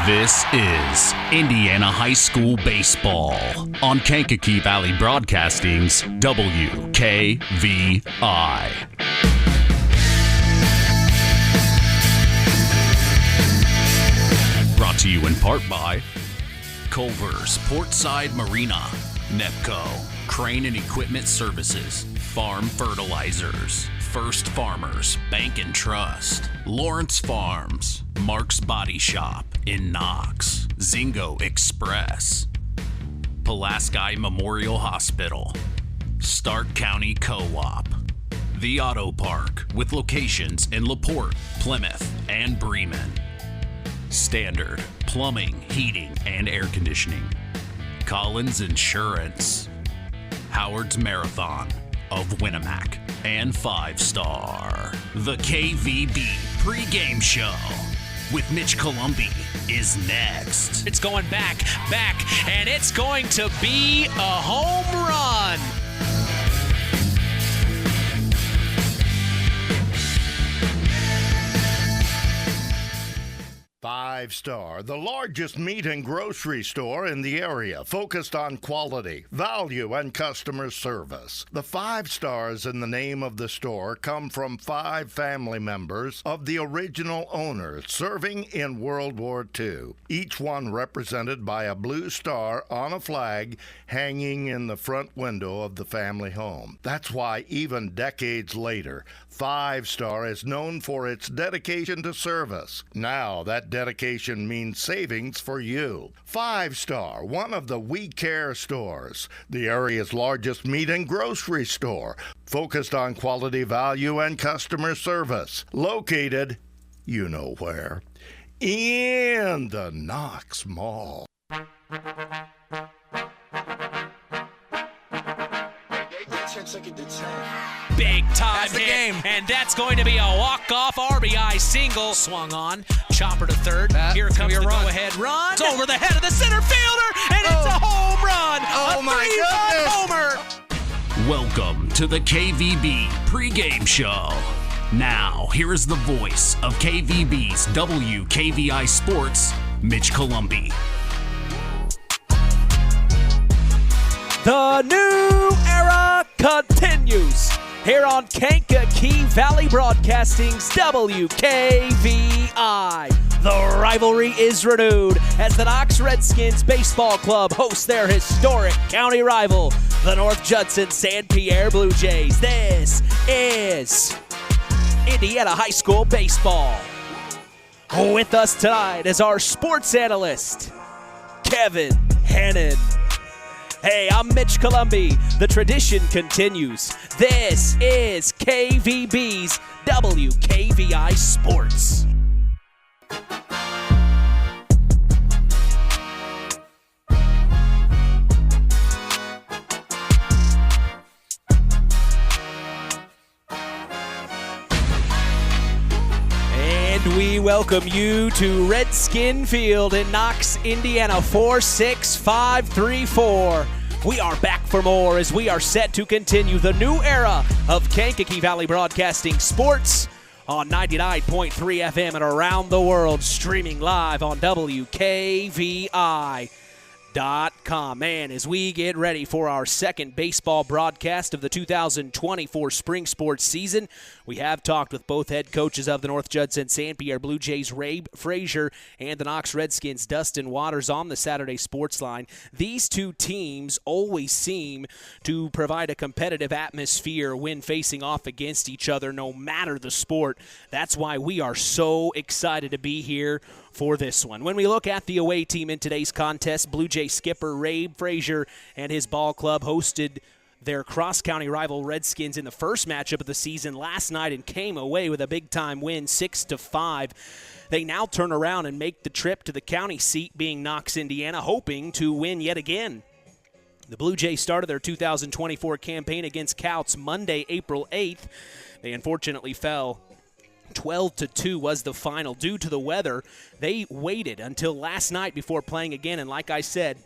This is Indiana High School Baseball on Kankakee Valley Broadcasting's WKVI. Brought to you in part by Culver's Portside Marina, NEPCO, Crane and Equipment Services, Farm Fertilizers, First Farmers Bank and Trust, Lawrence Farms, Mark's Body Shop in Knox, Zingo Express, Pulaski Memorial Hospital, Stark County Co-op, The Auto Park with locations in LaPorte, Plymouth, and Bremen, Standard Plumbing, Heating, and Air Conditioning, Collins Insurance, Howard's Marathon of Winnemac, and 5 Star. The KVB pregame show with Mitch Columbi is next. It's going back, and it's going to be a home run. Five Star, the largest meat and grocery store in the area, focused on quality, value, and customer service. The 5 stars in the name of the store come from 5 family members of the original owners serving in World War II, each one represented by a blue star on a flag hanging in the front window of the family home. That's why even decades later, 5 Star is known for its dedication to service. Now that dedication means savings for you. 5 Star, one of the We Care stores, the area's largest meat and grocery store, focused on quality, value, and customer service. Located, you know where, in the Knox Mall. Big time That's the hit, game. And that's going to be a walk-off RBI single. Swung on, chopper to third. Here comes the go-ahead run. It's over the head of the center fielder, and it's a home run. Oh, a my three-run homer. Welcome to the KVB pregame show. Now, here is the voice of KVB's WKVI Sports, Mitch Columbi. The new era continues here on Kankakee Valley Broadcasting's WKVI. The rivalry is renewed as the Knox Redskins Baseball Club hosts their historic county rival, the North Judson-San Pierre Blue Jays. This is Indiana High School Baseball. With us tonight is our sports analyst, Kevin Hannon. Hey, I'm Mitch Columbi. The tradition continues. This is KVB's WKVI Sports. And we welcome you to Redskin Field in Knox, Indiana, 46534. We are back for more as we are set to continue the new era of Kankakee Valley Broadcasting Sports on 99.3 FM and around the world, streaming live on WKVI.com. Man, as we get ready for our second baseball broadcast of the 2024 spring sports season, we have talked with both head coaches of the North Judson-San Pierre Blue Jays, Ray Frazier, and the Knox Redskins, Dustin Waters, on the Saturday Sports Line. These two teams always seem to provide a competitive atmosphere when facing off against each other, no matter the sport. That's why we are so excited to be here for this one. When we look at the away team in today's contest, Blue Jay skipper Ray Frazier and his ball club hosted their cross-county rival Redskins in the first matchup of the season last night and came away with a big-time win, 6-5. They now turn around and make the trip to the county seat, being Knox, Indiana, hoping to win yet again. The Blue Jays started their 2024 campaign against Couts Monday, April 8th. They unfortunately fell 12-2 was the final. Due to the weather, they waited until last night before playing again, and like I said,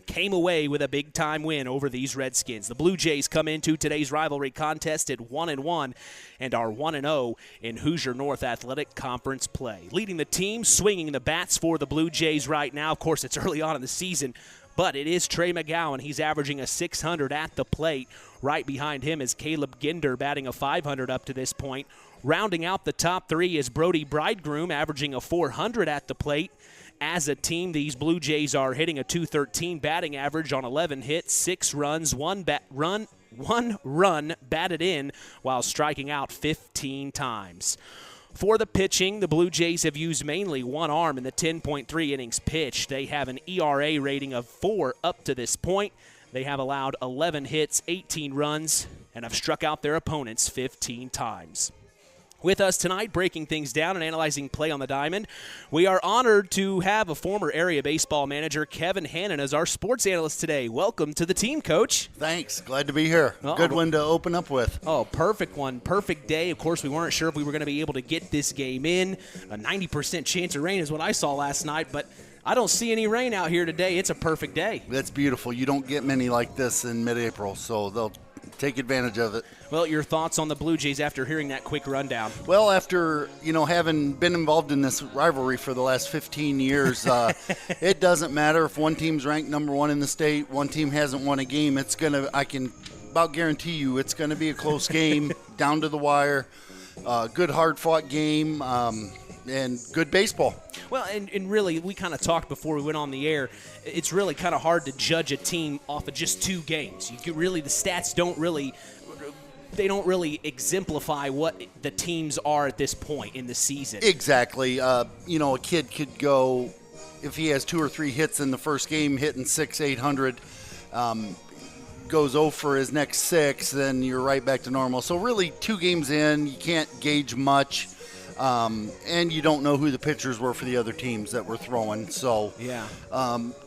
came away with a big-time win over these Redskins. The Blue Jays come into today's rivalry contest at 1-1 and are 1-0 in Hoosier North Athletic Conference play. Leading the team, swinging the bats for the Blue Jays right now. Of course, it's early on in the season, but it is Trey McGowan. He's averaging a .600 at the plate. Right behind him is Caleb Ginder, batting a .500 up to this point. Rounding out the top three is Brody Bridegroom, averaging a .400 at the plate. As a team, these Blue Jays are hitting a .213 batting average on 11 hits, 6 runs, one run batted in, while striking out 15 times. For the pitching, the Blue Jays have used mainly one arm in the 10.3 innings pitched. They have an ERA rating of 4 up to this point. They have allowed 11 hits, 18 runs, and have struck out their opponents 15 times. With us tonight, breaking things down and analyzing play on the diamond, we are honored to have a former area baseball manager, Kevin Hannon, as our sports analyst today. Welcome to the team, Coach. Thanks. Glad to be here. Good one to open up with. Oh, perfect one. Perfect day. Of course, we weren't sure if we were going to be able to get this game in. A 90% chance of rain is what I saw last night, but I don't see any rain out here today. It's a perfect day. That's beautiful. You don't get many like this in mid-April, so they'll take advantage of it. Well, your thoughts on the Blue Jays after hearing that quick rundown? Well, after, having been involved in this rivalry for the last 15 years, it doesn't matter if one team's ranked number 1 in the state, one team hasn't won a game. I can about guarantee you it's going to be a close game, down to the wire, good hard-fought game, and good baseball. Well, and really, we kind of talked before we went on the air. It's really kind of hard to judge a team off of just 2 games. The stats don't really exemplify what the teams are at this point in the season. Exactly. A kid could go, if he has 2 or 3 hits in the first game, hitting 800, goes 0 for his next 6, then you're right back to normal. So really, 2 games in, you can't gauge much. And you don't know who the pitchers were for the other teams that were throwing. So,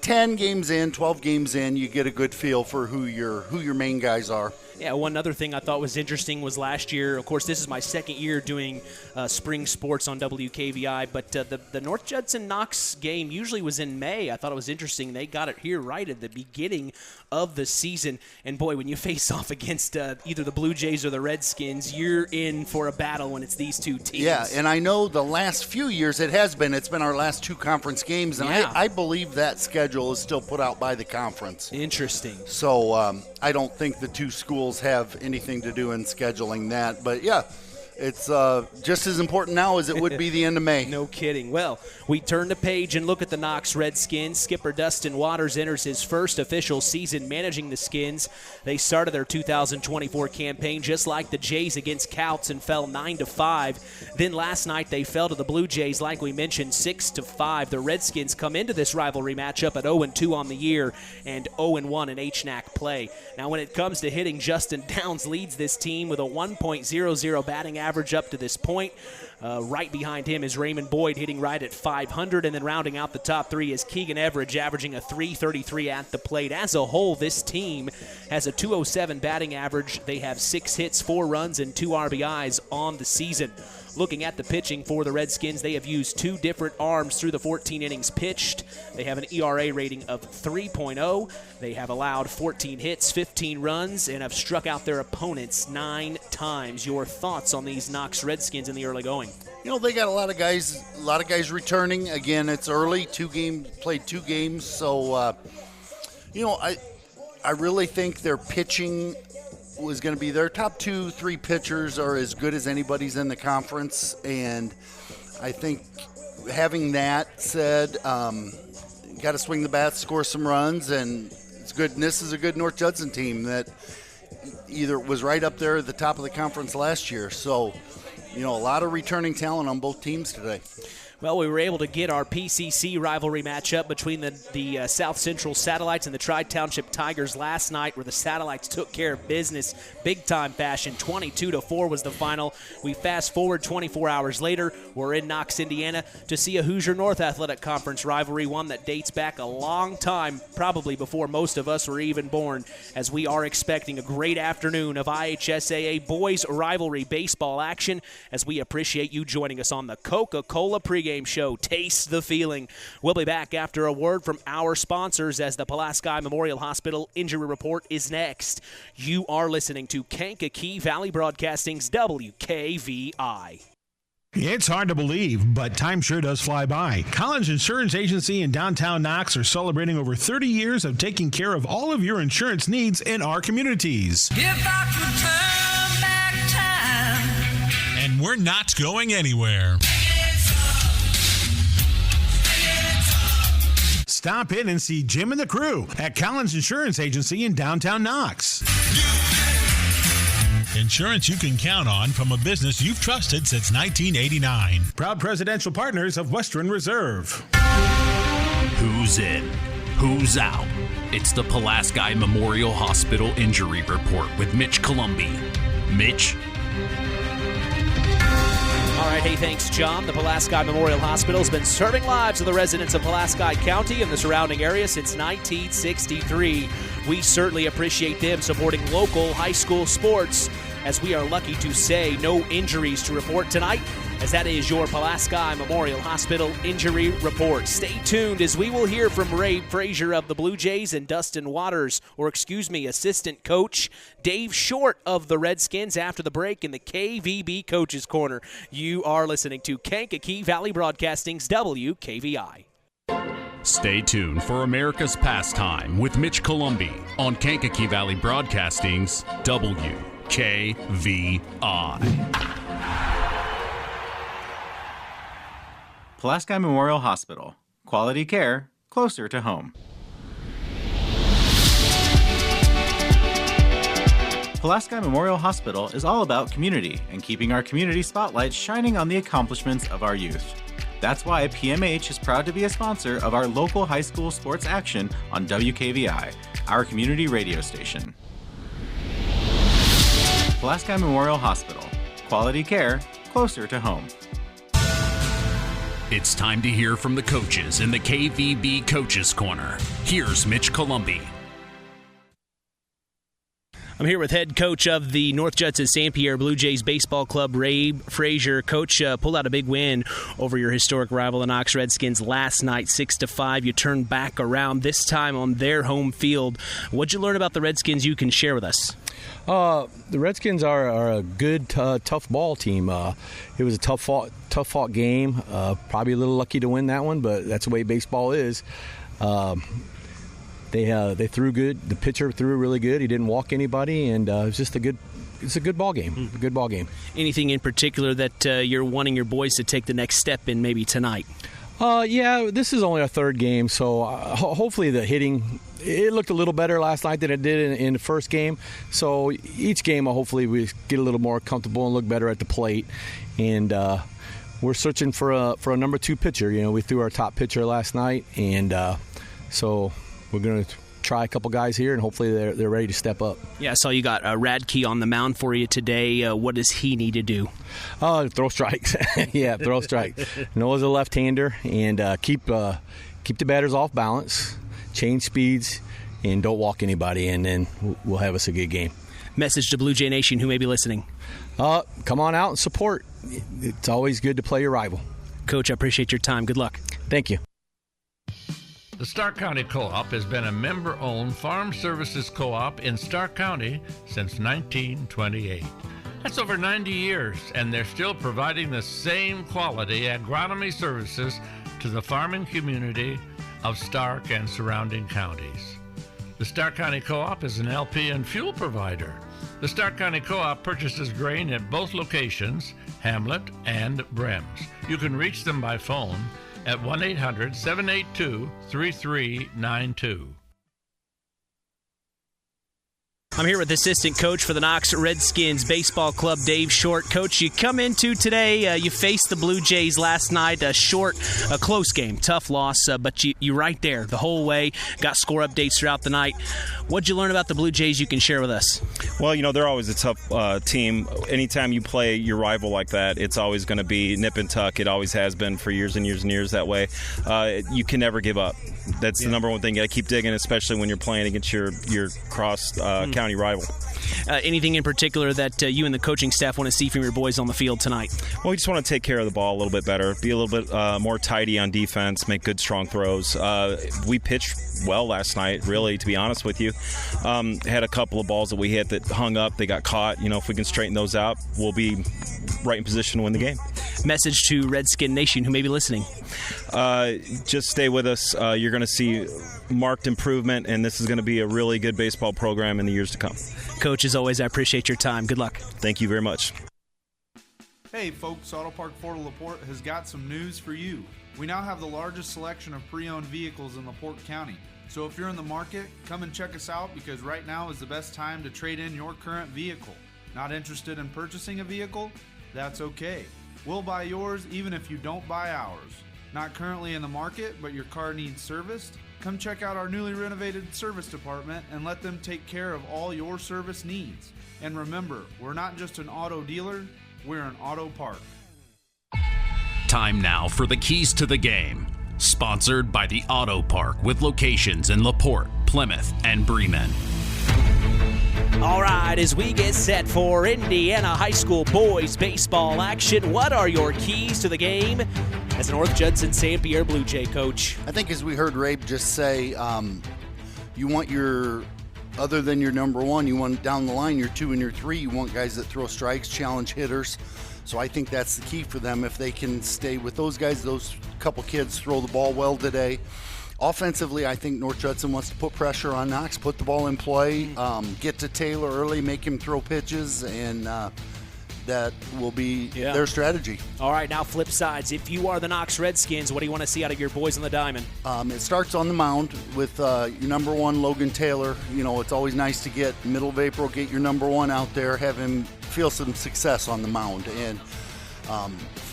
10 games in, 12 games in, you get a good feel for who your main guys are. Yeah, one other thing I thought was interesting was last year, of course, this is my second year doing spring sports on WKVI, but the North Judson-Knox game usually was in May. I thought it was interesting. They got it here right at the beginning of the season. And, boy, when you face off against either the Blue Jays or the Redskins, you're in for a battle when it's these 2 teams. Yeah, and I know the last few years it's been our last 2 conference games, and I believe that schedule is still put out by the conference. Interesting. So I don't think the 2 schools have anything to do in scheduling that. But, it's just as important now as it would be the end of May. No kidding. Well, we turn the page and look at the Knox Redskins. Skipper Dustin Waters enters his first official season managing the Skins. They started their 2024 campaign just like the Jays against Couts and fell 9-5. Then last night they fell to the Blue Jays, like we mentioned, 6-5. The Redskins come into this rivalry matchup at 0-2 on the year and 0-1 in HNAC play. Now, when it comes to hitting, Justin Downs leads this team with a 1.00 batting average up to this point. Right behind him is Raymond Boyd hitting right at .500, and then rounding out the top 3 is Keegan Everidge averaging a .333 at the plate. As a whole, this team has a .207 batting average. They have 6 hits, 4 runs, and 2 RBIs on the season. Looking at the pitching for the Redskins, they have used 2 different arms through the 14 innings pitched. They have an ERA rating of 3.0. They have allowed 14 hits, 15 runs, and have struck out their opponents 9 times. Your thoughts on these Knox Redskins in the early going? They got a lot of guys returning. Again, it's early. Played 2 games. So, I really think their pitching was going to be their top 2-3 pitchers are as good as anybody's in the conference, and I think having that said, got to swing the bat, score some runs, and it's good. And this is a good North Judson team that either was right up there at the top of the conference last year. So, a lot of returning talent on both teams today. Well, we were able to get our PCC rivalry matchup between the South Central Satellites and the Tri-Township Tigers last night, where the Satellites took care of business big-time fashion. 22-4 was the final. We fast forward 24 hours later. We're in Knox, Indiana, to see a Hoosier North Athletic Conference rivalry, one that dates back a long time, probably before most of us were even born, as we are expecting a great afternoon of IHSAA boys rivalry baseball action, as we appreciate you joining us on the Coca-Cola pregame pregame show. Taste the feeling. We'll be back after a word from our sponsors as the Pulaski Memorial Hospital Injury Report is next. You are listening to Kankakee Valley Broadcasting's WKVI. It's hard to believe, but time sure does fly by. Collins Insurance Agency in downtown Knox are celebrating over 30 years of taking care of all of your insurance needs in our communities. If I could turn back time. And we're not going anywhere. Stop in and see Jim and the crew at Collins Insurance Agency in downtown Knox. Insurance you can count on from a business you've trusted since 1989. Proud presidential partners of Western Reserve. Who's in? Who's out? It's the Pulaski Memorial Hospital Injury Report with Mitch Columbi. Mitch? All right, hey, thanks, John. The Pulaski Memorial Hospital has been serving lives of the residents of Pulaski County and the surrounding area since 1963. We certainly appreciate them supporting local high school sports, as we are lucky to say no injuries to report tonight, as that is your Pulaski Memorial Hospital Injury Report. Stay tuned as we will hear from Ray Frazier of the Blue Jays and Dustin Waters, assistant coach Dave Short of the Redskins after the break in the KVB Coaches Corner. You are listening to Kankakee Valley Broadcasting's WKVI. Stay tuned for America's Pastime with Mitch Columbi on Kankakee Valley Broadcasting's WKVI. Pulaski Memorial Hospital. Quality care closer to home. Pulaski Memorial Hospital is all about community and keeping our community spotlight shining on the accomplishments of our youth. That's why PMH is proud to be a sponsor of our local high school sports action on WKVI, our community radio station. Pulaski Memorial Hospital. Quality care closer to home. It's time to hear from the coaches in the KVB Coaches Corner. Here's Mitch Columbi. I'm here with head coach of the North Judson-San Pierre Blue Jays Baseball Club, Ray Frazier. Coach, pulled out a big win over your historic rival, the Knox Redskins, last night, 6-5. You turned back around, this time on their home field. What'd you learn about the Redskins you can share with us? The Redskins are a good, tough ball team. It was a tough fought game. Probably a little lucky to win that one, but that's the way baseball is. They threw good. The pitcher threw really good. He didn't walk anybody, and it was just a good ball game. A good ball game. Anything in particular that you're wanting your boys to take the next step in maybe tonight? Yeah, this is only our third game, so hopefully the hitting, it looked a little better last night than it did in the first game. So each game, hopefully we get a little more comfortable and look better at the plate. And we're searching for a number 2 pitcher. You know, we threw our top pitcher last night, and so we're going to try a couple guys here, and hopefully they're ready to step up. Yeah, I saw you got Radke on the mound for you today. What does he need to do? Throw strikes. Yeah, throw strikes. Noah's a left-hander, and keep the batters off balance, change speeds, and don't walk anybody, and then we'll have us a good game. Message to Blue Jay Nation who may be listening. Come on out and support. It's always good to play your rival. Coach, I appreciate your time. Good luck. Thank you. The Stark County Co-op has been a member-owned farm services co-op in Stark County since 1928. That's over 90 years, and they're still providing the same quality agronomy services to the farming community of Stark and surrounding counties. The Stark County Co-op is an LP and fuel provider. The Stark County Co-op purchases grain at both locations, Hamlet and Brems. You can reach them by phone at 1-800-782-3392. I'm here with assistant coach for the Knox Redskins Baseball Club, Dave Short. Coach, you come into today, you faced the Blue Jays last night, a close game, tough loss, but you right there the whole way, got score updates throughout the night. What'd you learn about the Blue Jays you can share with us? Well, you know, they're always a tough team. Anytime you play your rival like that, it's always going to be nip and tuck. It always has been for years and years and years that way. You can never give up. That's the number one thing. You got to keep digging, especially when you're playing against your cross county rival. Anything in particular that you and the coaching staff want to see from your boys on the field tonight? Well, we just want to take care of the ball a little bit better, be a little bit more tidy on defense, make good, strong throws. We pitched well last night, really, to be honest with you. Had a couple of balls that we hit that hung up. They got caught. If we can straighten those out, we'll be right in position to win the game. Message to Redskin Nation who may be listening. Just stay with us. You're going to see marked improvement, and this is going to be a really good baseball program in the years to come. Coach, as always, I appreciate your time. Good luck. Thank you very much. Hey folks, Auto Park Fort LaPorte has got some news for you. We now have the largest selection of pre-owned vehicles in LaPorte County. So if you're in the market, come and check us out because right now is the best time to trade in your current vehicle. Not interested in purchasing a vehicle? That's okay. We'll buy yours even if you don't buy ours. Not currently in the market, but your car needs serviced? Come check out our newly renovated service department and let them take care of all your service needs. And remember, we're not just an auto dealer, we're an auto park. Time now for the keys to the game. Sponsored by the Auto Park with locations in LaPorte, Plymouth, and Bremen. All right, as we get set for Indiana High School boys baseball action, what are your keys to the game as a North Judson-San Pierre Blue Jay coach? I think as we heard Rabe just say, you want other than your number one, you want down the line, your 2 and your 3, you want guys that throw strikes, challenge hitters. So I think that's the key for them. If they can stay with those guys, those couple kids throw the ball well today. Offensively, I think North Judson wants to put pressure on Knox, put the ball in play, get to Taylor early, make him throw pitches, and that will be their strategy. All right, now flip sides. If you are the Knox Redskins, what do you want to see out of your boys on the diamond? It starts on the mound with your number one, Logan Taylor. It's always nice to get middle of April, get your number one out there, have him feel some success on the mound. And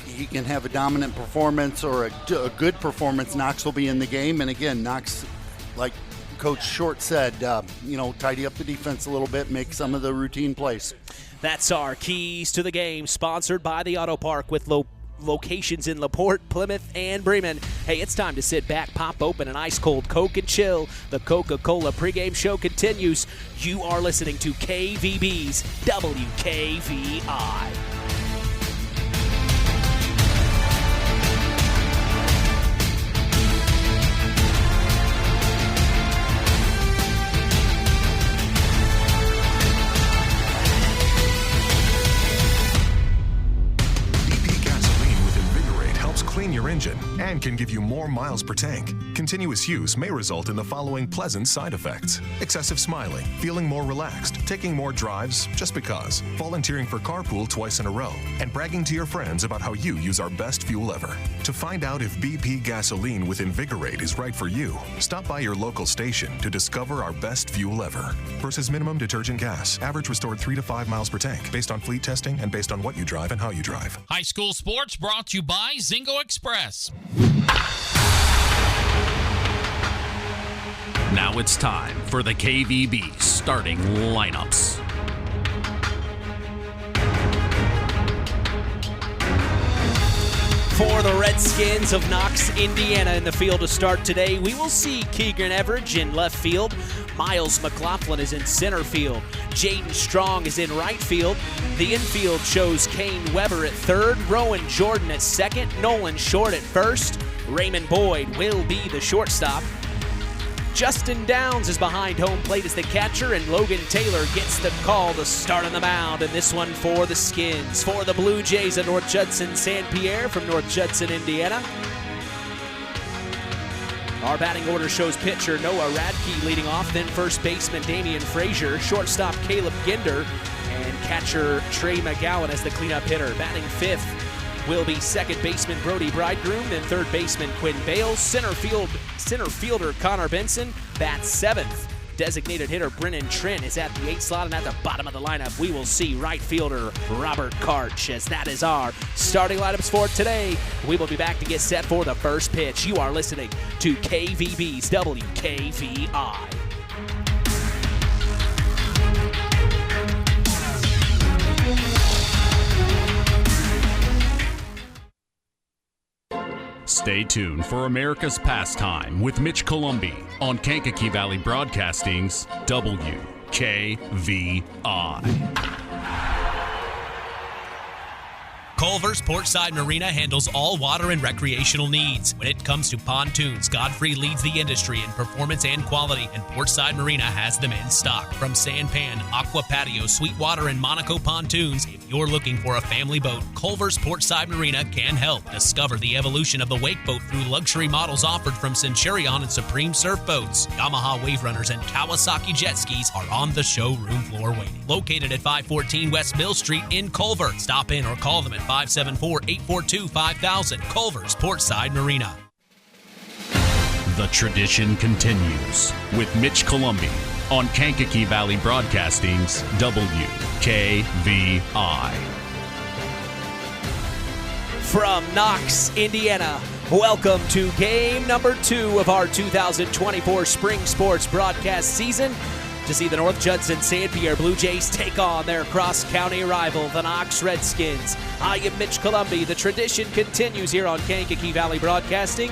he can have a dominant performance or a good performance, Knox will be in the game. And again, Knox, like Coach Short said, tidy up the defense a little bit, make some of the routine plays. That's our keys to the game, sponsored by the Auto Park with locations in LaPorte, Plymouth, and Bremen. Hey, it's time to sit back, pop open an ice-cold Coke and chill. The Coca-Cola pregame show continues. You are listening to KVB's WKVI. Clean your engine and can give you more miles per tank. Continuous use may result in the following pleasant side effects: excessive smiling, feeling more relaxed, taking more drives just because, volunteering for carpool twice in a row, and bragging to your friends about how you use our best fuel ever. To find out if BP gasoline with Invigorate is right for you, stop by your local station to discover our best fuel ever. Versus minimum detergent gas, average restored 3 to 5 miles per tank, based on fleet testing and based on what you drive and how you drive. High school sports brought to you by Zingo Express. Now it's time for the KVB starting lineups. For the Redskins of Knox, Indiana in the field to start today, we will see Keegan Everidge in left field. Miles McLaughlin is in center field. Jaden Strong is in right field. The infield shows Kane Weber at third, Rowan Jordan at second, Nolan Short at first. Raymond Boyd will be the shortstop. Justin Downs is behind home plate as the catcher, and Logan Taylor gets the call to start on the mound. And this one for the Skins. For the Blue Jays of North Judson-San Pierre from North Judson, Indiana. Our batting order shows pitcher Noah Radke leading off, then first baseman Damian Frazier, shortstop Caleb Ginder, and catcher Trey McGowan as the cleanup hitter. Batting fifth will be second baseman Brody Bridegroom, then third baseman Quinn Bales, center fielder Connor Benson, bats seventh. Designated hitter Brennan Trent is at the 8th slot, and at the bottom of the lineup we will see right fielder Robert Karch, as that is our starting lineups for today. We will be back to get set for the first pitch. You are listening to KVB's WKVI. Stay tuned for America's Pastime with Mitch Columbi on Kankakee Valley Broadcasting's WKVI. Culver's Portside Marina handles all water and recreational needs. When it comes to pontoons, Godfrey leads the industry in performance and quality, and Portside Marina has them in stock. From Sanpan, Aqua Patio, Sweetwater, and Monaco pontoons, if you're looking for a family boat, Culver's Portside Marina can help. Discover the evolution of the wake boat through luxury models offered from Centurion and Supreme Surf Boats. Yamaha Wave Runners and Kawasaki jet skis are on the showroom floor waiting. Located at 514 West Mill Street in Culver. Stop in or call them at 574-842-5000. Culver's Portside Marina. The tradition continues with Mitch Columbi on Kankakee Valley Broadcasting's WKVI. From Knox, Indiana, welcome to game number 2 of our 2024 Spring Sports broadcast season. To see the North Judson-San Pierre Blue Jays take on their cross-county rival, the Knox Redskins. I am Mitch Columbi. The tradition continues here on Kankakee Valley Broadcasting,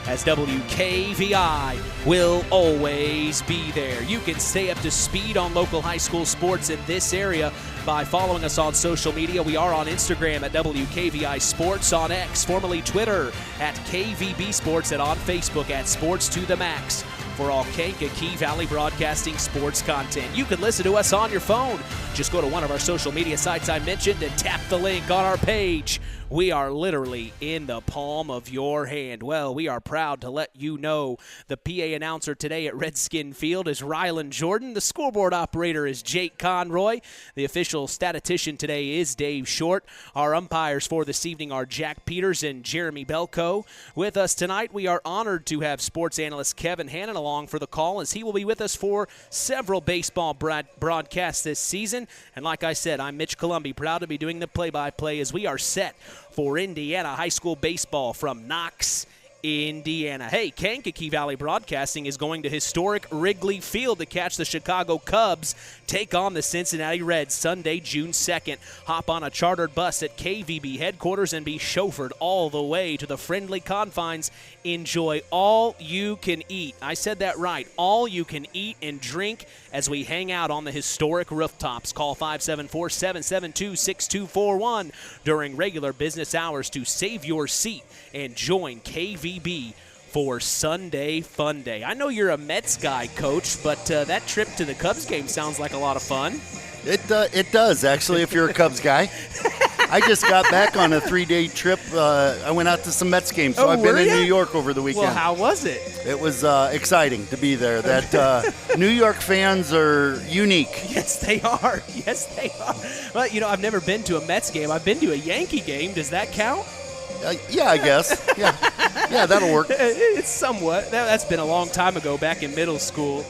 as WKVI will always be there. You can stay up to speed on local high school sports in this area by following us on social media. We are on Instagram at WKVI Sports, on X, formerly Twitter, at KVB Sports, and on Facebook at Sports to the Max. For all Kankakee Valley Broadcasting sports content. You can listen to us on your phone. Just go to one of our social media sites I mentioned and tap the link on our page. We are literally in the palm of your hand. Well, we are proud to let you know the PA announcer today at Redskin Field is Rylan Jordan. The scoreboard operator is Jake Conroy. The official statistician today is Dave Short. Our umpires for this evening are Jack Peters and Jeremy Belko. With us tonight, we are honored to have sports analyst Kevin Hannon along for the call, as he will be with us for several baseball broadcasts this season. And like I said, I'm Mitch Columbi, proud to be doing the play-by-play as we are set for Indiana high school baseball from Knox, Indiana. Hey, Kankakee Valley Broadcasting is going to historic Wrigley Field to catch the Chicago Cubs take on the Cincinnati Reds Sunday, June 2nd. Hop on a chartered bus at KVB headquarters and be chauffeured all the way to the friendly confines. Enjoy all you can eat. I said that right. All you can eat and drink as we hang out on the historic rooftops. Call 574-772-6241 during regular business hours to save your seat and join KVB for Sunday Fun Day. I know you're a Mets guy, Coach, but that trip to the Cubs game sounds like a lot of fun. It does, actually, if you're a Cubs guy. I just got back on a 3-day trip. I went out to some Mets games, so I've been in New York over the weekend. Well, how was it? It was exciting to be there. That New York fans are unique. Yes, they are. Yes, they are. Well, I've never been to a Mets game. I've been to a Yankee game. Does that count? Yeah, I guess. Yeah, that'll work. It's somewhat. That's been a long time ago, back in middle school.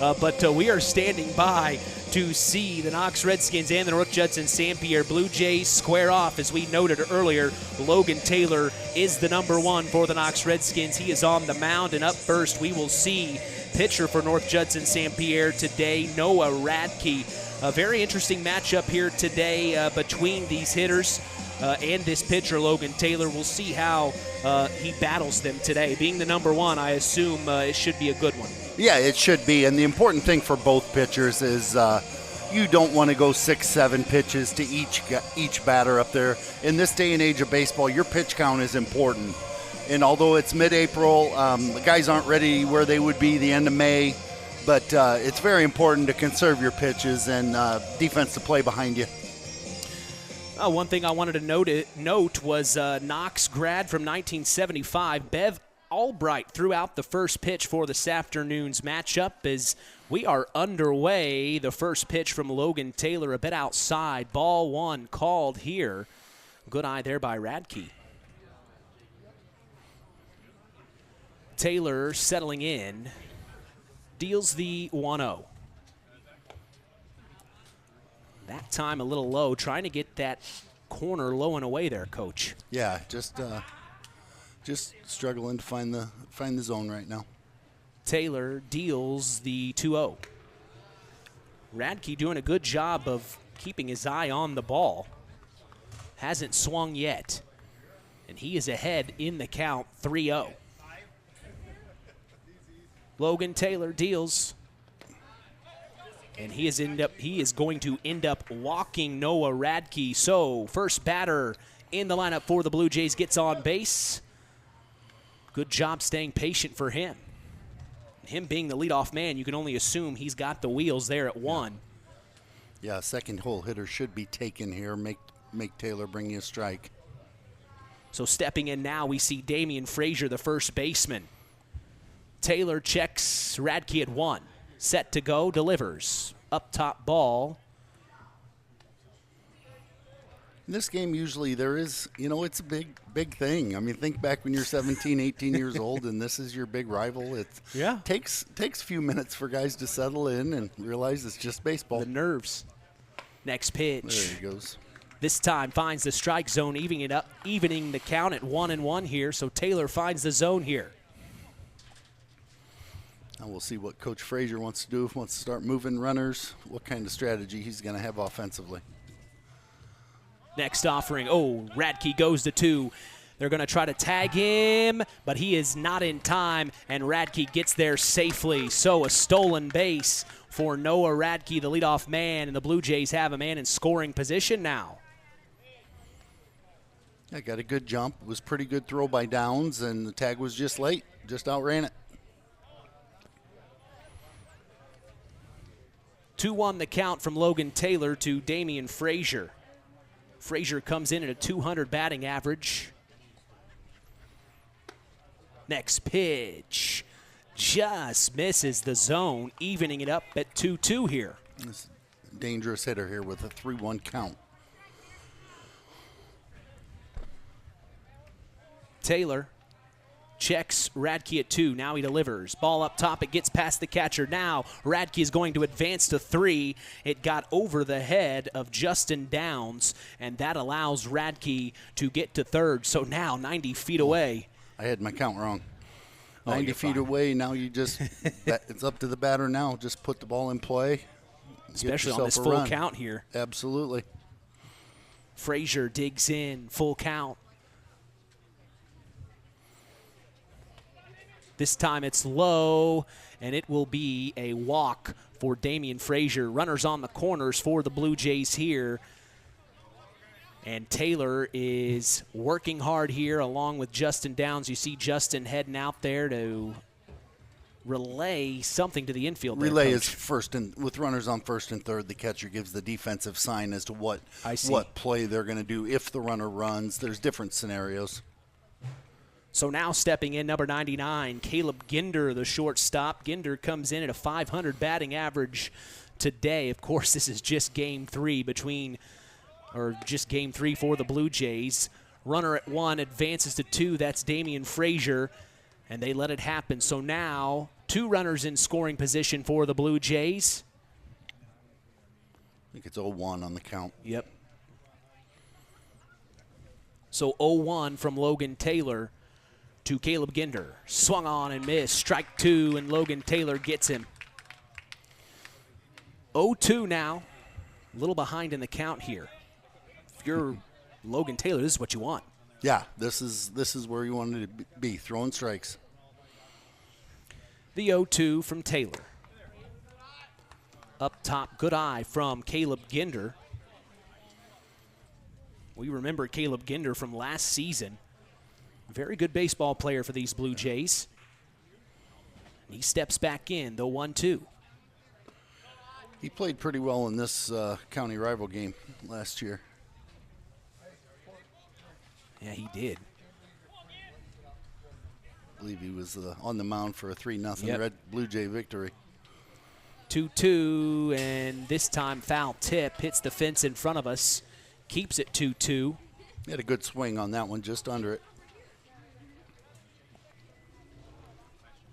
But we are standing by to see the Knox Redskins and the North Judson-San Pierre Blue Jays square off. As we noted earlier, Logan Taylor is the number 1 for the Knox Redskins. He is on the mound, and up first we will see pitcher for North Judson-San Pierre today, Noah Radke. A very interesting matchup here today between these hitters. And this pitcher, Logan Taylor. We'll see how he battles them today. Being the number 1, I assume it should be a good one. Yeah, it should be. And the important thing for both pitchers is you don't want to go 6-7 pitches to each batter up there. In this day and age of baseball, your pitch count is important. And although it's mid-April, the guys aren't ready where they would be the end of May. But it's very important to conserve your pitches and defense to play behind you. One thing I wanted to note was Knox grad from 1975, Bev Albright, threw out the first pitch for this afternoon's matchup as we are underway. The first pitch from Logan Taylor, a bit outside. Ball 1 called here. Good eye there by Radke. Taylor settling in, deals the 1-0. That time a little low, trying to get that corner low and away there, Coach. Yeah, just struggling to find the zone right now. Taylor deals the 2-0. Radke doing a good job of keeping his eye on the ball. Hasn't swung yet. And he is ahead in the count, 3-0. Logan Taylor deals. And he is going to end up walking Noah Radke. So first batter in the lineup for the Blue Jays gets on base. Good job staying patient for him. Him being the leadoff man, you can only assume he's got the wheels there at 1. Yeah, second hole hitter should be taken here. Make Taylor bring you a strike. So stepping in now, we see Damian Frazier, the first baseman. Taylor checks Radke at 1. Set to go, delivers. Up top ball. In this game, usually there is, it's a big thing. I mean, think back when you're 17, 18 years old, and this is your big rival. It takes a few minutes for guys to settle in and realize it's just baseball. The nerves. Next pitch. There he goes. This time finds the strike zone, evening the count at 1-1 here. So Taylor finds the zone here. Now we'll see what Coach Frazier wants to do. If he wants to start moving runners, what kind of strategy he's going to have offensively. Next offering. Oh, Radke goes to 2. They're going to try to tag him, but he is not in time, and Radke gets there safely. So a stolen base for Noah Radke, the leadoff man, and the Blue Jays have a man in scoring position now. Yeah, got a good jump. It was pretty good throw by Downs, and the tag was just late. Just outran it. 2-1 the count from Logan Taylor to Damian Frazier. Frazier comes in at a 200 batting average. Next pitch. Just misses the zone, evening it up at 2-2 here. This dangerous hitter here with a 3-1 count. Taylor checks Radke at 2. Now he delivers. Ball up top. It gets past the catcher. Now Radke is going to advance to 3. It got over the head of Justin Downs, and that allows Radke to get to 3rd. So now 90 feet away. I had my count wrong. 90 feet away. Now you just, it's up to the batter now. Just put the ball in play. Especially on this full count here. Absolutely. Frazier digs in. Full count. This time it's low, and it will be a walk for Damian Frazier. Runners on the corners for the Blue Jays here. And Taylor is working hard here along with Justin Downs. You see Justin heading out there to relay something to the infield. Relay is first, and with runners on 1st and 3rd, the catcher gives the defensive sign as to what play they're going to do if the runner runs. There's different scenarios. So now stepping in, number 99, Caleb Ginder, the shortstop. Ginder comes in at a 500 batting average today. Of course, this is just game 3 for the Blue Jays. Runner at 1 advances to 2. That's Damian Frazier, and they let it happen. So now 2 runners in scoring position for the Blue Jays. I think it's 0-1 on the count. Yep. So 0-1 from Logan Taylor to Caleb Ginder. Swung on and missed. Strike 2, and Logan Taylor gets him. 0-2 now. A little behind in the count here. If you're Logan Taylor, this is what you want. Yeah, this is where you wanted to be, throwing strikes. The 0-2 from Taylor. Up top, good eye from Caleb Ginder. We remember Caleb Ginder from last season. Very good baseball player for these Blue Jays. He steps back in, the 1-2. He played pretty well in this county rival game last year. Yeah, he did. I believe he was on the mound for a 3-0 Red Blue Jay victory. 2-2, and this time foul tip. Hits the fence in front of us. Keeps it 2-2. He had a good swing on that one, just under it.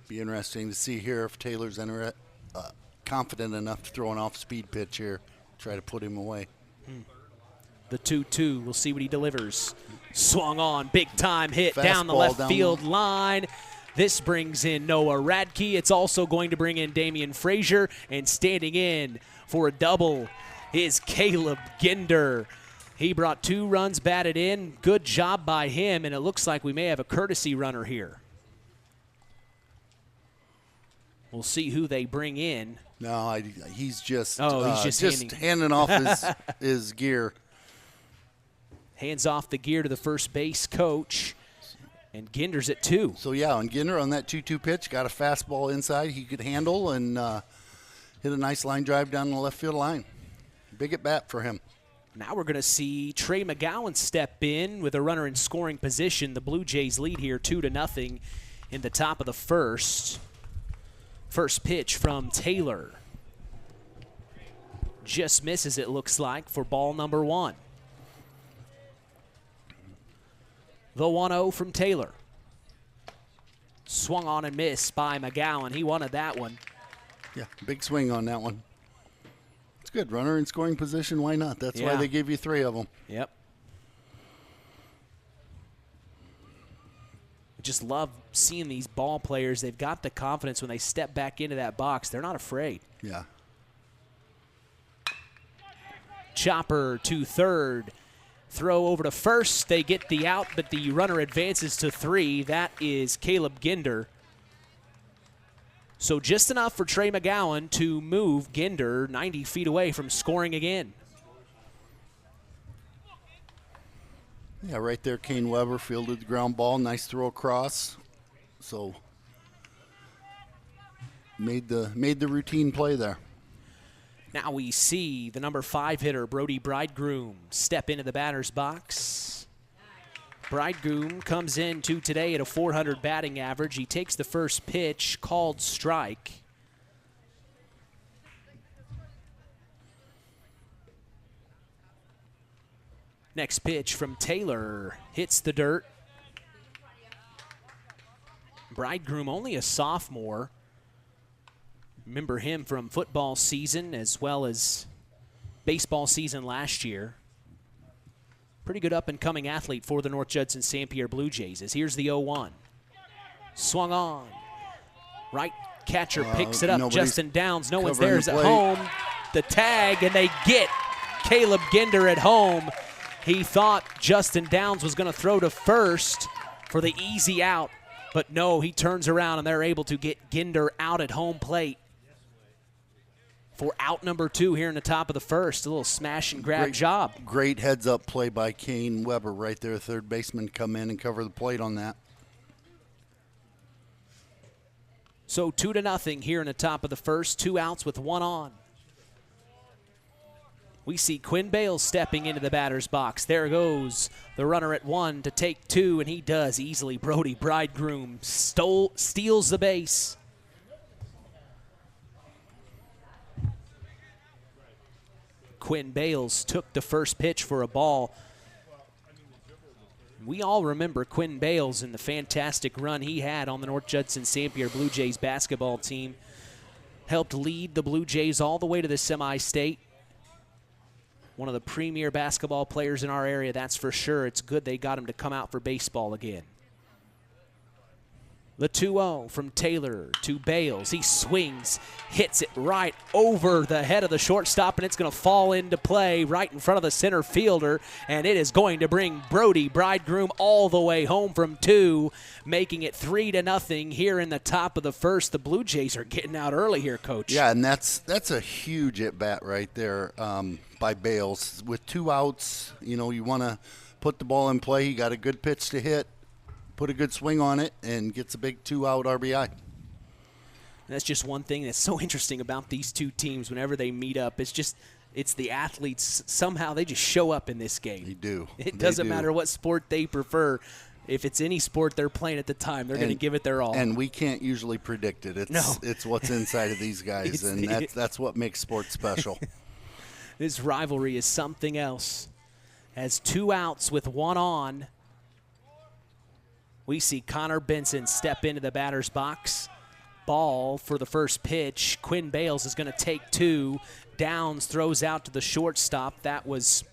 Be interesting to see here if Taylor's confident enough to throw an off-speed pitch here, try to put him away. The 2-2, we'll see what he delivers. Swung on, big-time hit down the left field line. This brings in Noah Radke. It's also going to bring in Damian Frazier, and standing in for a double is Caleb Ginder. He brought 2 runs batted in. Good job by him, and it looks like we may have a courtesy runner here. We'll see who they bring in. No, he's just handing off his gear. Hands off the gear to the first base coach, and Ginder's at 2. So, yeah, and Ginder on that 2-2 pitch got a fastball inside he could handle and hit a nice line drive down the left field line. Big at bat for him. Now we're going to see Trey McGowan step in with a runner in scoring position. The Blue Jays lead here 2-0 in the top of the first. First pitch from Taylor. Just misses, it looks like, for ball number 1. The 1-0 from Taylor. Swung on and missed by McGowan. He wanted that one. Yeah, big swing on that one. It's good. Runner in scoring position, why not? That's why they gave you 3 of them. Yep. Just love seeing these ball players. They've got the confidence when they step back into that box. They're not afraid. Yeah. Chopper to third. Throw over to first. They get the out, but the runner advances to 3. That is Caleb Ginder. So just enough for Trey McGowan to move Ginder 90 feet away from scoring again. Yeah, right there, Kane Weber fielded the ground ball. Nice throw across. So made the routine play there. Now we see the number 5 hitter, Brody Bridegroom, step into the batter's box. Bridegroom comes into today at a .400 batting average. He takes the first pitch, called strike. Next pitch from Taylor hits the dirt. Bridegroom, only a sophomore. Remember him from football season as well as baseball season last year. Pretty good up-and-coming athlete for the North Judson-San Pierre Blue Jays. As here's the 0-1. Swung on. Right catcher picks it up. Justin Downs, no one's there, is at home. The tag, and they get Caleb Ginder at home. He thought Justin Downs was going to throw to first for the easy out, but no, he turns around and they're able to get Ginder out at home plate for out number 2 here in the top of the first. A little smash and grab job. Great heads-up play by Kane Weber right there. Third baseman come in and cover the plate on that. So 2-0 here in the top of the first. 2 outs with 1 on. We see Quinn Bales stepping into the batter's box. There goes the runner at 1 to take 2, and he does easily. Brody Bridegroom steals the base. Quinn Bales took the first pitch for a ball. We all remember Quinn Bales and the fantastic run he had on the North Judson-San Pierre Blue Jays basketball team. Helped lead the Blue Jays all the way to the semi-state. One of the premier basketball players in our area, that's for sure. It's good they got him to come out for baseball again. The 2-0 from Taylor to Bales. He swings, hits it right over the head of the shortstop, and it's going to fall into play right in front of the center fielder, and it is going to bring Brody Bridegroom all the way home from 2, making it 3-0 here in the top of the first. The Blue Jays are getting out early here, Coach. Yeah, and that's a huge at-bat right there by Bales. With 2 outs, you want to put the ball in play. He got a good pitch to hit. Put a good swing on it, and gets a big 2-out RBI. And that's just one thing that's so interesting about these two teams whenever they meet up. It's the athletes. Somehow they just show up in this game. They do. It doesn't matter what sport they prefer. If it's any sport they're playing at the time, they're going to give it their all. And we can't usually predict it. It's what's inside of these guys, and that's what makes sports special. This rivalry is something else. Has 2 outs with 1 on. We see Connor Benson step into the batter's box. Ball for the first pitch. Quinn Bales is going to take 2. Downs throws out to the shortstop. That was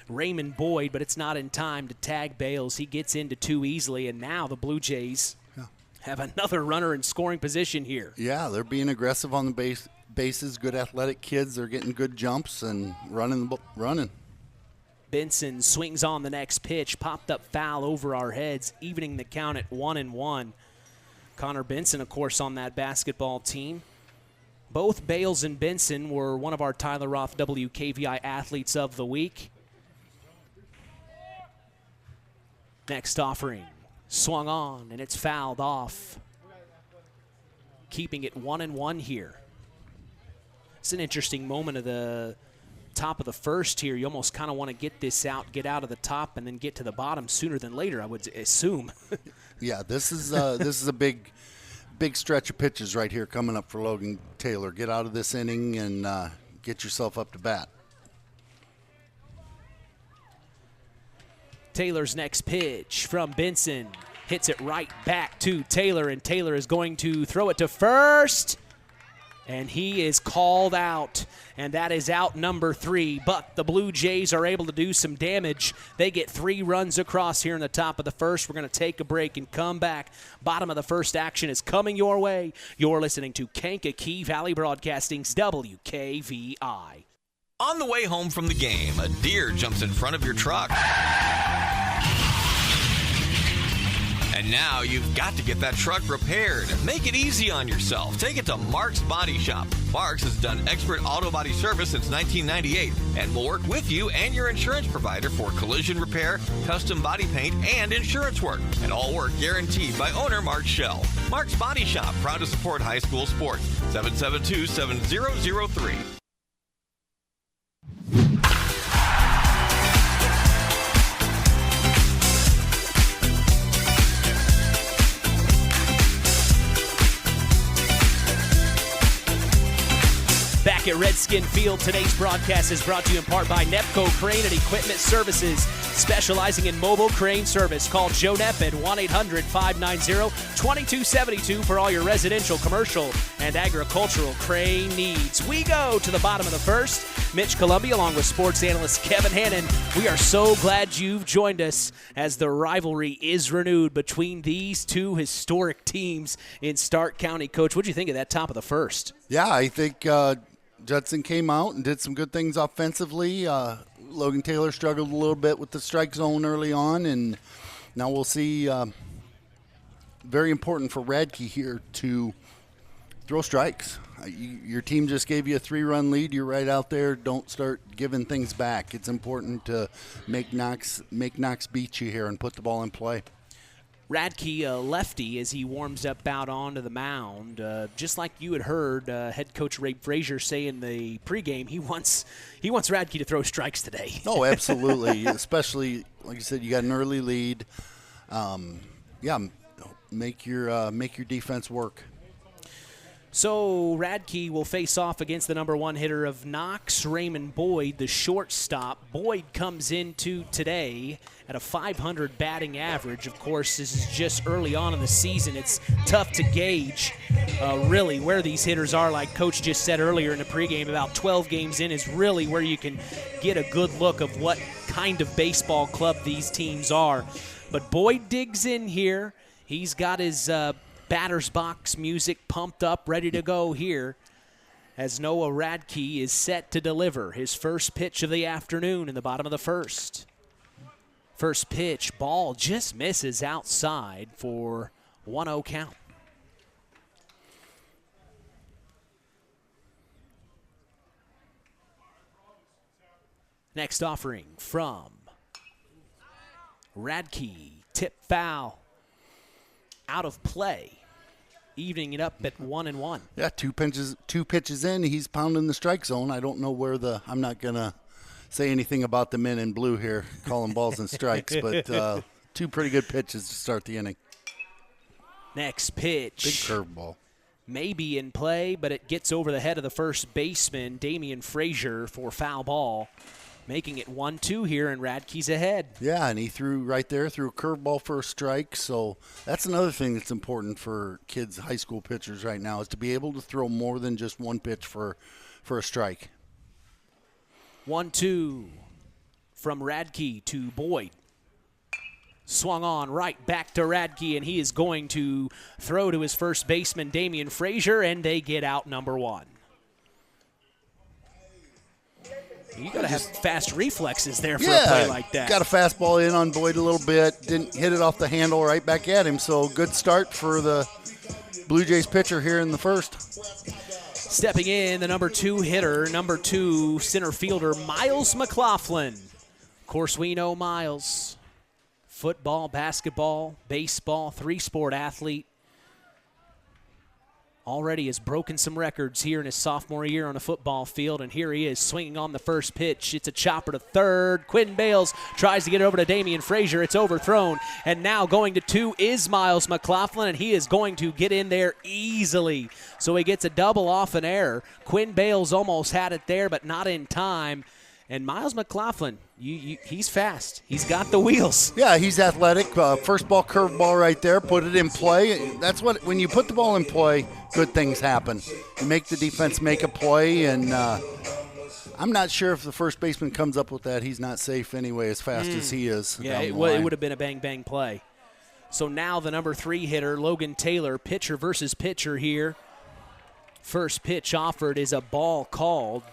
Raymond Boyd, but it's not in time to tag Bales. He gets into 2 easily, and now the Blue Jays have another runner in scoring position here. Yeah, they're being aggressive on the bases. Good athletic kids. They're getting good jumps and running. Benson swings on the next pitch, popped up foul over our heads, evening the count at 1-1. Connor Benson, of course, on that basketball team. Both Bales and Benson were one of our Tyler Roth WKVI Athletes of the Week. Next offering, swung on, and it's fouled off. Keeping it 1-1 here. It's an interesting moment of the top of the first here. You almost kind of want to get this out, get out of the top, and then get to the bottom sooner than later, I would assume. Yeah, this is a big stretch of pitches right here coming up for Logan Taylor. Get out of this inning and get yourself up to bat. Taylor's next pitch from Benson. Hits it right back to Taylor, and Taylor is going to throw it to first. And he is called out, and that is out number 3. But the Blue Jays are able to do some damage. They get 3 runs across here in the top of the first. We're going to take a break and come back. Bottom of the first action is coming your way. You're listening to Kankakee Valley Broadcasting's WKVI. On the way home from the game, a deer jumps in front of your truck. And now you've got to get that truck repaired. Make it easy on yourself. Take it to Mark's Body Shop. Mark's has done expert auto body service since 1998 and will work with you and your insurance provider for collision repair, custom body paint, and insurance work. And all work guaranteed by owner Mark Schell. Mark's Body Shop, proud to support high school sports. 772-7003. Back at Redskin Field, today's broadcast is brought to you in part by Nepco Crane and Equipment Services, specializing in mobile crane service. Call Joe Nepp at 1-800-590-2272 for all your residential, commercial, and agricultural crane needs. We go to the bottom of the first. Mitch Columbia along with sports analyst Kevin Hannon. We are so glad you've joined us as the rivalry is renewed between these two historic teams in Stark County. Coach, what did you think of that top of the first? Yeah, I think Judson came out and did some good things offensively. Logan Taylor struggled a little bit with the strike zone early on, and now we'll see. Very important for Radke here to throw strikes. Your team just gave you a 3-run lead. You're right out there. Don't start giving things back. It's important to make Knox beat you here and put the ball in play. Radke, a lefty, as he warms up out onto the mound. Just like you had heard head coach Ray Frazier say in the pregame, he wants Radke to throw strikes today. Oh, absolutely. Especially, like you said, you got an early lead. Make your defense work. So Radke will face off against the number 1 hitter of Knox, Raymond Boyd, the shortstop. Boyd comes into today at a .500 batting average. Of course, this is just early on in the season. It's tough to gauge really where these hitters are. Like Coach just said earlier in the pregame, about 12 games in is really where you can get a good look of what kind of baseball club these teams are. But Boyd digs in here. He's got his batter's box music pumped up, ready to go here as Noah Radke is set to deliver his first pitch of the afternoon in the bottom of the first. First pitch, ball just misses outside for 1-0 count. Next offering from Radke, tip foul, out of play. Evening it up at 1-1. Yeah, two pitches in, he's pounding the strike zone. I don't know where I'm not going to say anything about the men in blue here, calling balls and strikes, but 2 pretty good pitches to start the inning. Next pitch. Big curveball. Maybe in play, but it gets over the head of the first baseman, Damian Frazier, for foul ball. Making it 1-2 here, and Radke's ahead. Yeah, and he threw a curveball for a strike. So that's another thing that's important for kids, high school pitchers right now, is to be able to throw more than just one pitch for a strike. 1-2 from Radke to Boyd. Swung on right back to Radke, and he is going to throw to his first baseman, Damian Frazier, and they get out number 1. You got to have fast reflexes there for Yeah, a play like that. Got a fastball in on Boyd a little bit. Didn't hit it off the handle right back at him. So good start for the Blue Jays pitcher here in the first. Stepping in, the number 2 hitter, number 2 center fielder, Miles McLaughlin. Of course, we know Miles. Football, basketball, baseball, 3-sport athlete. Already has broken some records here in his sophomore year on a football field, and here he is swinging on the first pitch. It's a chopper to third. Quinn Bales tries to get it over to Damian Frazier. It's overthrown, and now going to 2 is Miles McLaughlin, and he is going to get in there easily. So he gets a double off an error. Quinn Bales almost had it there, but not in time. And Miles McLaughlin, he's fast. He's got the wheels. Yeah, he's athletic. First ball, curveball right there. Put it in play. That's what, when you put the ball in play, good things happen. You make the defense make a play, and I'm not sure if the first baseman comes up with that. He's not safe anyway, as fast as he is. Yeah, it would have been a bang-bang play. So now the number 3 hitter, Logan Taylor, pitcher versus pitcher here. First pitch offered is a ball called.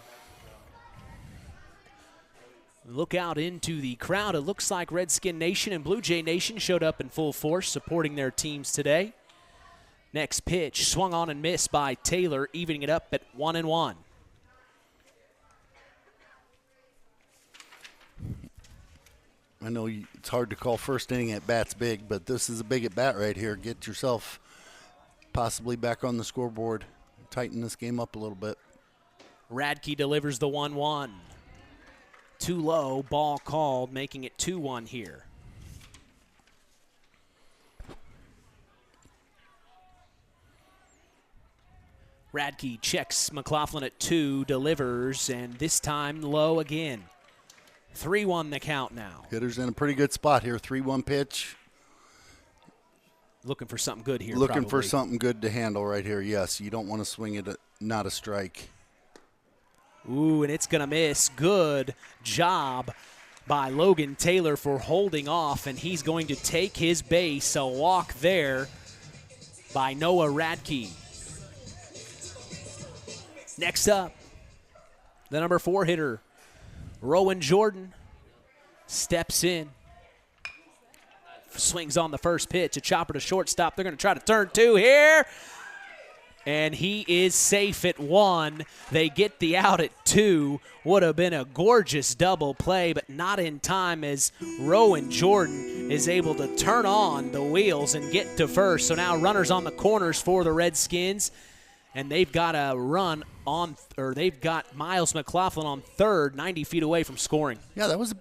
Look out into the crowd. It looks like Redskin Nation and Blue Jay Nation showed up in full force supporting their teams today. Next pitch, swung on and missed by Taylor, evening it up at 1-1. I know it's hard to call first inning at bats big, but this is a big at bat right here. Get yourself possibly back on the scoreboard. Tighten this game up a little bit. Radke delivers the 1-1. Too low, ball called, making it 2-1 here. Radke checks McLaughlin at 2, delivers, and this time low again. 3-1 the count now. Hitter's in a pretty good spot here. 3-1 pitch. Looking for something good here. Looking for something good to handle right here, yes. You don't want to swing it, not a strike. Ooh, and it's going to miss. Good job by Logan Taylor for holding off, and he's going to take his base. A walk there by Noah Radke. Next up, the number 4 hitter, Rowan Jordan, steps in. Swings on the first pitch, a chopper to shortstop. They're going to try to turn 2 here. And he is safe at 1. They get the out at 2. Would have been a gorgeous double play, but not in time as Rowan Jordan is able to turn on the wheels and get to first. So now runners on the corners for the Redskins. And they've got a run on, or they've got Miles McLaughlin on third, 90 feet away from scoring. Yeah, that was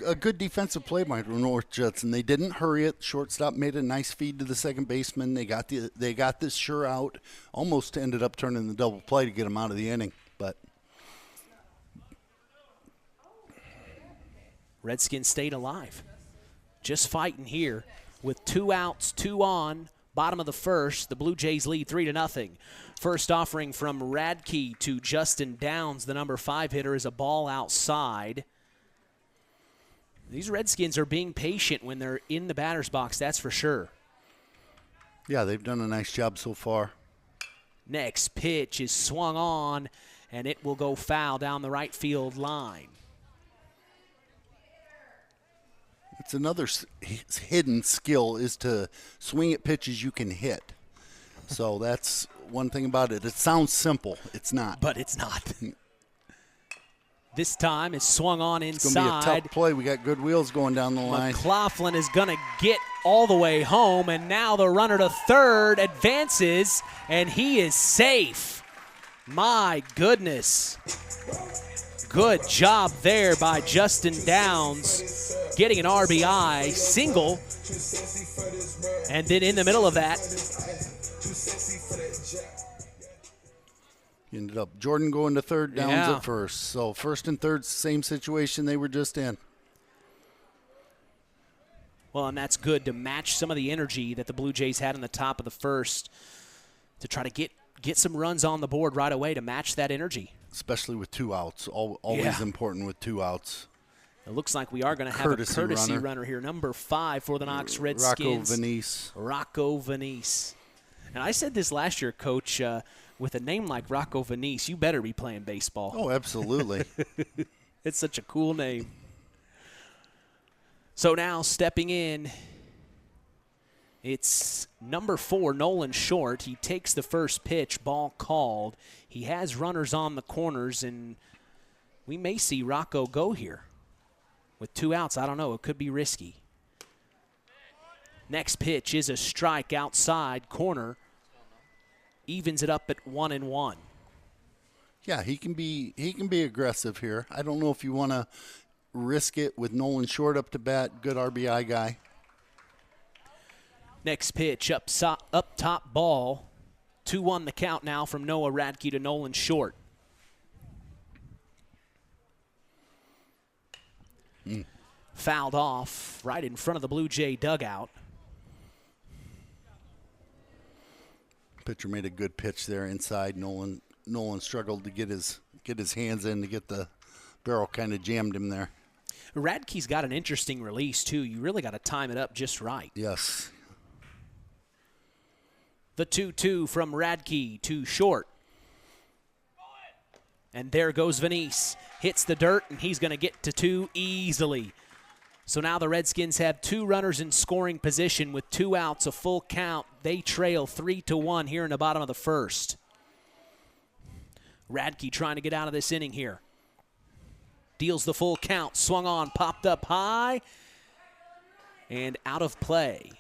a good defensive play by North Judson. They didn't hurry it. Shortstop made a nice feed to the second baseman. They got this sure out. Almost ended up turning the double play to get him out of the inning, but Redskins stayed alive. Just fighting here with 2 outs, 2 on. Bottom of the first, the Blue Jays lead 3-0. First offering from Radke to Justin Downs, the number 5 hitter, is a ball outside. These Redskins are being patient when they're in the batter's box, that's for sure. Yeah, they've done a nice job so far. Next pitch is swung on, and it will go foul down the right field line. It's another hidden skill is to swing at pitches you can hit. So that's one thing about it. It sounds simple. It's not. But it's not. This time it's swung on inside. It's going to be a tough play. We got good wheels going down the line. McLaughlin is going to get all the way home, and now the runner to third advances, and he is safe. My goodness. Good job there by Justin Downs, getting an RBI single, and then in the middle of that, ended up Jordan going to third, Downs at first. So first and third, same situation they were just in. Well, and that's good to match some of the energy that the Blue Jays had in the top of the first to try to get some runs on the board right away to match that energy. Especially with 2 outs. Always important with 2 outs. It looks like we are going to have a courtesy runner here. Number 5 for the Knox Redskins. Rocco Venice. And I said this last year, Coach, with a name like Rocco Venice, you better be playing baseball. Oh, absolutely. It's such a cool name. So now stepping in, it's number 4, Nolan Short. He takes the first pitch, ball called. He has runners on the corners, and we may see Rocco go here. With 2 outs, I don't know. It could be risky. Next pitch is a strike outside corner. Evens it up at 1-1. Yeah, he can be aggressive here. I don't know if you want to risk it with Nolan Short up to bat. Good RBI guy. Next pitch, up top ball. 2-1 the count now from Noah Radke to Nolan Short. Fouled off right in front of the Blue Jay dugout. Pitcher made a good pitch there inside. Nolan struggled to get his hands in to get the barrel, kind of jammed him there. Radke's got an interesting release too. You really got to time it up just right. Yes. The 2-2 from Radke to Short. And there goes Venice. Hits the dirt, and he's going to get to 2 easily. So now the Redskins have 2 runners in scoring position with 2 outs, a full count. They trail 3-1 here in the bottom of the first. Radke trying to get out of this inning here. Deals the full count, swung on, popped up high, and out of play.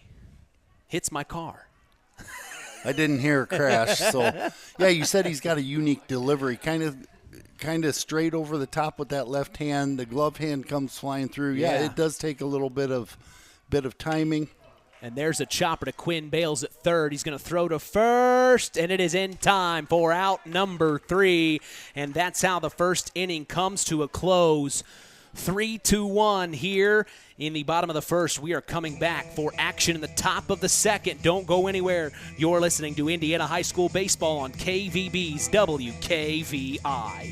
Hits my car. I didn't hear a crash. So, yeah, you said he's got a unique delivery, kind of straight over the top with that left hand. The glove hand comes flying through. Yeah, it does take a little bit of timing. And there's a chopper to Quinn Bales at third. He's going to throw to first, and it is in time for out number 3. And that's how the first inning comes to a close. 3-1 here in the bottom of the first. We are coming back for action in the top of the second. Don't go anywhere. You're listening to Indiana High School Baseball on KVB's WKVI.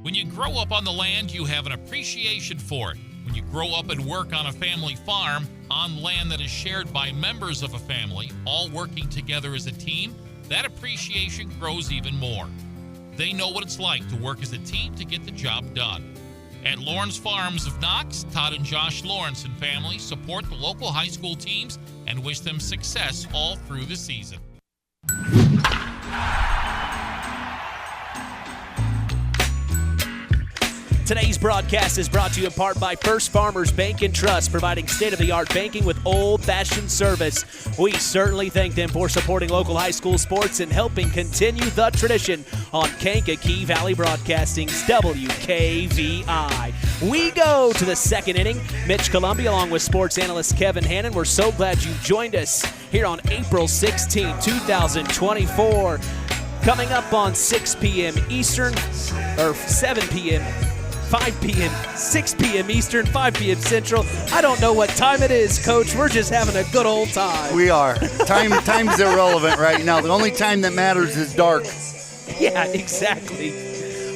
When you grow up on the land, you have an appreciation for it. When you grow up and work on a family farm, on land that is shared by members of a family, all working together as a team, that appreciation grows even more. They know what it's like to work as a team to get the job done. At Lawrence Farms of Knox, Todd and Josh Lawrence and family support the local high school teams and wish them success all through the season. Today's broadcast is brought to you in part by First Farmers Bank and Trust, providing state-of-the-art banking with old-fashioned service. We certainly thank them for supporting local high school sports and helping continue the tradition on Kankakee Valley Broadcasting's WKVI. We go to the second inning. Mitch Columbia along with sports analyst Kevin Hannon. We're so glad you joined us here on April 16, 2024. Coming up on 6 p.m. Eastern, or 7 p.m., 5 p.m., 6 p.m. Eastern, 5 p.m. Central. I don't know what time it is, Coach. We're just having a good old time. We are. Time's irrelevant right now. The only time that matters is dark. Yeah, exactly.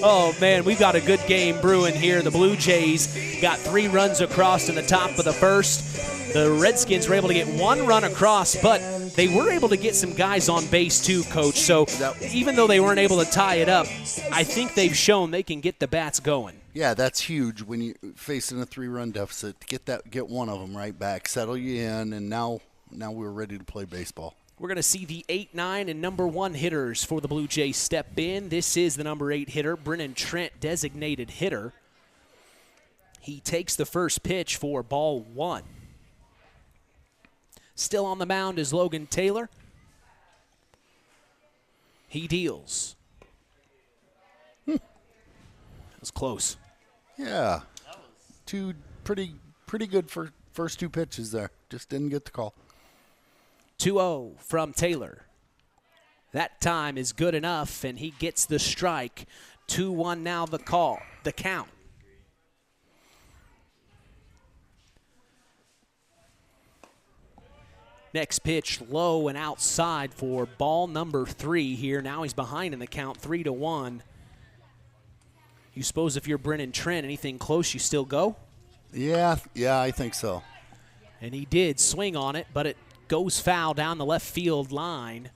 Oh, man, we've got a good game brewing here. The Blue Jays got 3 runs across in the top of the first. The Redskins were able to get 1 run across, but they were able to get some guys on base too, Coach. So even though they weren't able to tie it up, I think they've shown they can get the bats going. Yeah, that's huge when you're facing a 3-run deficit. Get one of them right back, settle you in, and now we're ready to play baseball. We're going to see the 8, 9, and number 1 hitters for the Blue Jays step in. This is the number 8 hitter, Brennan Trent, designated hitter. He takes the first pitch for ball 1. Still on the mound is Logan Taylor. He deals. That was close. Yeah. 2 pretty good for first 2 pitches there. Just didn't get the call. 2-0 from Taylor. That time is good enough, and he gets the strike. 2-1 now the count. Next pitch low and outside for ball number 3 here. Now he's behind in the count, 3-1. You suppose if you're Brennan Trent, anything close, you still go? Yeah, I think so. And he did swing on it, but it goes foul down the left field line.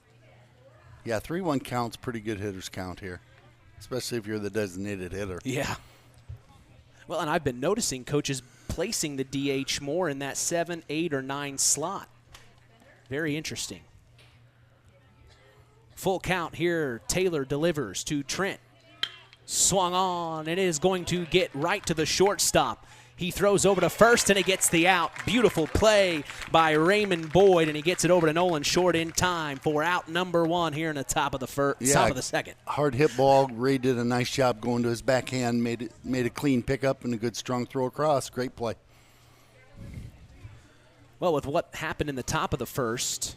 Yeah, 3-1 count's pretty good hitter's count here, especially if you're the designated hitter. Yeah. Well, and I've been noticing coaches placing the DH more in that 7, 8, or 9 slot. Very interesting. Full count here. Taylor delivers to Trent. Swung on, and it is going to get right to the shortstop. He throws over to first, and he gets the out. Beautiful play by Raymond Boyd, and he gets it over to Nolan Short in time for out number 1 here in the top of the second. Hard hit ball. Ray did a nice job going to his backhand, made a clean pickup and a good strong throw across. Great play. Well, with what happened in the top of the first,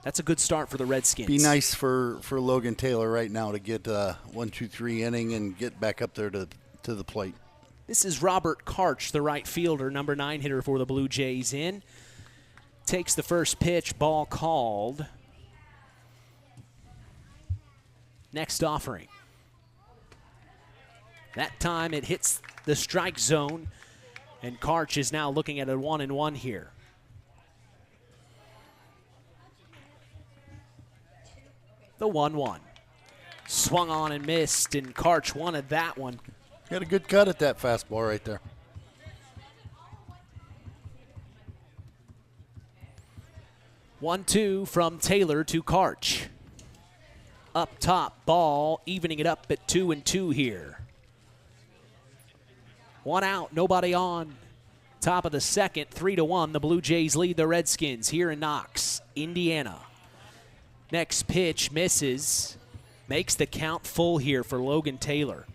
that's a good start for the Redskins. Be nice for Logan Taylor right now to get 1, 2, 3 inning and get back up there to the plate. This is Robert Karch, the right fielder, number 9 hitter for the Blue Jays in. Takes the first pitch, ball called. Next offering. That time it hits the strike zone, and Karch is now looking at a 1-1 here. The 1-1. Swung on and missed, and Karch wanted that one. Got a good cut at that fastball right there. One-two from Taylor to Karch. Up top, ball, evening it up at 2-2 here. 1 out, nobody on. Top of the second, 3-1. The Blue Jays lead the Redskins here in Knox, Indiana. Next pitch misses. Makes the count full here for Logan Taylor.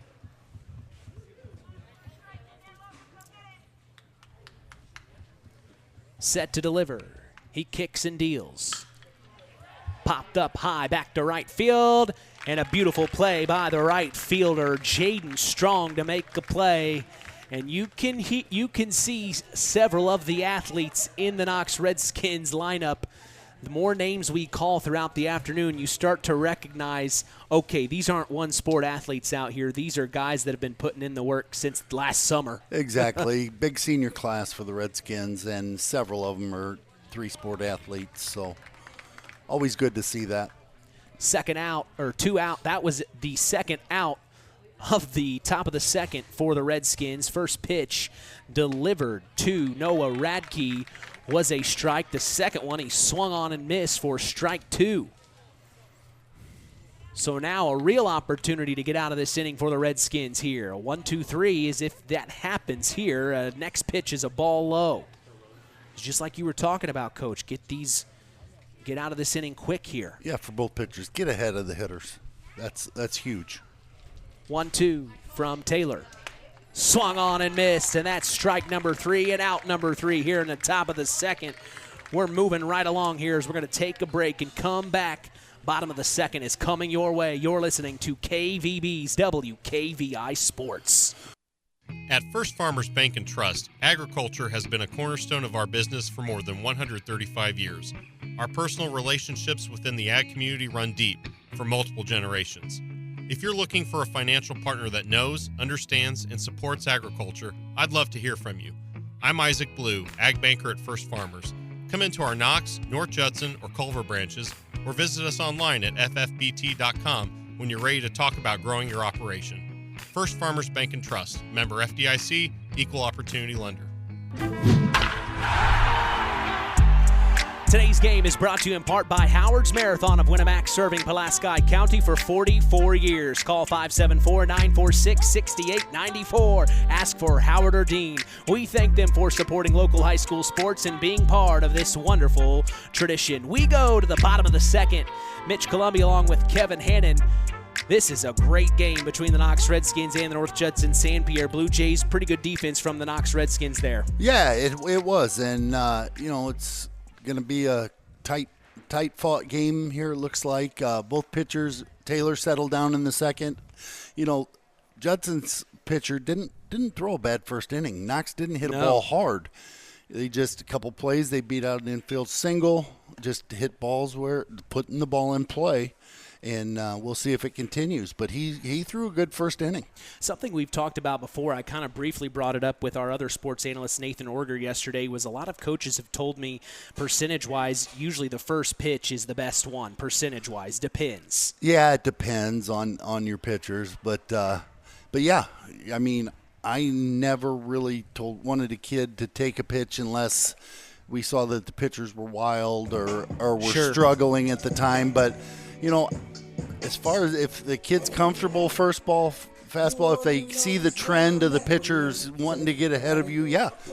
Set to deliver. He kicks and deals. Popped up high, back to right field, and a beautiful play by the right fielder, Jaden Strong, to make the play. And you can see several of the athletes in the Knox Redskins lineup. The more names we call throughout the afternoon, you start to recognize, okay, these aren't one-sport athletes out here. These are guys that have been putting in the work since last summer. Exactly. Big senior class for the Redskins, and several of them are 3-sport athletes, so always good to see that. Second out, or 2 out. That was the second out of the top of the second for the Redskins. First pitch delivered to Noah Radke was a strike. The second one he swung on and missed for strike 2. So now a real opportunity to get out of this inning for the Redskins here. 1-2-3 is if that happens here. Next pitch is a ball low. It's just like you were talking about, Coach. Get out of this inning quick here. Yeah, for both pitchers. Get ahead of the hitters. That's huge. 1-2 from Taylor. Swung on and missed, and that's strike number 3 and out number 3 here in the top of the second. We're moving right along here as we're going to take a break and come back. Bottom of the second is coming your way. You're listening to KVB's WKVI Sports. At First Farmers Bank and Trust, agriculture has been a cornerstone of our business for more than 135 years. Our personal relationships within the ag community run deep for multiple generations. If you're looking for a financial partner that knows, understands, and supports agriculture, I'd love to hear from you. I'm Isaac Blue, Ag Banker at First Farmers. Come into our Knox, North Judson, or Culver branches, or visit us online at ffbt.com when you're ready to talk about growing your operation. First Farmers Bank and Trust, member FDIC, equal opportunity lender. Today's game is brought to you in part by Howard's Marathon of Winamac, serving Pulaski County for 44 years. Call 574-946-6894. Ask for Howard or Dean. We thank them for supporting local high school sports and being part of this wonderful tradition. We go to the bottom of the second. Mitch Columbia along with Kevin Hannon. This is a great game between the Knox Redskins and the North Judson-San Pierre Blue Jays. Pretty good defense from the Knox Redskins there. Yeah, it was. And, it's going to be a tight fought game here, it looks like. Both pitchers, Taylor settled down in the second. Judson's pitcher didn't throw a bad first inning. Knox didn't hit a ball hard. They just a couple plays, they beat out an infield single, just hit balls where putting the ball in play. And we'll see if it continues. But he threw a good first inning. Something we've talked about before, I kind of briefly brought it up with our other sports analyst, Nathan Orger, yesterday, was a lot of coaches have told me percentage-wise, usually the first pitch is the best one, percentage-wise. Depends. Yeah, it depends on your pitchers. But yeah, I mean, I never really wanted a kid to take a pitch unless we saw that the pitchers were wild or were struggling at the time. But, as far as if the kid's comfortable first ball, fastball, if they see the trend of the pitchers wanting to get ahead of you,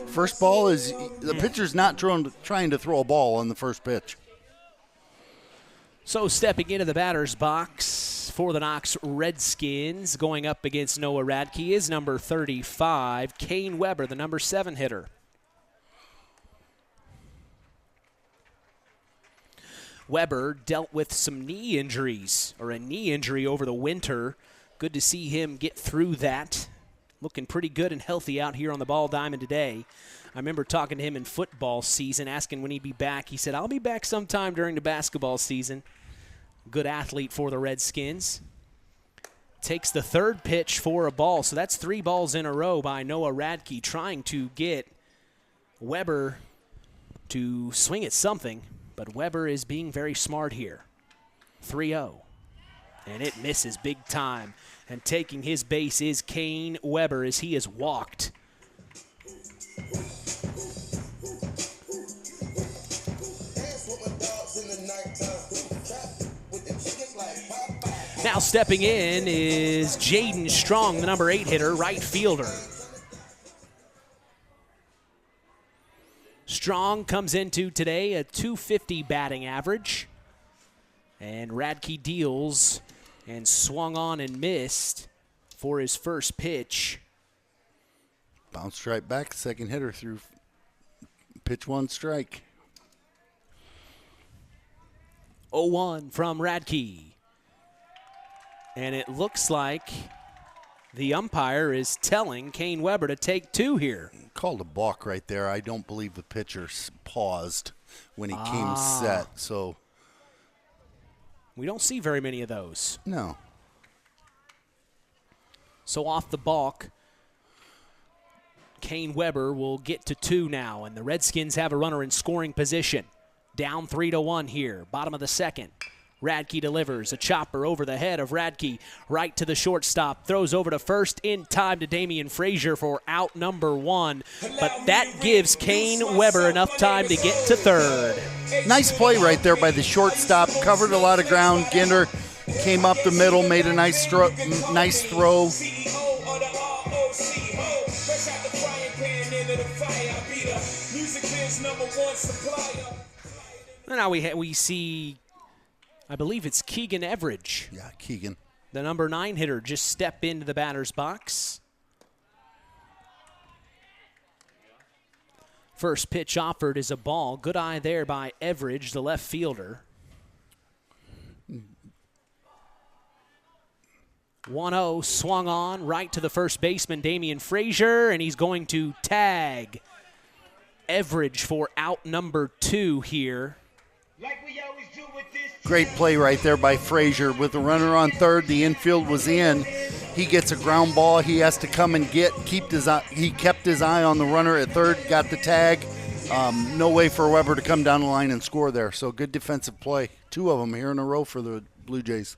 first ball is the pitcher's not trying to throw a ball on the first pitch. So stepping into the batter's box for the Knox Redskins, going up against Noah Radke, is number 35, Kane Weber, the number 7 hitter. Weber dealt with some knee injuries, or a knee injury over the winter. Good to see him get through that. Looking pretty good and healthy out here on the ball diamond today. I remember talking to him in football season, asking when he'd be back. He said, I'll be back sometime during the basketball season. Good athlete for the Redskins. Takes the third pitch for a ball. So that's 3 balls in a row by Noah Radke, trying to get Weber to swing at something. But Weber is being very smart here. 3-0. And it misses big time. And taking his base is Kane Weber as he is walked. Now stepping in is Jaden Strong, the number 8 hitter, right fielder. Strong comes into today a .250 batting average. And Radke deals and swung on and missed for his first pitch. Bounced right back, second hitter through pitch 1 strike. 0-1 from Radke. And it looks like the umpire is telling Kane Weber to take 2 here. Called a balk right there. I don't believe the pitcher paused when he came set. So we don't see very many of those. No. So off the balk, Kane Weber will get to 2 now, and the Redskins have a runner in scoring position. Down 3-1 here, bottom of the second. Radke delivers a chopper over the head of Radke, right to the shortstop, throws over to first in time to Damian Frazier for out number 1, but that gives Kane Weber enough time to get to third. Nice play right there by the shortstop, covered a lot of ground. Ginder came up the middle, made a nice throw. Now we see, I believe it's Keegan Everidge. Yeah, Keegan. The number 9 hitter just step into the batter's box. First pitch offered is a ball. Good eye there by Everidge, the left fielder. 1-0 swung on right to the first baseman, Damian Frazier, and he's going to tag Everidge for out number 2 here. Great play right there by Frazier. With the runner on third, the infield was in. He gets a ground ball. He has to come and he kept his eye on the runner at third, got the tag. No way for Weber to come down the line and score there. So good defensive play. 2 of them here in a row for the Blue Jays.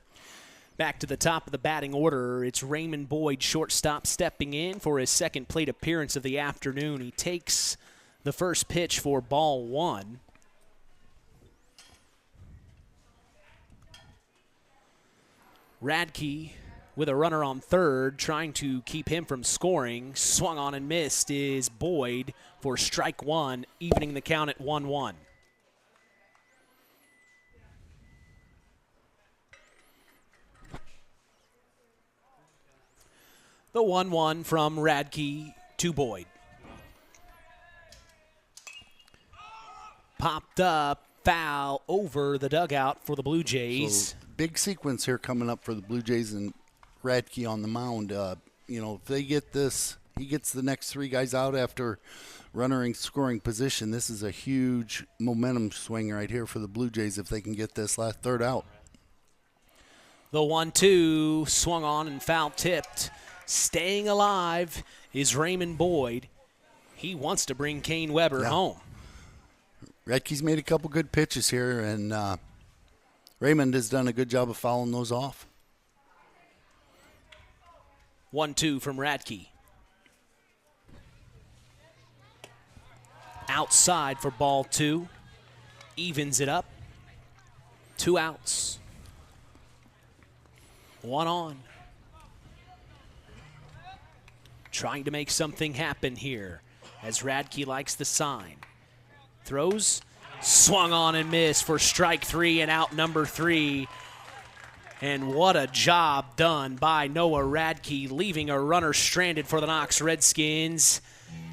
Back to the top of the batting order, it's Raymond Boyd, shortstop, stepping in for his second plate appearance of the afternoon. He takes the first pitch for ball 1. Radke with a runner on third, trying to keep him from scoring. Swung on and missed is Boyd for strike 1, evening the count at 1-1. The 1-1 from Radke to Boyd. Popped up, foul over the dugout for the Blue Jays. So big sequence here coming up for the Blue Jays and Radke on the mound. If they get this, he gets the next 3 guys out after runner in scoring position. This is a huge momentum swing right here for the Blue Jays if they can get this last third out. The 1-2 swung on and foul tipped. Staying alive is Raymond Boyd. He wants to bring Kane Weber home. Radke's made a couple good pitches here, and Raymond has done a good job of fouling those off. 1-2 from Radke. outside for ball 2. Evens it up. 2 outs. 1 on. Trying to make something happen here as Radke likes the sign. Throws, swung on and missed for strike 3 and out number 3. And what a job done by Noah Radke, leaving a runner stranded for the Knox Redskins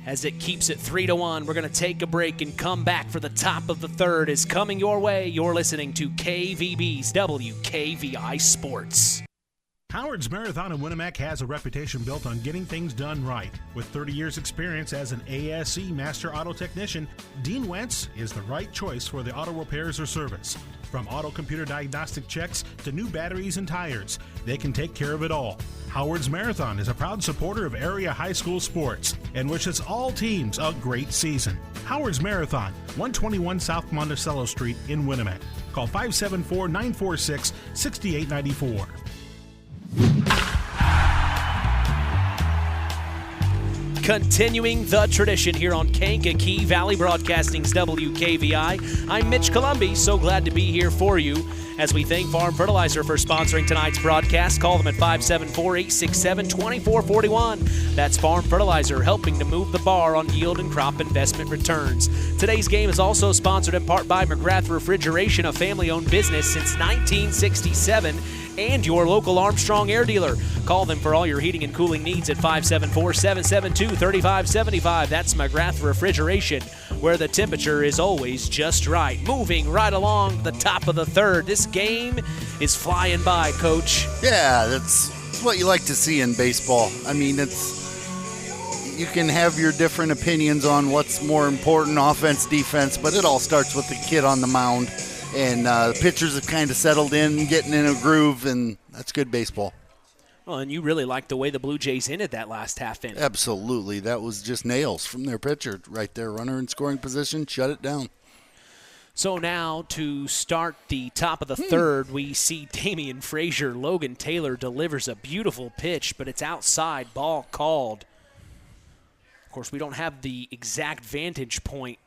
as it keeps it 3-1. We're going to take a break and come back for the top of the third is coming your way. You're listening to KVB's WKVI Sports. Howard's Marathon in Winnemac has a reputation built on getting things done right. With 30 years experience as an ASE Master Auto Technician, Dean Wentz is the right choice for the auto repairs or service. From auto computer diagnostic checks to new batteries and tires, they can take care of it all. Howard's Marathon is a proud supporter of area high school sports and wishes all teams a great season. Howard's Marathon, 121 South Monticello Street in Winnemac. Call 574-946-6894. Continuing the tradition here on Kankakee Valley Broadcasting's WKVI. I'm Mitch Columbi, so glad to be here for you as we thank Farm Fertilizer for sponsoring tonight's broadcast. Call them at 574-867-2441. That's Farm Fertilizer, helping to move the bar on yield and crop investment returns. Today's game is also sponsored in part by McGrath Refrigeration, a family-owned business since 1967, and your local Armstrong Air dealer. Call them for all your heating and cooling needs at 574-772-3575. That's McGrath Refrigeration, where the temperature is always just right. Moving right along the top of the third. This game is flying by, Coach. Yeah, that's what you like to see in baseball. I mean, you can have your different opinions on what's more important, offense, defense, but it all starts with the kid on the mound. And the pitchers have kind of settled in, getting in a groove, and that's good baseball. Well, and you really liked the way the Blue Jays ended that last half inning. Absolutely. That was just nails from their pitcher right there. Runner in scoring position, shut it down. So now to start the top of the third, we see Damian Frazier. Logan Taylor delivers a beautiful pitch, but it's outside, ball called. Of course, we don't have the exact vantage point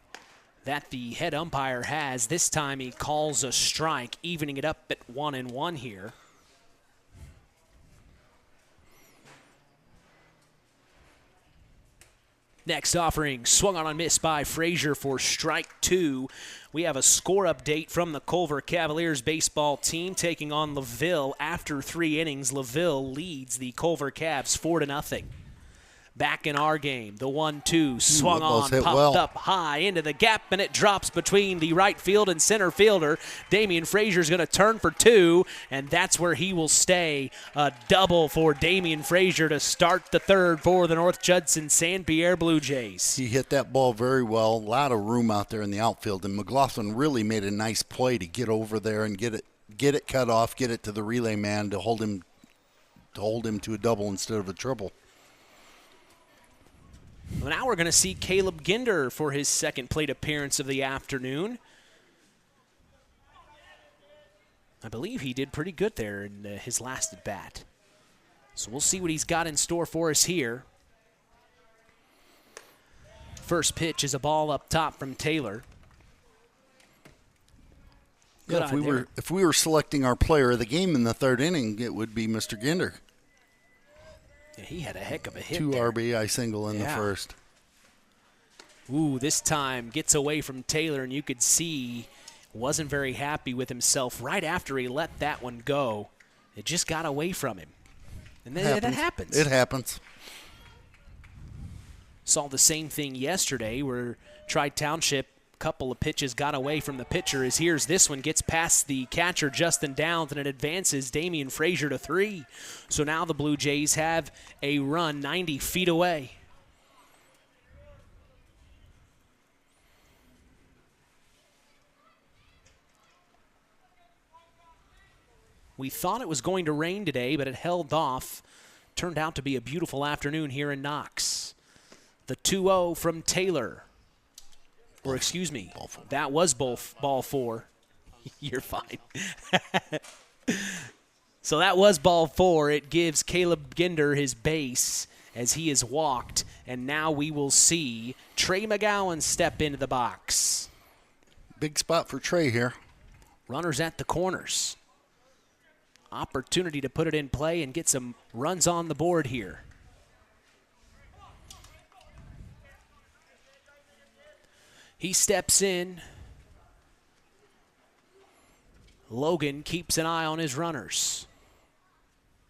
that the head umpire has. This time he calls a strike, evening it up at 1-1 here. Next offering, swung on and missed by Frazier for strike 2. We have a score update from the Culver Cavaliers baseball team taking on LaVille. After 3 innings, LaVille leads the Culver Cavs 4-0. Back in our game, the 1-2 swung on, popped up high into the gap, and it drops between the right field and center fielder. Damian Frazier's going to turn for 2, and that's where he will stay. A double for Damian Frazier to start the third for the North Judson-San Pierre Blue Jays. He hit that ball very well. A lot of room out there in the outfield, and McLaughlin really made a nice play to get over there and get it cut off, get it to the relay man to hold him to a double instead of a triple. Well, now we're going to see Caleb Ginder for his second plate appearance of the afternoon. I believe he did pretty good there in his last at bat. So we'll see what he's got in store for us here. First pitch is a ball up top from Taylor. Yeah, if we were selecting our player of the game in the third inning, it would be Mr. Ginder. Yeah, he had a heck of a hit 2 there. RBI single in the first. Ooh, this time gets away from Taylor, and you could see wasn't very happy with himself right after he let that one go. It just got away from him. And then that happens. It happens. Saw the same thing yesterday where Tri-Township, couple of pitches got away from the pitcher. As here's this one, gets past the catcher Justin Downs, and it advances Damian Frazier to 3. So now the Blue Jays have a run 90 feet away. We thought it was going to rain today, but it held off. Turned out to be a beautiful afternoon here in Knox. The 2-0 from Taylor. Or excuse me, that was ball 4. You're fine. So that was ball 4. It gives Caleb Ginder his base, as he is walked, and now we will see Trey McGowan step into the box. Big spot for Trey here. Runners at the corners. Opportunity to put it in play and get some runs on the board here. He steps in. Logan keeps an eye on his runners.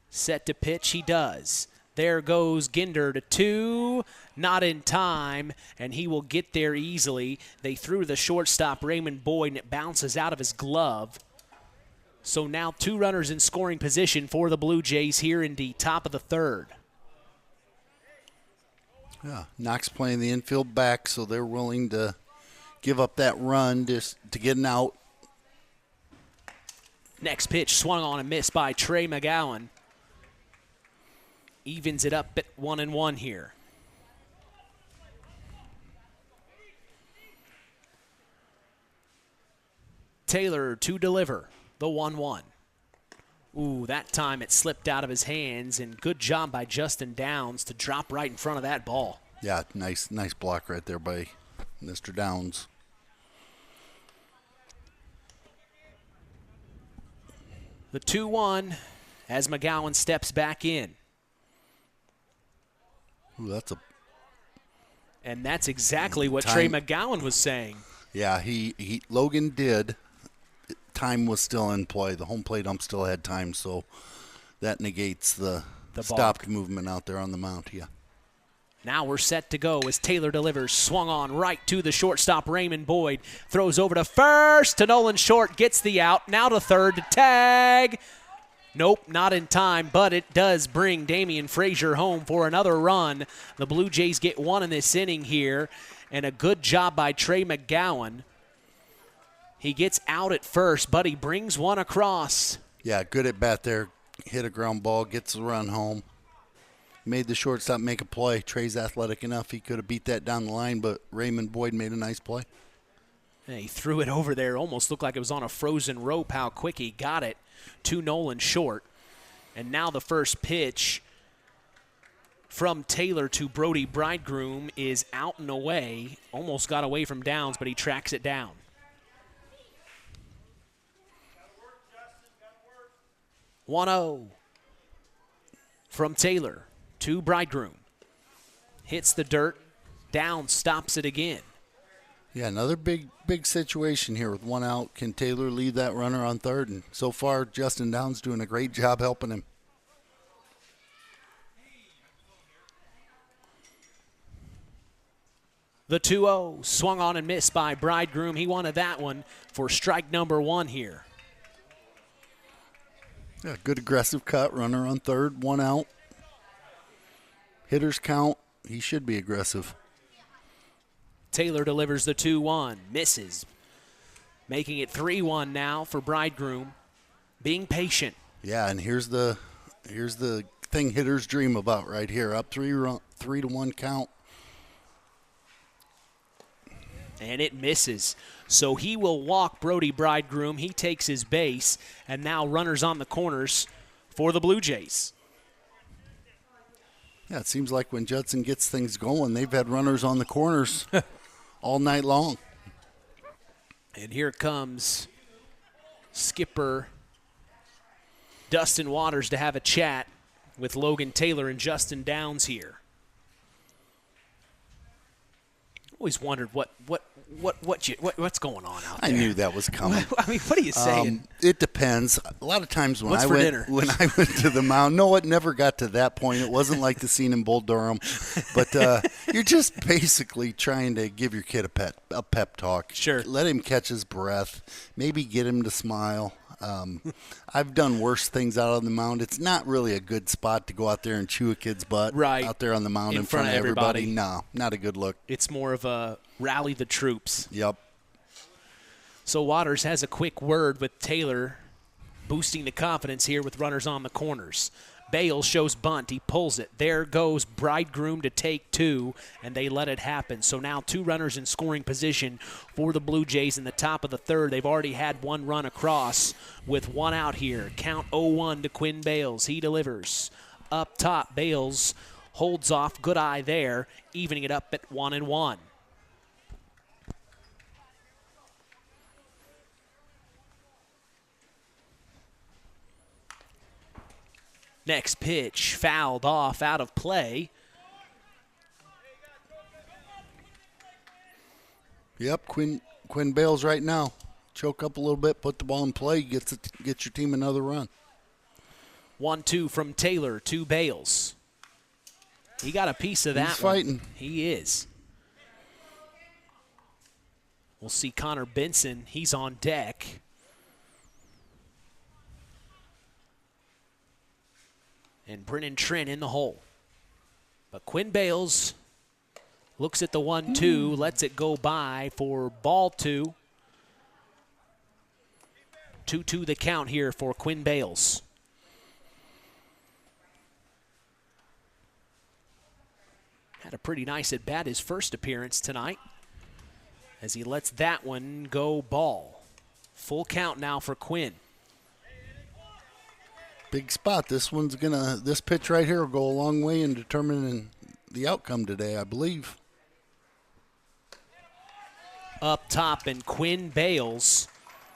Set to pitch, he does. There goes Ginder to 2, not in time, and he will get there easily. They threw to the shortstop, Raymond Boyd, and it bounces out of his glove. So now 2 runners in scoring position for the Blue Jays here in the top of the third. Yeah, Knox playing the infield back, so they're willing to give up that run just to get an out. Next pitch swung on and missed by Trey McGowan. Evens it up at 1-1 here. Taylor to deliver the 1-1. Ooh, that time it slipped out of his hands, and good job by Justin Downs to drop right in front of that ball. Yeah, nice block right there by Mr. Downs. The 2-1 as McGowan steps back in. Ooh, and that's exactly what Trey McGowan was saying. Yeah, Logan did. Time was still in play. The home plate ump still had time, so that negates the stopped movement out there on the mound. Yeah. Now we're set to go as Taylor delivers. Swung on right to the shortstop, Raymond Boyd. Throws over to first to Nolan Short. Gets the out. Now to third to tag. Nope, not in time, but it does bring Damian Frazier home for another run. The Blue Jays get 1 in this inning here, and a good job by Trey McGowan. He gets out at first, but he brings one across. Yeah, good at bat there. Hit a ground ball, gets the run home. Made the shortstop make a play. Trey's athletic enough. He could have beat that down the line, but Raymond Boyd made a nice play. Yeah, he threw it over there. Almost looked like it was on a frozen rope how quick he got it to Nolan Short. And now the first pitch from Taylor to Brody Bridegroom is out and away. Almost got away from Downs, but he tracks it down. One-0 from Taylor to Bridegroom. Hits the dirt. Downs stops it again. Yeah, another big situation here with 1 out. Can Taylor leave that runner on third? And so far, Justin Downs doing a great job helping him. The 2-0 swung on and missed by Bridegroom. He wanted that one for strike number 1 here. Yeah, good aggressive cut. Runner on third, 1 out. Hitters count. He should be aggressive. Taylor delivers the 2-1. Misses. Making it 3-1 now for Bridegroom. Being patient. Yeah, and here's the thing hitters dream about right here. Up 3-1 count. And it misses. So he will walk Brody Bridegroom. He takes his base, and now runners on the corners for the Blue Jays. Yeah, it seems like when Judson gets things going, they've had runners on the corners all night long. And here comes skipper Dustin Waters to have a chat with Logan Taylor and Justin Downs here. Always wondered what's going on out there. I knew that was coming. I mean, what are you saying? It depends. A lot of times when What's I for went dinner? when I went to the mound, no, it never got to that point. It wasn't like the scene in Bull Durham, but you're just basically trying to give your kid a pep talk. Sure. Let him catch his breath. Maybe get him to smile. I've done worse things out on the mound. It's not really a good spot to go out there and chew a kid's butt out there on the mound in front of everybody. No, not a good look. It's more of a rally the troops. Yep. So Waters has a quick word with Taylor, boosting the confidence here with runners on the corners. Bales shows bunt. He pulls it. There goes Bridegroom to take 2, and they let it happen. So now 2 runners in scoring position for the Blue Jays in the top of the third. They've already had 1 run across with 1 out here. Count 0-1 to Quinn Bales. He delivers. Up top, Bales holds off. Good eye there, evening it up at 1-1. Next pitch, fouled off, out of play. Yep, Quinn Bales right now. Choke up a little bit, put the ball in play, get your team another run. 1-2 from Taylor to Bales. He got a piece of that. He's fighting. He is. We'll see Connor Benson. He's on deck. And Brennan Trent in the hole. But Quinn Bales looks at the 1-2, lets it go by for ball 2. 2-2 the count here for Quinn Bales. Had a pretty nice at-bat his first appearance tonight as he lets that one go ball. Full count now for Quinn. Big spot. This pitch right here will go a long way in determining the outcome today, I believe. Up top, and Quinn Bales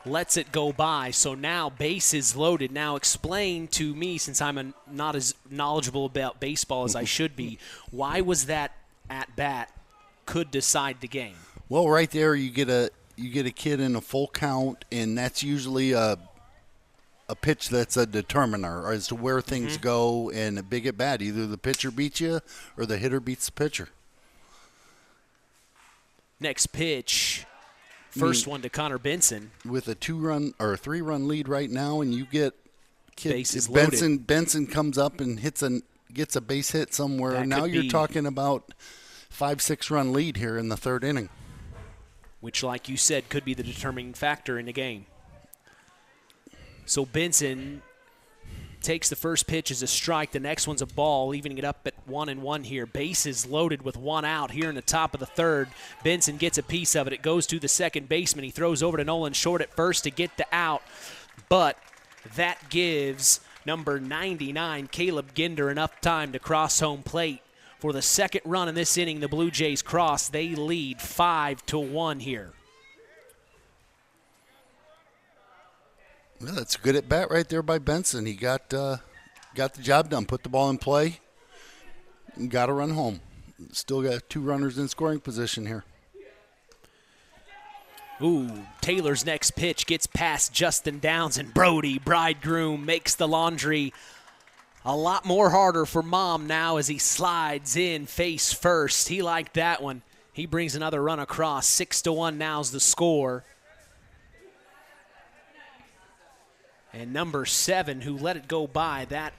lets it go by. So now base is loaded. Now explain to me, since I'm not as knowledgeable about baseball as I should be, why was that at bat could decide the game? Well, right there you get a kid in a full count, and that's usually a pitch that's a determiner as to where things go, and a big at bat. Either the pitcher beats you or the hitter beats the pitcher. Next pitch, first one to Connor Benson. With a 2-run or a 3-run lead right now, and you get bases Benson. loaded. Benson comes up and gets a base hit somewhere. That Now could you're be, talking about 5-6-run lead here in the third inning, which, like you said, could be the determining factor in the game. So Benson takes the first pitch as a strike. The next one's a ball, evening it up at 1-1 here. Bases loaded with one out here in the top of the third. Benson gets a piece of it. It goes to the second baseman. He throws over to Nolan Short at first to get the out, but that gives number 99, Caleb Ginder, enough time to cross home plate. For the second run in this inning, the Blue Jays cross. They lead 5-1 here. Well, that's a good at bat right there by Benson. He got the job done, put the ball in play, and got to run home. Still got 2 runners in scoring position here. Ooh, Taylor's next pitch gets past Justin Downs, and Brody, bridegroom, makes the laundry a lot more harder for Mom now as he slides in face first. He liked that one. He brings another run across. 6-1 now's the score. And number 7, who let it go by, that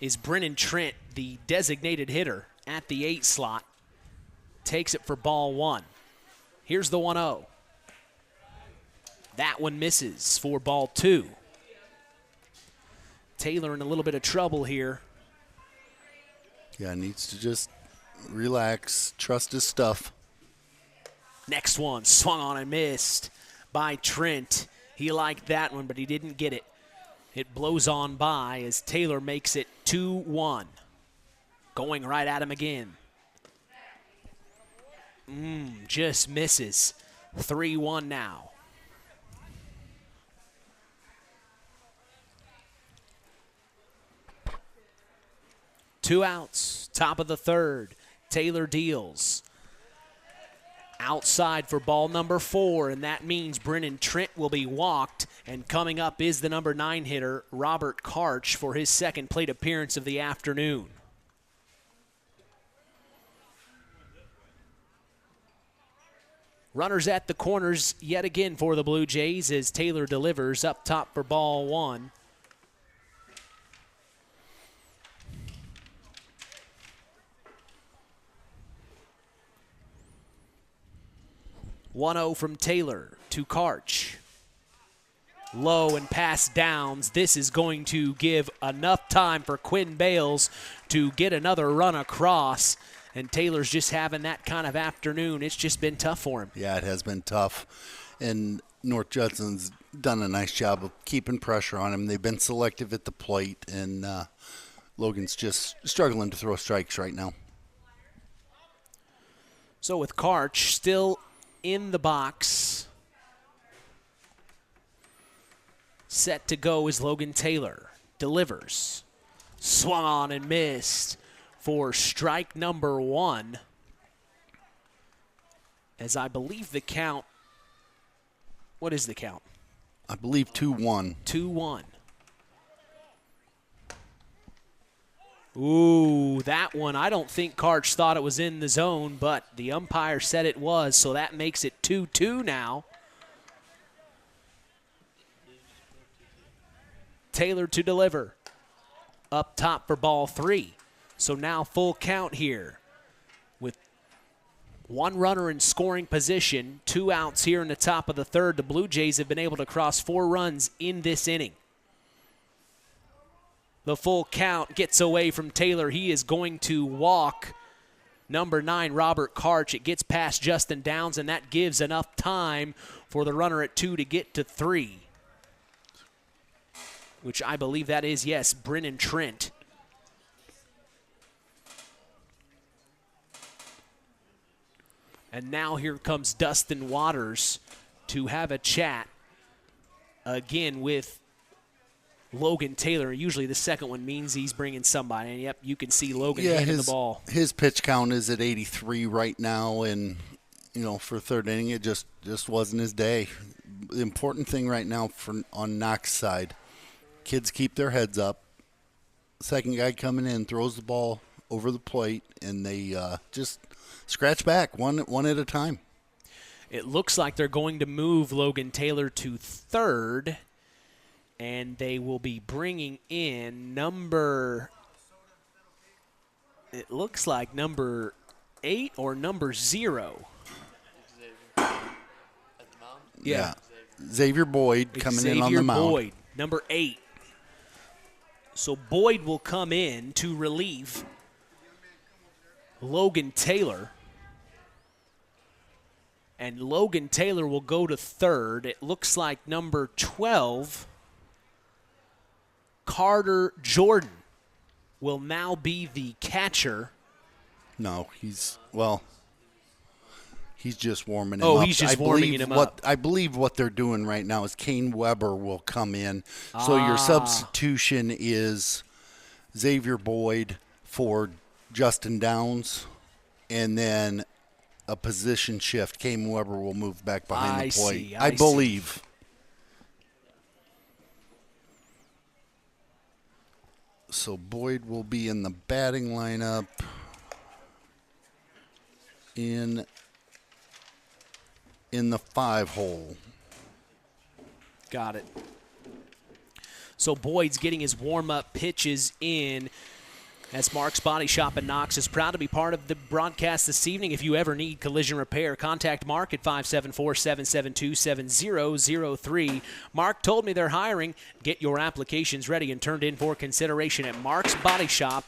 is Brennan Trent, the designated hitter at the 8 slot. Takes it for ball 1. Here's the 1-0. That one misses for ball 2. Taylor in a little bit of trouble here. Yeah, needs to just relax, trust his stuff. Next one, swung on and missed by Trent. He liked that one, but he didn't get it. It blows on by as Taylor makes it 2-1. Going right at him again. Just misses. 3-1 now. Two outs, top of the third. Taylor deals. Outside for ball number 4, and that means Brennan Trent will be walked. And coming up is the number 9 hitter, Robert Karch, for his second plate appearance of the afternoon. Runners at the corners yet again for the Blue Jays as Taylor delivers up top for ball 1. .1-0 from Taylor to Karch. Low and pass Downs. This is going to give enough time for Quinn Bales to get another run across. And Taylor's just having that kind of afternoon. It's just been tough for him. Yeah, it has been tough. And North Judson's done a nice job of keeping pressure on him. They've been selective at the plate. And Logan's just struggling to throw strikes right now. So with Karch still in the box, set to go is Logan Taylor. Delivers. Swung on and missed for strike number 1. As I believe the count, what is the count? I believe 2-1. 2-1. Ooh, that one, I don't think Karch thought it was in the zone, but the umpire said it was, so that makes it 2-2 now. Taylor to deliver. Up top for ball 3. So now full count here with 1 runner in scoring position, 2 outs here in the top of the third. The Blue Jays have been able to cross 4 runs in this inning. The full count gets away from Taylor. He is going to walk number 9, Robert Karch. It gets past Justin Downs, and that gives enough time for the runner at 2 to get to 3. Which I believe that is, yes, Brennan Trent. And now here comes Dustin Waters to have a chat again with Logan Taylor. Usually the second one means he's bringing somebody. And, yep, you can see Logan handing the ball. His pitch count is at 83 right now, and, for third inning, it just wasn't his day. The important thing right now on Knox side, kids keep their heads up. Second guy coming in throws the ball over the plate, and they just scratch back one at a time. It looks like they're going to move Logan Taylor to third, and they will be bringing in number 8 or number 0. Yeah. Xavier Boyd coming in on the mound. Boyd, number 8. So Boyd will come in to relieve Logan Taylor. And Logan Taylor will go to third. It looks like number 12, Carter Jordan, will now be the catcher. No, he's just warming him up. Oh, he's just warming him up. I believe what they're doing right now is Kane Weber will come in. So your substitution is Xavier Boyd for Justin Downs, and then a position shift. Kane Weber will move back behind the plate. I believe. So Boyd will be in the batting lineup in the 5 hole. Got it. So Boyd's getting his warm-up pitches in. That's Mark's Body Shop in Knox is proud to be part of the broadcast this evening. If you ever need collision repair, contact Mark at 574-772-7003. Mark told me they're hiring. Get your applications ready and turned in for consideration at Mark's Body Shop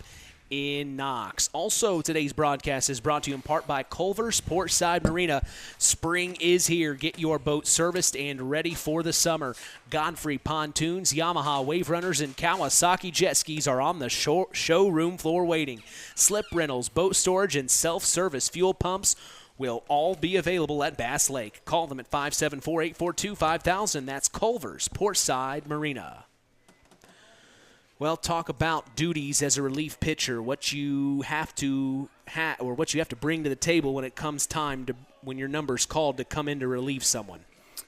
in Knox. Also, today's broadcast is brought to you in part by Culver's Portside Marina. Spring is here. Get your boat serviced and ready for the summer. Godfrey Pontoons, Yamaha Wave Runners, and Kawasaki Jet Skis are on the showroom floor waiting. Slip rentals, boat storage, and self-service fuel pumps will all be available at Bass Lake. Call them at 574-842-5000. That's Culver's Portside Marina. Well, talk about duties as a relief pitcher, what you have to bring to the table when it comes time to when your number's called to come in to relieve someone.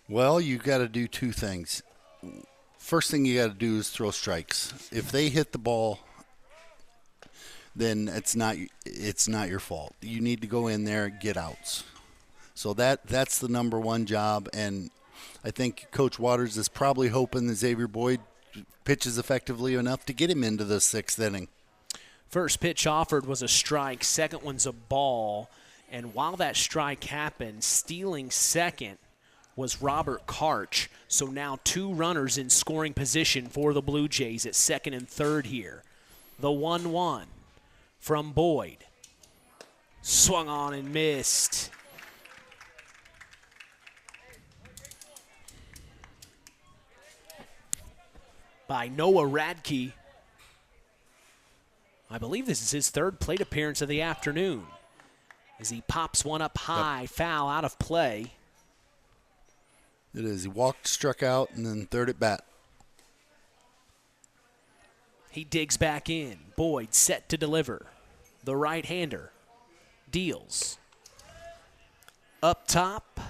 Well, you got to do 2 things. First thing you got to do is throw strikes. If they hit the ball, then it's not your fault. You need to go in there and get outs. So that's the number 1 job, and I think Coach Waters is probably hoping that Xavier Boyd pitches effectively enough to get him into the 6th inning. First pitch offered was a strike. Second one's a ball. And while that strike happened, stealing second was Robert Karch. So now 2 runners in scoring position for the Blue Jays at second and third here. The 1-1 from Boyd. Swung on and missed. By Noah Radke. I believe this is his third plate appearance of the afternoon as he pops one up high, foul out of play. It is. He walked, struck out, and then third at bat. He digs back in. Boyd set to deliver. The right-hander deals. Up top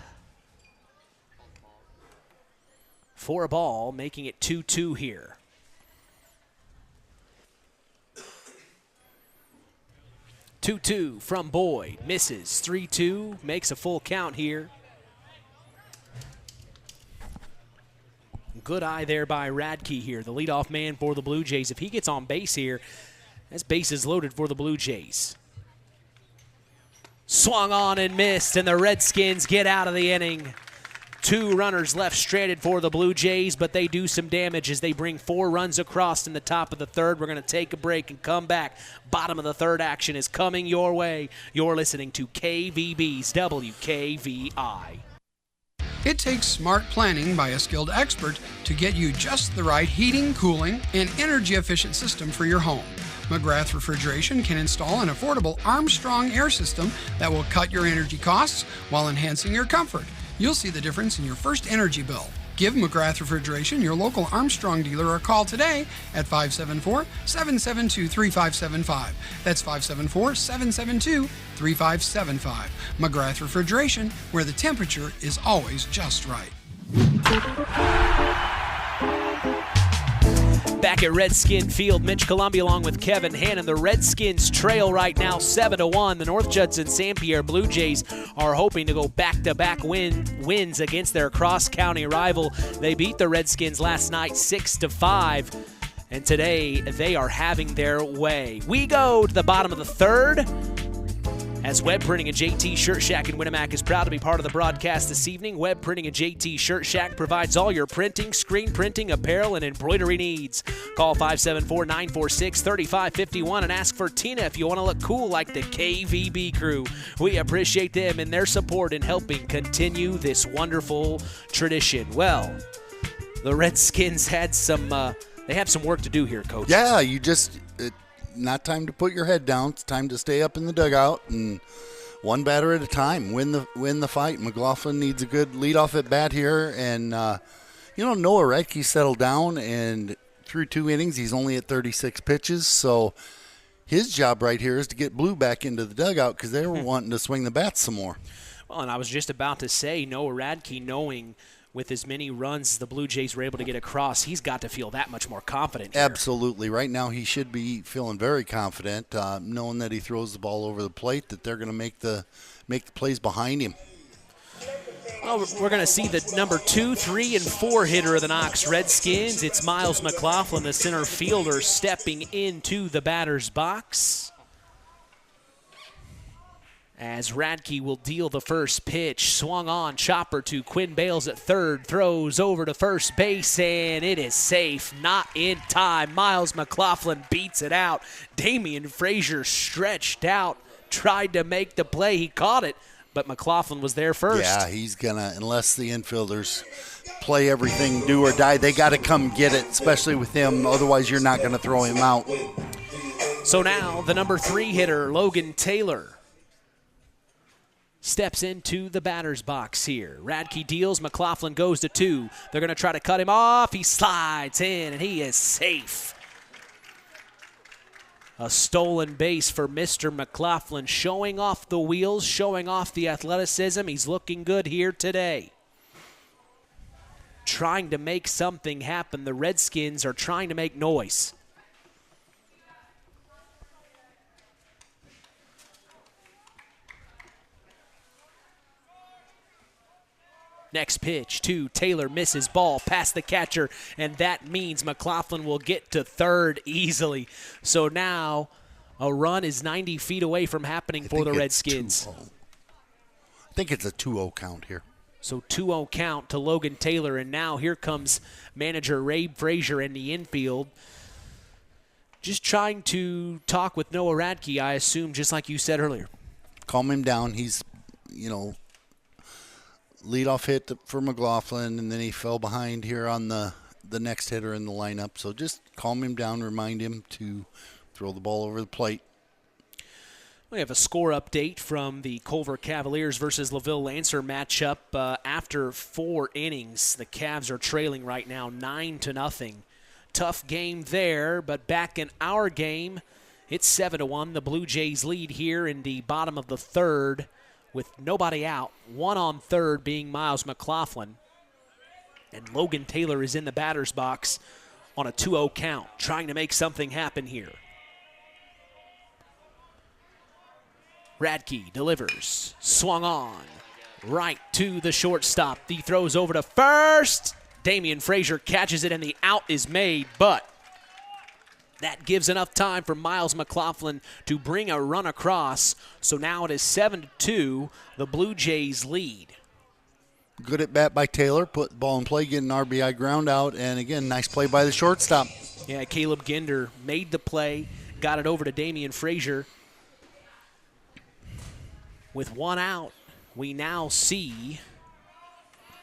for a ball, making it 2-2 here. Two from Boyd. Misses. 3-2. Makes a full count here. Good eye there by Radke here, the leadoff man for the Blue Jays. If he gets on base here, that's bases loaded for the Blue Jays. Swung on and missed, and the Redskins get out of the inning. 2 runners left stranded for the Blue Jays, but they do some damage as they bring 4 runs across in the top of the third. We're going to take a break and come back. Bottom of the third action is coming your way. You're listening to KVB's WKVI. It takes smart planning by a skilled expert to get you just the right heating, cooling, and energy-efficient system for your home. McGrath Refrigeration can install an affordable Armstrong air system that will cut your energy costs while enhancing your comfort. You'll see the difference in your first energy bill. Give McGrath Refrigeration your local Armstrong dealer a call today at 574-772-3575. That's 574-772-3575. McGrath Refrigeration, where the temperature is always just right. Back at Redskin Field, Mitch Columbia along with Kevin Hannon. The Redskins trail right now 7-1. The North Judson-San Pierre Blue Jays are hoping to go back-to-back wins against their cross-county rival. They beat the Redskins last night 6-5, and today they are having their way. We go to the bottom of the third, as Web Printing and JT Shirt Shack in Winamac is proud to be part of the broadcast this evening. Web Printing and JT Shirt Shack provides all your printing, screen printing, apparel, and embroidery needs. Call 574-946-3551 and ask for Tina if you want to look cool like the KVB crew. We appreciate them and their support in helping continue this wonderful tradition. Well, the Redskins had they have some work to do here, Coach. Yeah, not time to put your head down. It's time to stay up in the dugout and one batter at a time. Win the fight. McLaughlin needs a good leadoff at bat here, and Noah Redke settled down, and through 2 innings, he's only at 36 pitches. So his job right here is to get Blue back into the dugout because they were wanting to swing the bats some more. Well, and I was just about to say, Noah Radke, knowing with as many runs as the Blue Jays were able to get across, he's got to feel that much more confident here. Absolutely. Right now he should be feeling very confident, knowing that he throws the ball over the plate, that they're going to make the plays behind him. Well, we're going to see the number 2, 3, and 4 hitter of the Knox Redskins. It's Miles McLaughlin, the center fielder, stepping into the batter's box, as Radke will deal the first pitch. Swung on, chopper to Quinn Bales at third, throws over to first base, and it is safe. Not in time. Miles McLaughlin beats it out. Damian Frazier stretched out, tried to make the play. He caught it, but McLaughlin was there first. Yeah, he's going to, unless the infielders play everything do or die, they got to come get it, especially with him. Otherwise, you're not going to throw him out. So now the number 3 hitter, Logan Taylor, steps into the batter's box here. Radke deals. McLaughlin goes to 2. They're going to try to cut him off. He slides in, and he is safe. A stolen base for Mr. McLaughlin, showing off the wheels, showing off the athleticism. He's looking good here today. Trying to make something happen. The Redskins are trying to make noise. Next pitch to Taylor, misses, ball past the catcher, and that means McLaughlin will get to third easily. So now a run is 90 feet away from happening for the Redskins. I think it's a 2-0 count here. So 2-0 count to Logan Taylor, and now here comes manager Ray Frazier in the infield. Just trying to talk with Noah Radke, I assume, just like you said earlier. Calm him down. He's, leadoff hit for McLaughlin, and then he fell behind here on the next hitter in the lineup. So just calm him down, remind him to throw the ball over the plate. We have a score update from the Culver Cavaliers versus LaVille Lancer matchup. After 4 innings, the Cavs are trailing right now 9-0. Tough game there, but back in our game, it's 7-1. The Blue Jays lead here in the bottom of the third with nobody out. 1 on third being Miles McLaughlin. And Logan Taylor is in the batter's box on a 2-0 count, trying to make something happen here. Radke delivers, swung on, right to the shortstop. He throws over to first. Damian Frazier catches it and the out is made, but that gives enough time for Miles McLaughlin to bring a run across. So now it is 7-2, the Blue Jays lead. Good at bat by Taylor, put the ball in play, get an RBI ground out, and again, nice play by the shortstop. Yeah, Caleb Ginder made the play, got it over to Damian Frazier. With 1 out, we now see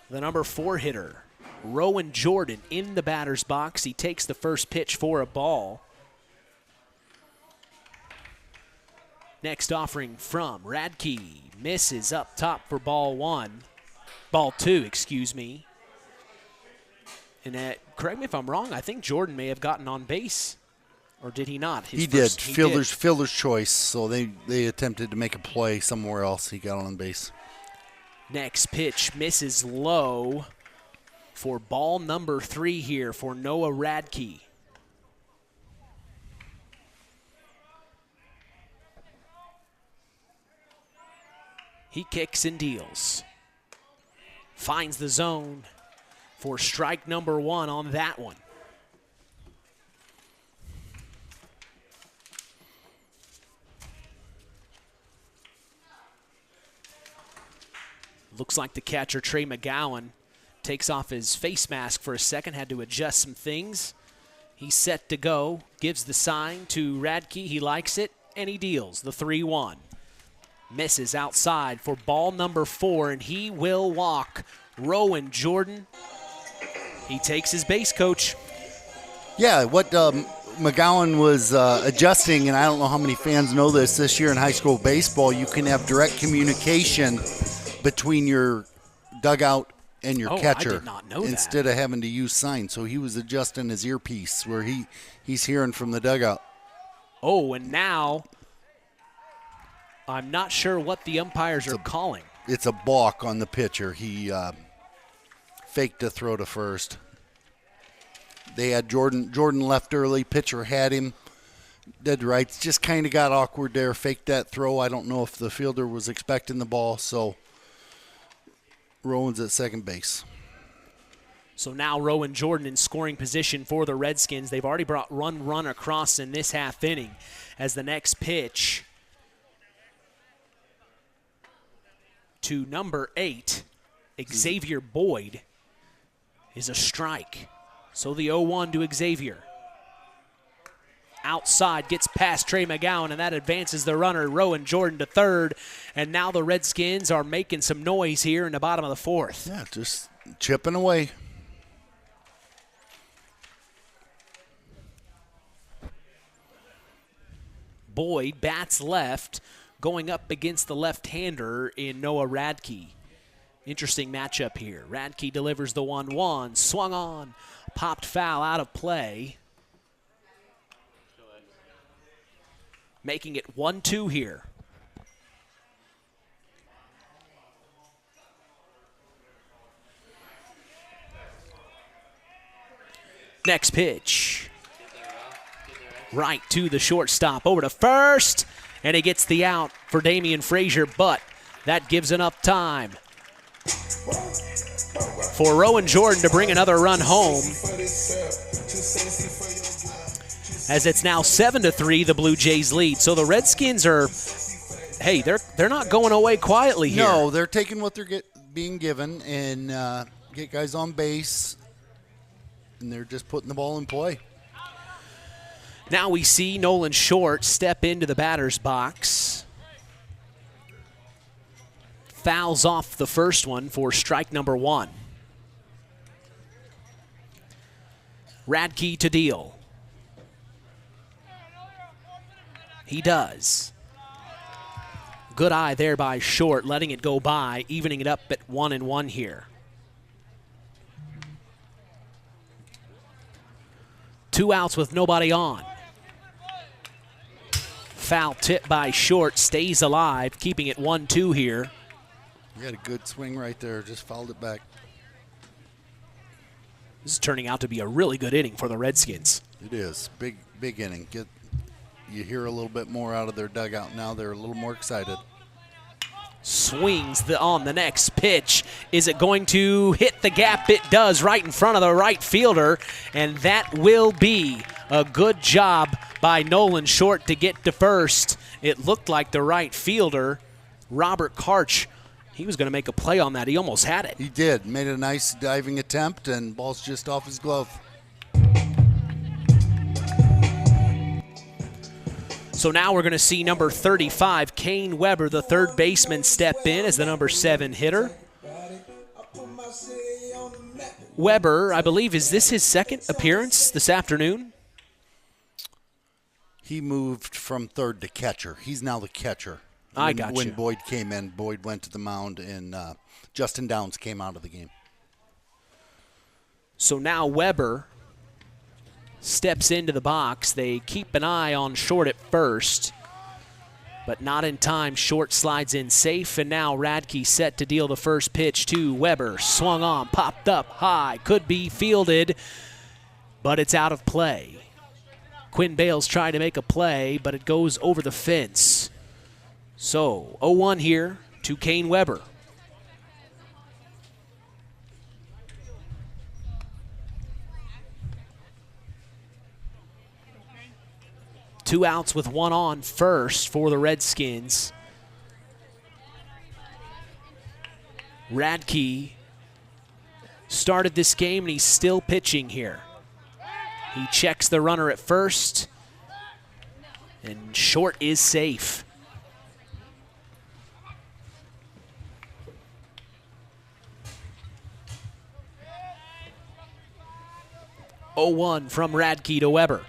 the number 4 hitter, Rowan Jordan, in the batter's box. He takes the first pitch for a ball. Next offering from Radke. Misses up top for ball 2, excuse me. And correct me if I'm wrong, I think Jordan may have gotten on base. Or did he not? He did. Fielder's choice. So they attempted to make a play somewhere else. He got on base. Next pitch misses low for ball number 3 here for Noah Radke. He kicks and deals. Finds the zone for strike number 1 on that one. Looks like the catcher, Trey McGowan, takes off his face mask for a second, had to adjust some things. He's set to go, gives the sign to Radke. He likes it, and he deals the 3-1. Misses outside for ball number 4, and he will walk Rowan Jordan. He takes his base coach. Yeah, what McGowan was adjusting, and I don't know how many fans know this year in high school baseball, you can have direct communication between your dugout and your catcher. I did not know that. Instead of having to use signs. So he was adjusting his earpiece where he's hearing from the dugout. Oh, and now I'm not sure what the umpires are calling. It's a balk on the pitcher. He faked a throw to first. They had Jordan left early. Pitcher had him. Dead rights. Just kind of got awkward there. Faked that throw. I don't know if the fielder was expecting the ball. So Rowan's at second base. So now Rowan Jordan in scoring position for the Redskins. They've already brought one run across in this half inning as the next pitch to number 8, Xavier Boyd, is a strike. So the 0-1 to Xavier. Outside, gets past Trey McGowan, and that advances the runner, Rowan Jordan, to third. And now the Redskins are making some noise here in the bottom of the 4th. Yeah, just chipping away. Boyd bats left, going up against the left-hander in Noah Radke. Interesting matchup here. Radke delivers the 1-1, swung on, popped foul out of play. Making it 1-2 here. Next pitch. Right to the shortstop, over to first, and he gets the out for Damian Frazier, but that gives enough time for Rowan Jordan to bring another run home. As it's now 7-3, the Blue Jays lead. So the Redskins are, hey, they're not going away quietly here. No, they're taking what they're being given and get guys on base, and they're just putting the ball in play. Now we see Nolan Short step into the batter's box. Fouls off the first one for strike number 1. Radke to deal. He does. Good eye there by Short, letting it go by, evening it up at 1-1 here. 2 outs with nobody on. Foul tip by Short, stays alive, keeping it 1-2 here. You had a good swing right there, just fouled it back. This is turning out to be a really good inning for the Redskins. It is. Big inning. You hear a little bit more out of their dugout now. They're a little more excited. Swings on the next pitch. Is it going to hit the gap? It does, right in front of the right fielder, and that will be a good job by Nolan Short to get to first. It looked like the right fielder, Robert Karch, he was going to make a play on that. He almost had it. He did. Made a nice diving attempt, and ball's just off his glove. So now we're going to see number 35, Kane Weber, the third baseman, step in as the number 7 hitter. Weber, I believe, is this his second appearance this afternoon? He moved from third to catcher. He's now the catcher. I got you. When Boyd came in, Boyd went to the mound, and Justin Downs came out of the game. So now Weber steps into the box. They keep an eye on Short at first, but not in time. Short slides in safe, and now Radke set to deal the first pitch to Weber. Swung on, popped up high, could be fielded, but it's out of play. Quinn Bales tried to make a play, but it goes over the fence. So 0-1 here to Kane Weber. Two outs with one on first for the Redskins. Radke started this game, and he's still pitching here. He checks the runner at first, and Short is safe. (0-1) from Radke to Weber.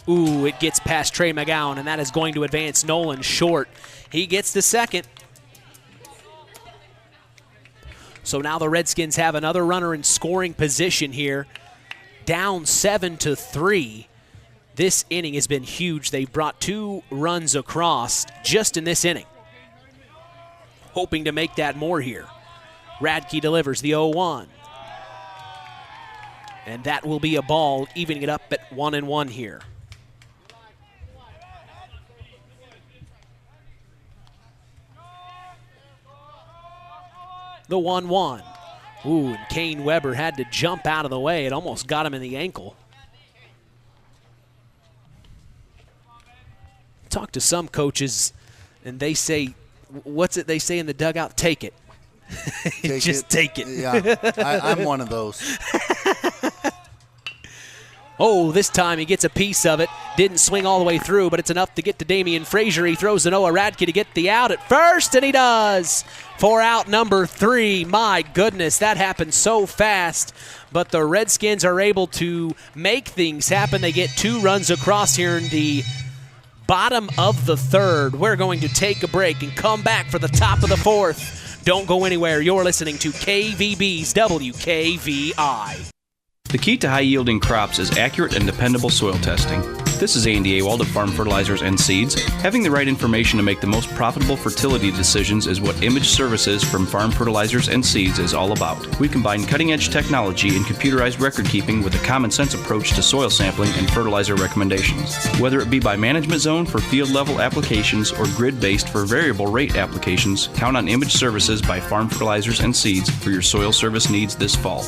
Ooh, it gets past Trey McGowan, and that is going to advance Nolan Short. He gets to second. So now the Redskins have another runner in scoring position here. Down 7-3. This inning has been huge. They've brought 2 runs across just in this inning. Hoping to make that more here. Radke delivers the 0-1. And that will be a ball, evening it up at 1-1 here. The 1-1. Ooh, and Kane Weber had to jump out of the way. It almost got him in the ankle. Talk to some coaches, and they say, what's it they say in the dugout? Take it. Take it. Yeah, I'm one of those. Oh, this time he gets a piece of it. Didn't swing all the way through, but it's enough to get to Damian Frazier. He throws to Noah Radke to get the out at first, and he does. For out number 3. My goodness, that happened so fast. But the Redskins are able to make things happen. They get 2 runs across here in the bottom of the 3rd. We're going to take a break and come back for the top of the 4th. Don't go anywhere. You're listening to KVB's WKVI. The key to high-yielding crops is accurate and dependable soil testing. This is Andy Awald of Farm Fertilizers and Seeds. Having the right information to make the most profitable fertility decisions is what Image Services from Farm Fertilizers and Seeds is all about. We combine cutting-edge technology and computerized record-keeping with a common-sense approach to soil sampling and fertilizer recommendations. Whether it be by management zone for field-level applications or grid-based for variable rate applications, count on Image Services by Farm Fertilizers and Seeds for your soil service needs this fall.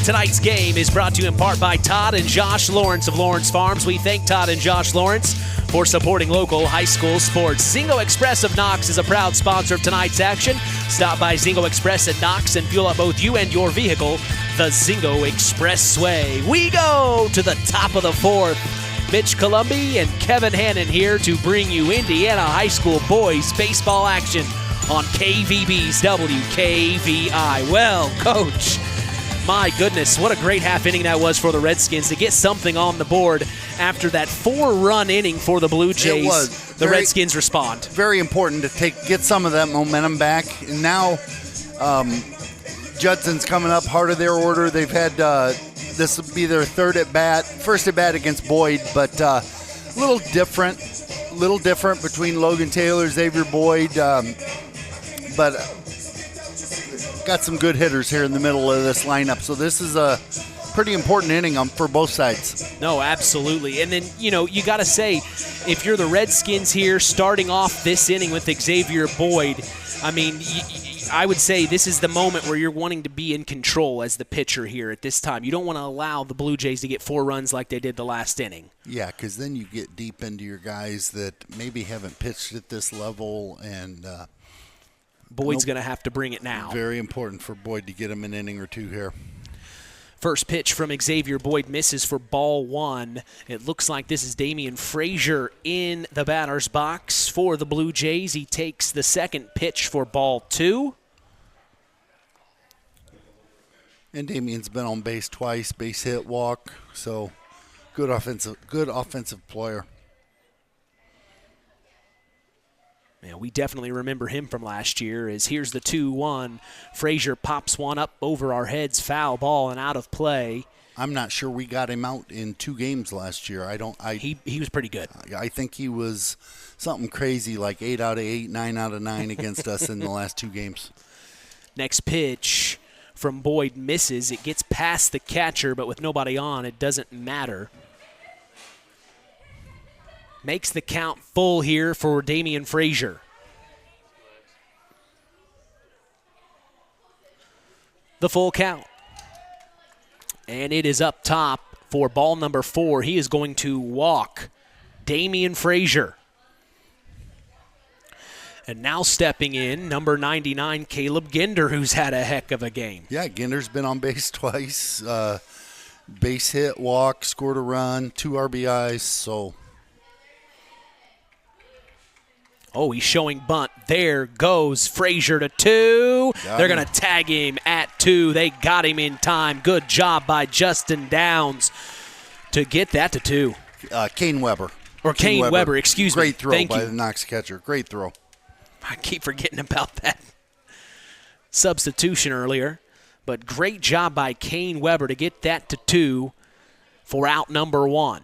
Tonight's game is brought to you in part by Todd and Josh Lawrence of Lawrence Farms. We thank Todd and Josh Lawrence for supporting local high school sports. Zingo Express of Knox is a proud sponsor of tonight's action. Stop by Zingo Express at Knox and fuel up both you and your vehicle the Zingo Expressway. We go to the top of the 4th. Mitch Columbi and Kevin Hannon here to bring you Indiana High School boys baseball action on KVB's WKVI. Well, Coach, My goodness, what a great half inning that was for the Redskins to get something on the board after that 4-run inning for the Blue Jays. It was. The Redskins respond. Very important to get some of that momentum back. And now Judson's coming up, heart of their order. They've had this will be their first at bat against Boyd, but a little different between Logan Taylor, Xavier Boyd, but got some good hitters here in the middle of this lineup. So this is a pretty important inning for both sides. No, absolutely. And then, you got to say, if you're the Redskins here starting off this inning with Xavier Boyd, I mean, I would say this is the moment where you're wanting to be in control as the pitcher here at this time. You don't want to allow the Blue Jays to get 4 runs like they did the last inning. Yeah, because then you get deep into your guys that maybe haven't pitched at this level, and Boyd's going to have to bring it now. Very important for Boyd to get him an inning or two here. First pitch from Xavier Boyd misses for ball 1. It looks like this is Damian Frazier in the batter's box for the Blue Jays. He takes the second pitch for ball 2. And Damian's been on base twice, base hit, walk. So good offensive player. Yeah, we definitely remember him from last year. As here's the 2-1. Frazier pops one up over our heads, foul ball and out of play. I'm not sure we got him out in 2 games last year. He was pretty good. I think he was something crazy, like 8 out of 8, 9 out of 9 against us in the last 2 games. Next pitch from Boyd misses. It gets past the catcher, but with nobody on, it doesn't matter. Makes the count full here for Damian Frazier. The full count. And it is up top for ball number 4. He is going to walk Damian Frazier. And now stepping in, number 99, Caleb Ginder, who's had a heck of a game. Yeah, Ginder's been on base twice. Base hit, walk, scored a run, 2 RBIs, so... Oh, he's showing bunt. There goes Frazier to 2. They're going to tag him at 2. They got him in time. Good job by Justin Downs to get that to 2. Kane Weber. Or Kane Weber, excuse me. Great throw Thank by you. the Knox catcher. Great throw. I keep forgetting about that substitution earlier. But great job by Kane Weber to get that to 2 for out number 1.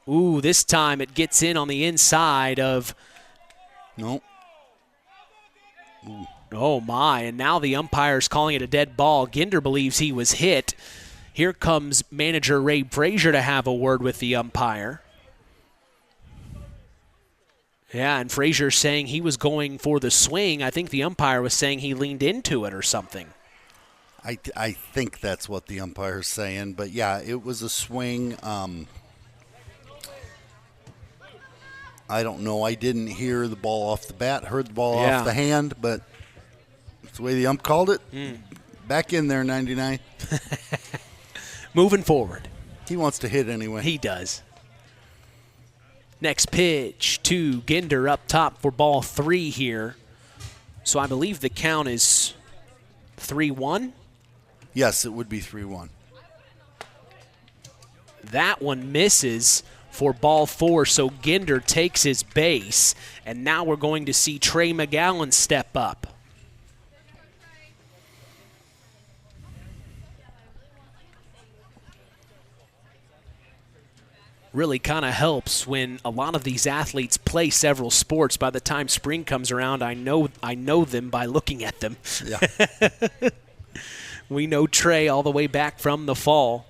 Ooh, this time it gets in on the inside of... Nope. Oh, my. And now the umpire's calling it a dead ball. Ginder believes he was hit. Here comes manager Ray Frazier to have a word with the umpire. Yeah, and Frazier saying he was going for the swing. I think the umpire was saying he leaned into it or something. I think that's what the umpire's saying. But, yeah, it was a swing. I don't know. I didn't hear the ball off the bat, heard the ball off the hand, but that's the way the ump called it. Back in there, 99. Moving forward. He wants to hit anyway. He does. Next pitch to Ginder up top for ball 3 here. So I believe the count is 3-1? Yes, it would be 3-1. That one misses for ball 4, so Ginder takes his base, and now we're going to see Trey McGowan step up. Really kind of helps when a lot of these athletes play several sports. By the time spring comes around, I know them by looking at them. Yeah. We know Trey all the way back from the fall.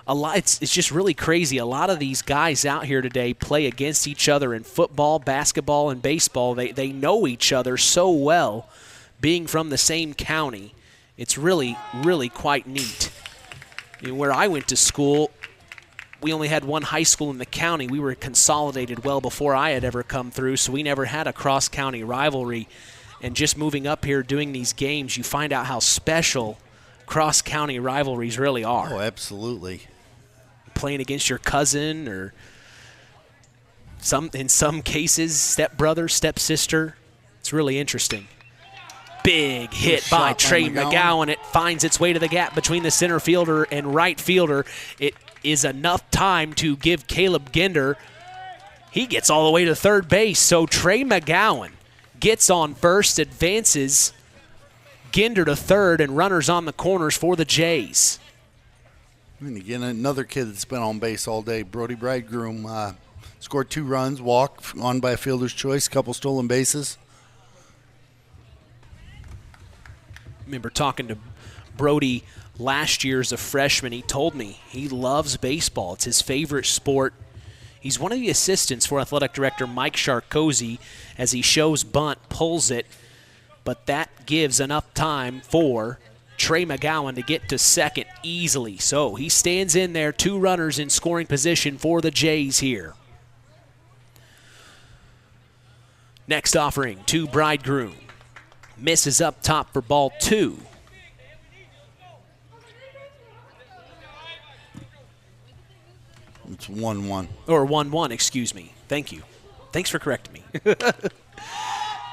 It's just really crazy. A lot of these guys out here today play against each other in football, basketball, and baseball. They know each other so well, being from the same county. It's really, really quite neat. Where I went to school, we only had one high school in the county. We were consolidated well before I had ever come through, so we never had a cross-county rivalry. And just moving up here doing these games, you find out how special cross-county rivalries really are. Oh, absolutely. Playing against your cousin or in some cases, stepbrother, stepsister. It's really interesting. Big hit by Trey McGowan. It finds its way to the gap between the center fielder and right fielder. It is enough time to give Caleb Ginder. He gets all the way to third base. So Trey McGowan gets on first, advances Ginder to third, and runners on the corners for the Jays. And again, another kid that's been on base all day, Brody Bridegroom, scored 2 runs, walk on by a fielder's choice, couple stolen bases. Remember talking to Brody last year as a freshman. He told me he loves baseball. It's his favorite sport. He's one of the assistants for athletic director Mike Sharkozy as he shows bunt, pulls it, but that gives enough time for Trey McGowan to get to second easily. So he stands in there, 2 runners in scoring position for the Jays here. Next offering to Bridegroom. Misses up top for ball 2. It's 1-1. Or 1-1, excuse me. Thank you. Thanks for correcting me.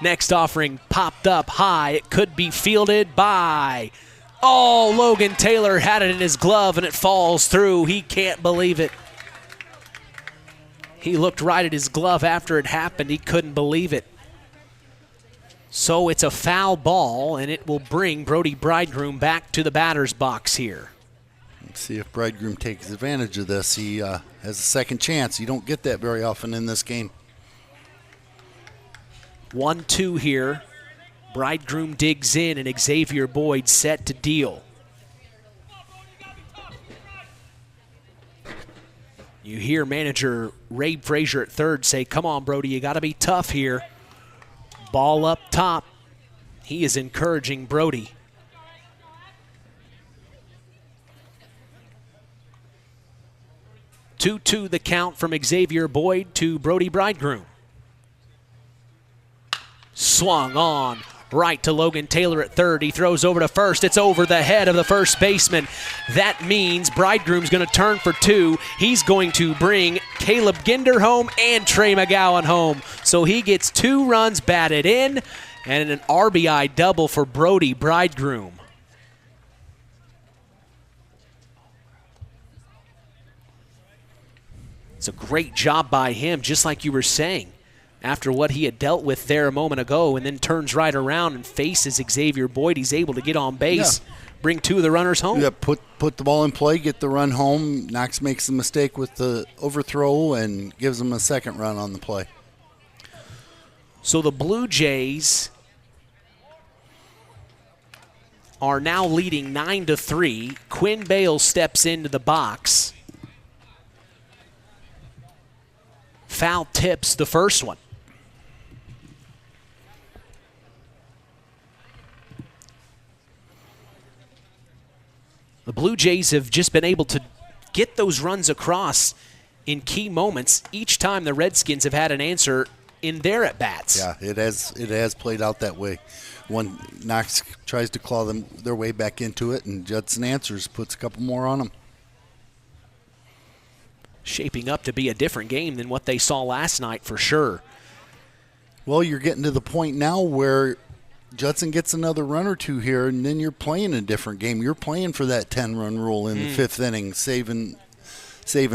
Next offering popped up high. It could be fielded by, Logan Taylor had it in his glove and it falls through. He can't believe it. He looked right at his glove after it happened. He couldn't believe it. So it's a foul ball, and it will bring Brody Bridegroom back to the batter's box here. Let's see if Bridegroom takes advantage of this. He has a second chance. You don't get that very often in this game. 1-2 here. Bridegroom digs in, and Xavier Boyd set to deal. You hear manager Ray Frazier at third say, come on, Brody, you got to be tough here. Ball up top. He is encouraging Brody. Two the count from Xavier Boyd to Brody Bridegroom. Swung on right to Logan Taylor at third. He throws over to first. It's over the head of the first baseman. That means Bridegroom's going to turn for 2. He's going to bring Caleb Ginder home and Trey McGowan home. So he gets 2 runs batted in and an RBI double for Brody Bridegroom. It's a great job by him, just like you were saying. After what he had dealt with there a moment ago, and then turns right around and faces Xavier Boyd. He's able to get on base, bring 2 of the runners home. Yeah, put the ball in play, get the run home. Knox makes a mistake with the overthrow and gives him a second run on the play. So the Blue Jays are now leading 9-3. Quinn Bales steps into the box. Foul tips the first one. The Blue Jays have just been able to get those runs across in key moments each time the Redskins have had an answer in their at-bats. Yeah, it has played out that way. When Knox tries to claw their way back into it, and Judson answers, puts a couple more on them. Shaping up to be a different game than what they saw last night for sure. Well, you're getting to the point now where Judson gets another run or 2 here, and then you're playing a different game. You're playing for that 10-run rule in the 5th inning, saving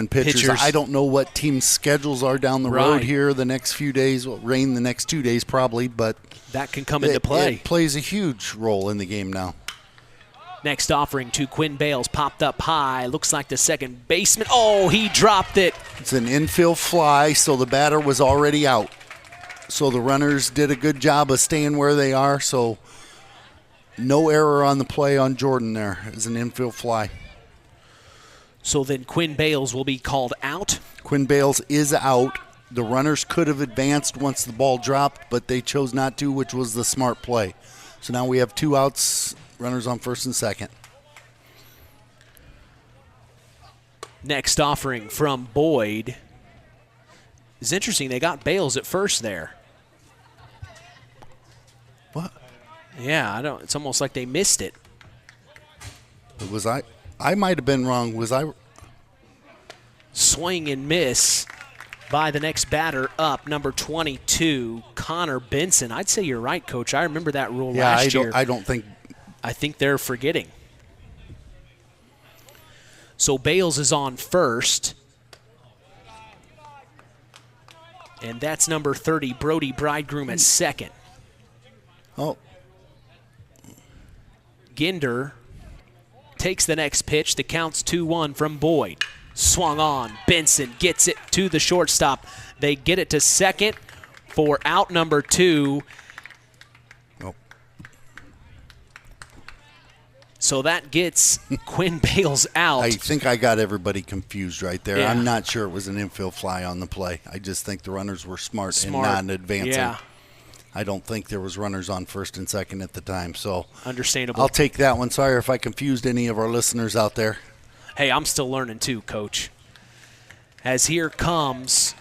pitchers. I don't know what team schedules are down the road here the next few days. Well, rain the next 2 days probably, but that can come into play. It plays a huge role in the game now. Next offering to Quinn Bales, popped up high. Looks like the second baseman. Oh, he dropped it. It's an infield fly, so the batter was already out. So the runners did a good job of staying where they are, so no error on the play on Jordan there. It's an infield fly. So then Quinn Bales will be called out. Quinn Bales is out. The runners could have advanced once the ball dropped, but they chose not to, which was the smart play. So now we have 2 outs, runners on first and second. Next offering from Boyd. It's interesting, they got Bales at first there. What? Yeah, it's almost like they missed it. I might have been wrong. Was I? Swing and miss. by the next batter up, number 22, Connor Benson. I'd say you're right, Coach. I remember that rule last year. I think they're forgetting. So Bales is on first. And that's number 30, Brody Bridegroom at second. Oh. Ginder takes the next pitch. The count's 2-1 from Boyd. Swung on. Benson gets it to the shortstop. They get it to second for out number 2. Oh. So that gets Quinn Bales out. I think I got everybody confused right there. Yeah. I'm not sure it was an infield fly on the play. I just think the runners were smart. And not advancing. Yeah. I don't think there was runners on first and second at the time. So understandable. I'll take that one. Sorry if I confused any of our listeners out there. Hey, I'm still learning too, Coach. As here comes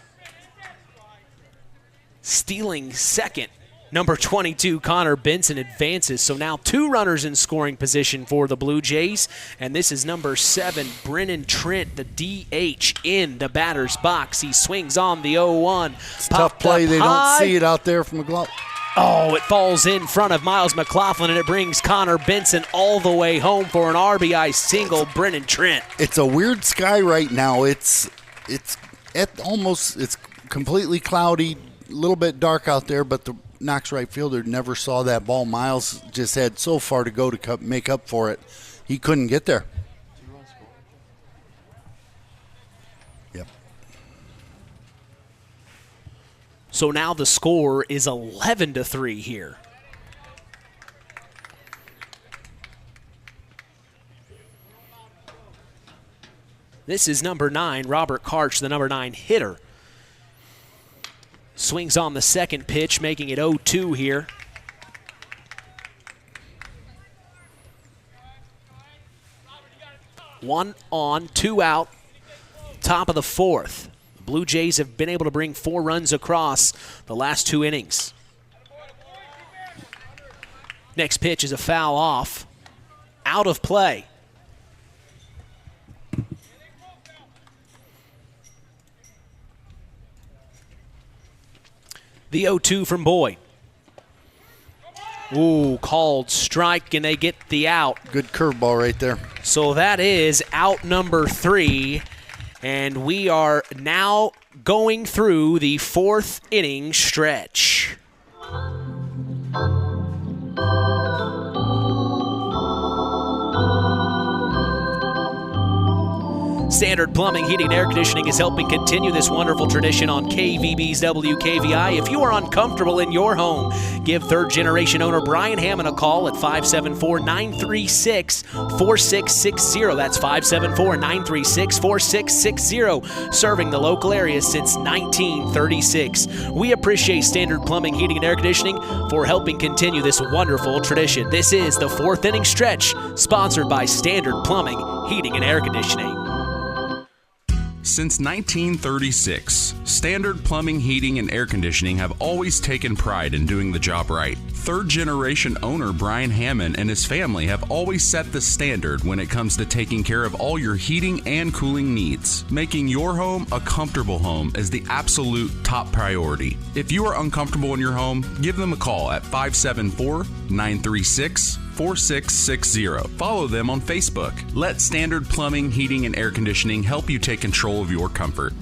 stealing second, number 22, Connor Benson advances. So now 2 runners in scoring position for the Blue Jays. And this is number 7, Brennan Trent, the DH, in the batter's box. He swings on the 0-1. It's a tough play. They don't see it out there from a glove. Oh, it falls in front of Miles McLaughlin, and it brings Connor Benson all the way home for an RBI single. Brennan Trent. It's a weird sky right now. It's completely cloudy, a little bit dark out there, but the Knox right fielder never saw that ball. Miles just had so far to go to make up for it. He couldn't get there. Yep. So now the score is 11-3 here. This is number 9, Robert Karch, the number 9 hitter. Swings on the second pitch, making it 0-2 here. One on, 2 out, top of the 4th. The Blue Jays have been able to bring 4 runs across the last 2 innings. Next pitch is a foul off, out of play. The 0-2 from Boyd. Ooh, called strike, and they get the out. Good curveball right there. So that is out number 3, and we are now going through the 4th inning stretch. Standard Plumbing, Heating, and Air Conditioning is helping continue this wonderful tradition on KVB's WKVI. If you are uncomfortable in your home, give third-generation owner Brian Hammond a call at 574-936-4660. That's 574-936-4660, serving the local area since 1936. We appreciate Standard Plumbing, Heating, and Air Conditioning for helping continue this wonderful tradition. This is the 4th inning stretch, sponsored by Standard Plumbing, Heating, and Air Conditioning. Since 1936, Standard Plumbing, Heating, and Air Conditioning have always taken pride in doing the job right. Third-generation owner Brian Hammond and his family have always set the standard when it comes to taking care of all your heating and cooling needs. Making your home a comfortable home is the absolute top priority. If you are uncomfortable in your home, give them a call at 574-936-4660. Follow them on Facebook. Let Standard Plumbing, Heating, and Air Conditioning help you take control of your comfort.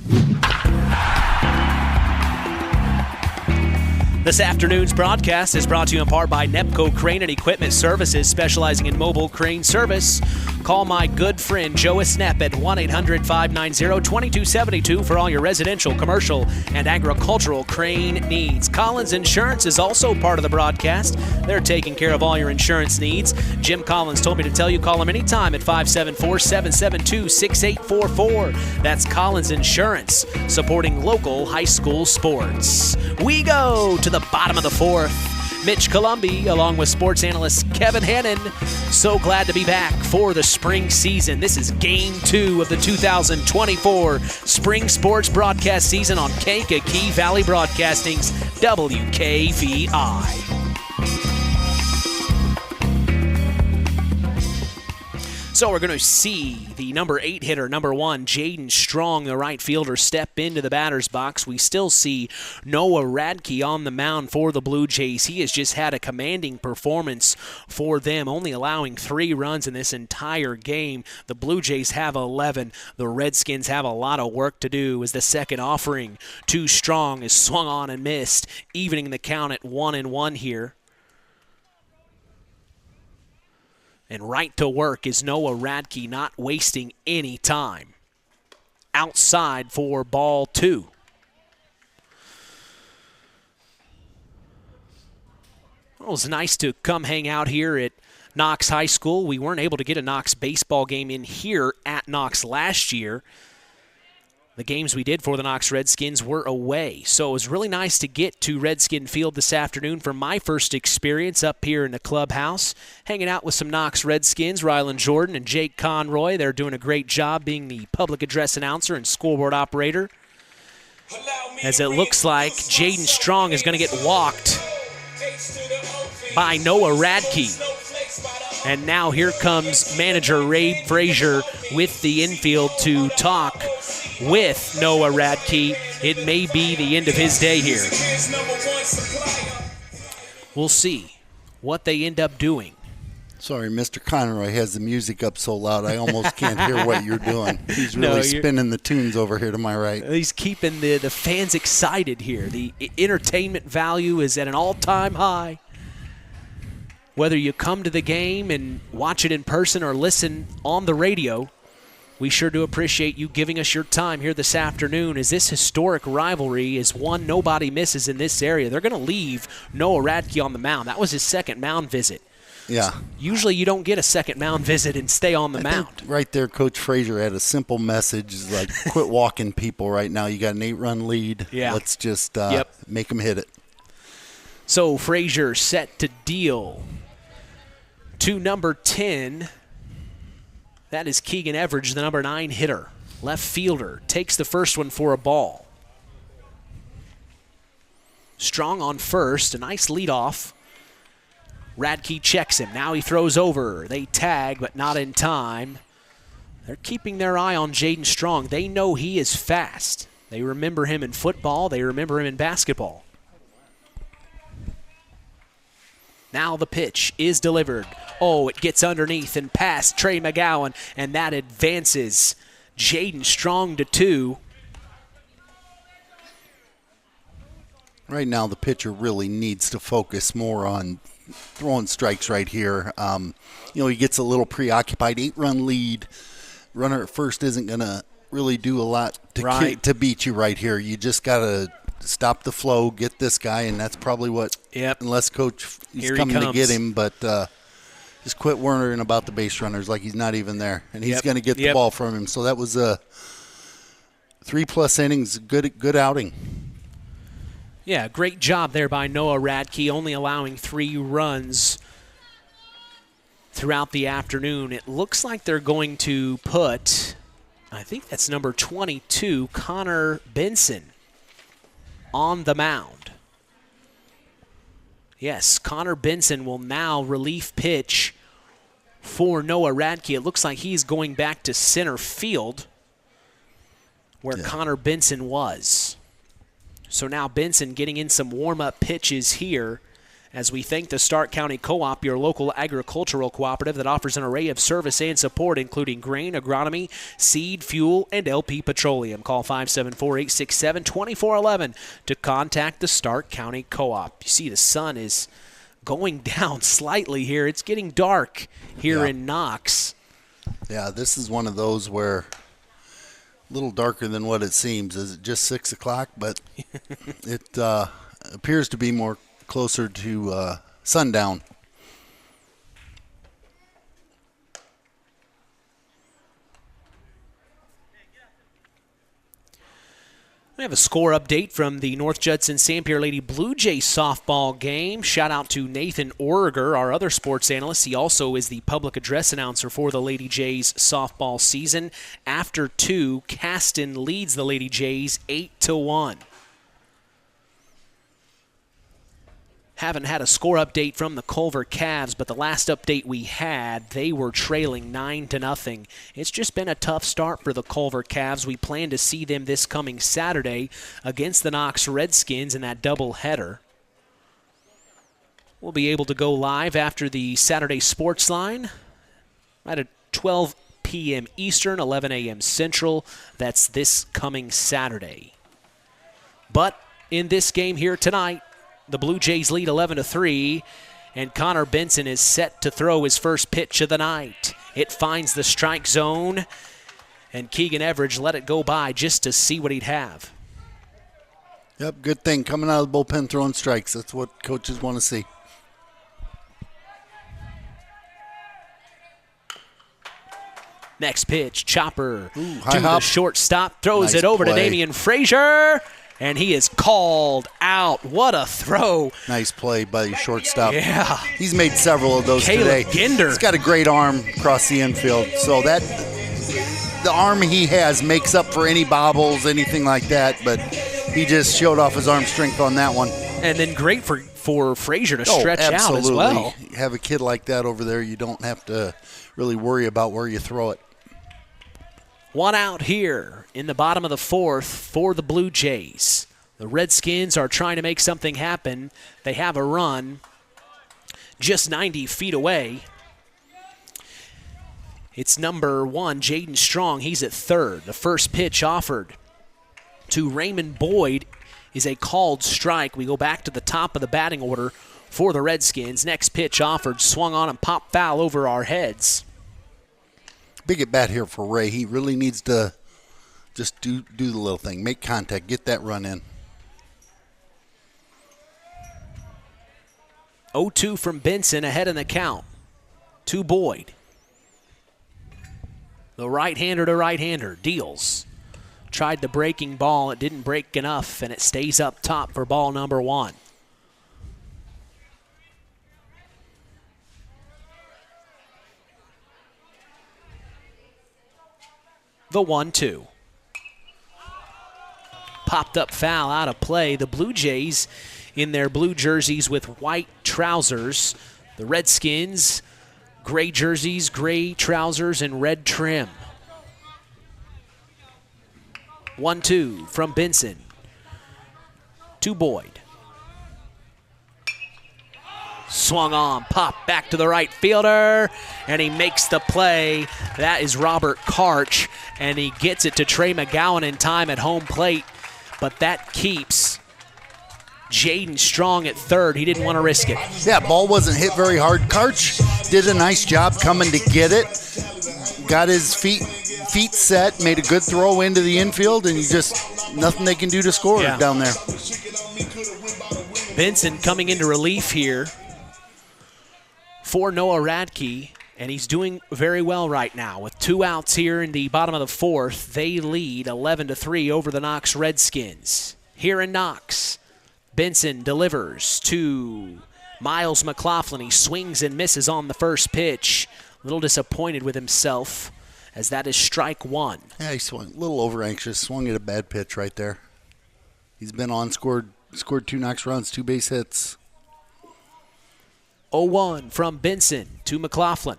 This afternoon's broadcast is brought to you in part by Nepco Crane and Equipment Services, specializing in mobile crane service. Call my good friend Joe Snep at 1-800-590-2272 for all your residential, commercial, and agricultural crane needs. Collins Insurance is also part of the broadcast. They're taking care of all your insurance needs. Jim Collins told me to tell you, call him anytime at 574-772-6844. That's Collins Insurance, supporting local high school sports. We go to the bottom of the 4th. Mitch Columbi, along with sports analyst Kevin Hannon. So glad to be back for the spring season. This is Game 2 of the 2024 Spring Sports Broadcast Season on Kankakee Valley Broadcasting's WKVI. So we're going to see the number 8 hitter, number 1, Jaden Strong, the right fielder, step into the batter's box. We still see Noah Radke on the mound for the Blue Jays. He has just had a commanding performance for them, only allowing 3 runs in this entire game. The Blue Jays have 11. The Redskins have a lot of work to do as the second offering to Strong is swung on and missed, evening the count at 1-1 here. And right to work is Noah Radke, not wasting any time. Outside for ball 2. Well, it was nice to come hang out here at Knox High School. We weren't able to get a Knox baseball game in here at Knox last year. The games we did for the Knox Redskins were away. So it was really nice to get to Redskin Field this afternoon for my first experience up here in the clubhouse, hanging out with some Knox Redskins, Rylan Jordan and Jake Conroy. They're doing a great job being the public address announcer and scoreboard operator. As it looks like Jaden Strong is going to get walked by Noah Radke. And now here comes manager Ray Frazier with the infield to talk with Noah Radke. It may be the end of his day here. We'll see what they end up doing. Sorry, Mr. Conroy has the music up so loud I almost can't hear what you're doing. He's really spinning the tunes over here to my right. He's keeping the fans excited here. The entertainment value is at an all-time high. Whether you come to the game and watch it in person or listen on the radio, we sure do appreciate you giving us your time here this afternoon, as this historic rivalry is one nobody misses in this area. They're going to leave Noah Radke on the mound. That was his second mound visit. Yeah. Usually you don't get a second mound visit and stay on the mound. Right there, Coach Frazier had a simple message, like quit walking people right now. You got an 8-run lead. Yeah. Let's just make them hit it. So Frazier set to deal to number 10. That is Keegan Everidge, the number 9 hitter. Left fielder takes the first one for a ball. Strong on first, a nice leadoff. Radke checks him. Now he throws over. They tag, but not in time. They're keeping their eye on Jaden Strong. They know he is fast. They remember him in football. They remember him in basketball. Now the pitch is delivered. Oh, it gets underneath and past Trey McGowan, and that advances Jaden Strong to 2. Right now the pitcher really needs to focus more on throwing strikes right here. He gets a little preoccupied. 8-run lead. Runner at first isn't going to really do a lot to beat you right here. You just got to stop the flow, get this guy, and that's probably what, unless Coach is coming to get him, but just quit worrying about the base runners like he's not even there. And he's going to get the ball from him. So that was 3+ innings, good outing. Yeah, great job there by Noah Radke, only allowing 3 runs throughout the afternoon. It looks like they're going to put, I think that's number 22, Connor Benson, on the mound. Yes, Connor Benson will now relief pitch for Noah Radke. It looks like he's going back to center field where Connor Benson was. So now Benson getting in some warm-up pitches here as we thank the Stark County Co-op, your local agricultural cooperative that offers an array of service and support, including grain, agronomy, seed, fuel, and LP Petroleum. Call 574-867-2411 to contact the Stark County Co-op. You see the sun is going down slightly here. It's getting dark here in Knox. Yeah, this is one of those where a little darker than what it seems. Is it just 6 o'clock? But it appears to be more closer to sundown. We have a score update from the North Judson-San Pierre Lady Blue Jays softball game. Shout out to Nathan Origer, our other sports analyst. He also is the public address announcer for the Lady Jays softball season. After 2, Caston leads the Lady Jays 8-1. Haven't had a score update from the Culver Cavs, but the last update we had, they were trailing 9-0. It's just been a tough start for the Culver Cavs. We plan to see them this coming Saturday against the Knox Redskins in that doubleheader. We'll be able to go live after the Saturday Sports Line at 12 p.m. Eastern, 11 a.m. Central. That's this coming Saturday. But in this game here tonight, the Blue Jays lead 11-3, and Connor Benson is set to throw his first pitch of the night. It finds the strike zone, and Keegan Everidge let it go by just to see what he'd have. Yep, good thing. Coming out of the bullpen throwing strikes. That's what coaches want to see. Next pitch, chopper to hop. the shortstop, throws Nice it over to play. Damian Frazier, and he is called out. What a throw. Nice play by the shortstop. Yeah. He's made several of those Caleb today. Ginder. He's got a great arm across the infield. So that the arm he has makes up for any bobbles, anything like that, but he just showed off his arm strength on that one. And then great for Frazier to stretch out as well. Have a kid like that over there, you don't have to really worry about where you throw it. One out here in the bottom of the fourth for the Blue Jays. The Redskins are trying to make something happen. They have a run just 90 feet away. It's number 1, Jaden Strong. He's at third. The first pitch offered to Raymond Boyd is a called strike. We go back to the top of the batting order for the Redskins. Next pitch offered, swung on and popped foul over our heads. Big at bat here for Ray. He really needs to just do the little thing. Make contact. Get that run in. 0-2 from Benson, ahead in the count. To Boyd. The right-hander to right-hander deals. Tried the breaking ball. It didn't break enough, and it stays up top for ball number 1. The 1-2. Popped up foul out of play. The Blue Jays in their blue jerseys with white trousers. The Redskins, gray jerseys, gray trousers, and red trim. 1-2 from Benson to Boyd. Swung on, popped back to the right fielder, and he makes the play. That is Robert Karch, and he gets it to Trey McGowan in time at home plate, but that keeps Jaden Strong at third. He didn't want to risk it. Yeah, ball wasn't hit very hard. Karch did a nice job coming to get it. Got his feet set, made a good throw into the infield, and nothing they can do to score down there. Benson coming into relief here for Noah Radke, and he's doing very well right now. With 2 outs here in the bottom of the fourth, they lead 11-3 over the Knox Redskins. Here in Knox, Benson delivers to Miles McLaughlin. He swings and misses on the first pitch. A little disappointed with himself, as that is strike 1. Yeah, he swung a little over-anxious. Swung at a bad pitch right there. He's been on, scored 2 Knox runs, 2 base hits. 0-1 from Benson to McLaughlin.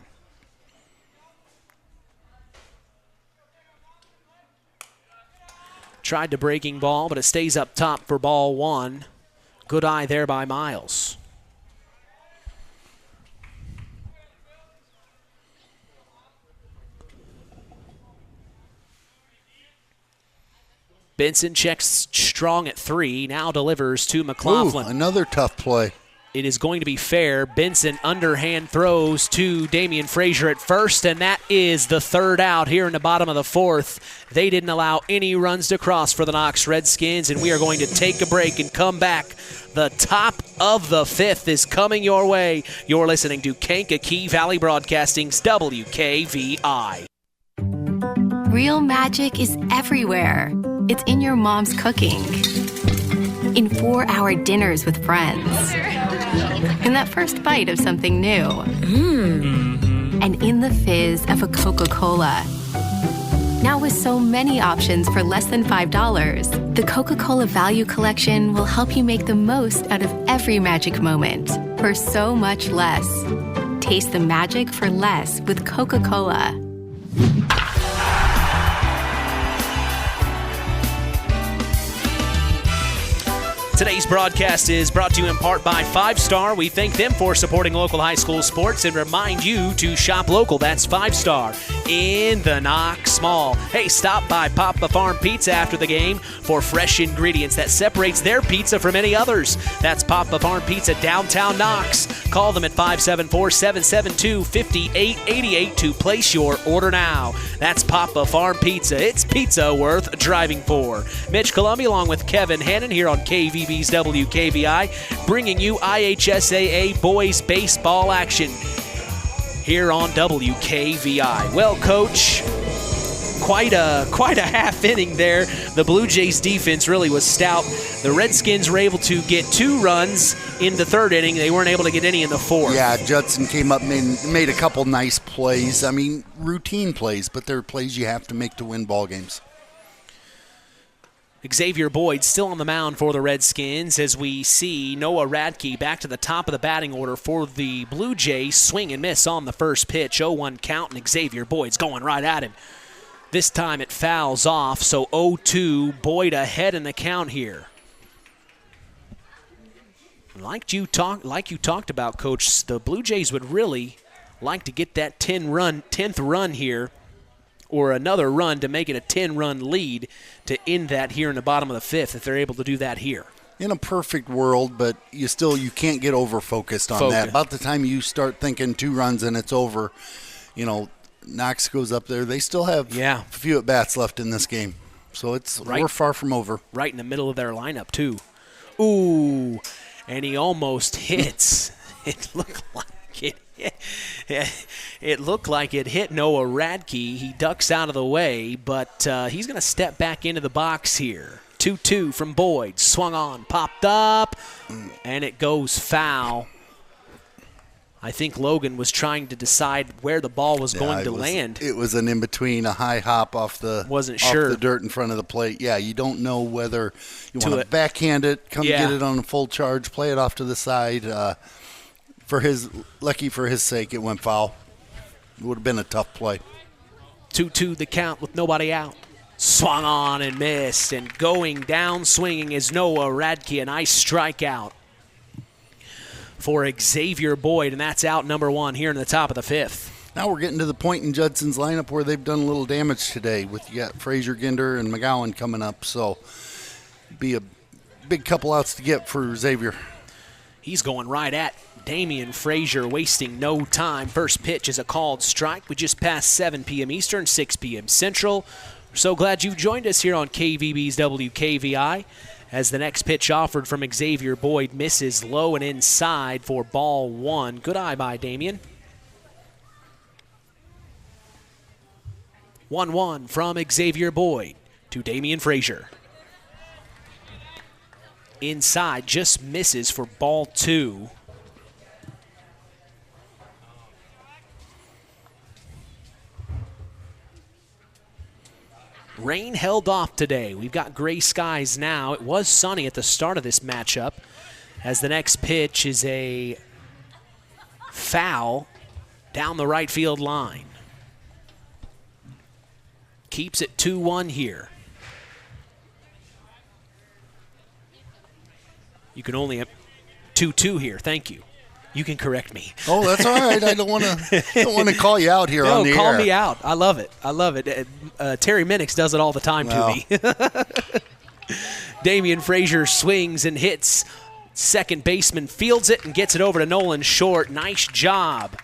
Tried the breaking ball, but it stays up top for ball 1. Good eye there by Miles. Benson checks Strong at 3, now delivers to McLaughlin. Ooh, another tough play. It is going to be fair. Benson underhand throws to Damian Frazier at first, and that is the third out here in the bottom of the fourth. They didn't allow any runs to cross for the Knox Redskins, and we are going to take a break and come back. The top of the fifth is coming your way. You're listening to Kankakee Valley Broadcasting's WKVI. Real magic is everywhere. It's in your mom's cooking, in 4-hour dinners with friends, in that first bite of something new, and in the fizz of a Coca-Cola. Now with so many options for less than $5, the Coca-Cola Value Collection will help you make the most out of every magic moment for so much less. Taste the magic for less with Coca-Cola. Today's broadcast is brought to you in part by 5 Star. We thank them for supporting local high school sports and remind you to shop local. That's 5 Star in the Knox Mall. Hey, stop by Papa Farm Pizza after the game for fresh ingredients that separates their pizza from any others. That's Papa Farm Pizza, downtown Knox. Call them at 574-772-5888 to place your order now. That's Papa Farm Pizza. It's pizza worth driving for. Mitch Columbia along with Kevin Hannon here on KVB's WKVI, bringing you IHSAA boys baseball action here on WKVI. Well, Coach, quite a half inning there. The Blue Jays defense really was stout. The Redskins were able to get 2 runs in the 3rd inning. They weren't able to get any in the 4th. Yeah, Judson came up and made a couple nice plays. I mean, routine plays, but they're plays you have to make to win ball games. Xavier Boyd still on the mound for the Redskins as we see Noah Radke back to the top of the batting order for the Blue Jays. Swing and miss on the first pitch. 0-1 count, and Xavier Boyd's going right at him. This time it fouls off, so 0-2. Boyd ahead in the count here. Like you talked about, Coach, the Blue Jays would really like to get that 10th run here, or another run to make it a 10-run lead to end that here in the bottom of the 5th if they're able to do that here. In a perfect world, but you can't get over-focused on that. About the time you start thinking 2 runs and it's over, Knox goes up there. They still have a few at-bats left in this game. So we're far from over. Right in the middle of their lineup, too. Ooh, and he almost hits. It looked like it looked like it hit Noah Radke. He ducks out of the way, but he's going to step back into the box here. 2-2 from Boyd. Swung on, popped up, and it goes foul. I think Logan was trying to decide where the ball was going to land. It was an in-between, a high hop off the dirt in front of the plate. Yeah, you don't know whether you want to backhand it, get it on a full charge, play it off to the side. Lucky for his sake, it went foul. It would have been a tough play. 2-2 the count with nobody out. Swung on and missed, and going down swinging is Noah Radke. A nice strikeout for Xavier Boyd, and that's out number 1 here in the top of the 5th. Now we're getting to the point in Judson's lineup where they've done a little damage today. You got Frazier, Ginder, and McGowan coming up, so be a big couple outs to get for Xavier. He's going right at Damian Frazier, wasting no time. First pitch is a called strike. We just passed 7 p.m. Eastern, 6 p.m. Central. We're so glad you've joined us here on KVB's WKVI as the next pitch offered from Xavier Boyd misses low and inside for ball 1. Good eye by Damian. 1-1 from Xavier Boyd to Damian Frazier. Inside, just misses for ball 2. Rain held off today. We've got gray skies now. It was sunny at the start of this matchup as the next pitch is a foul down the right field line. Keeps it 2-1 here. You can only have 2-2 here. Thank you. You can correct me. Oh, that's all right. I don't want to call you out here on the air. No, call me out. I love it. Terry Minix does it all the time to me. Damian Frazier swings and hits. Second baseman fields it and gets it over to Nolan Short. Nice job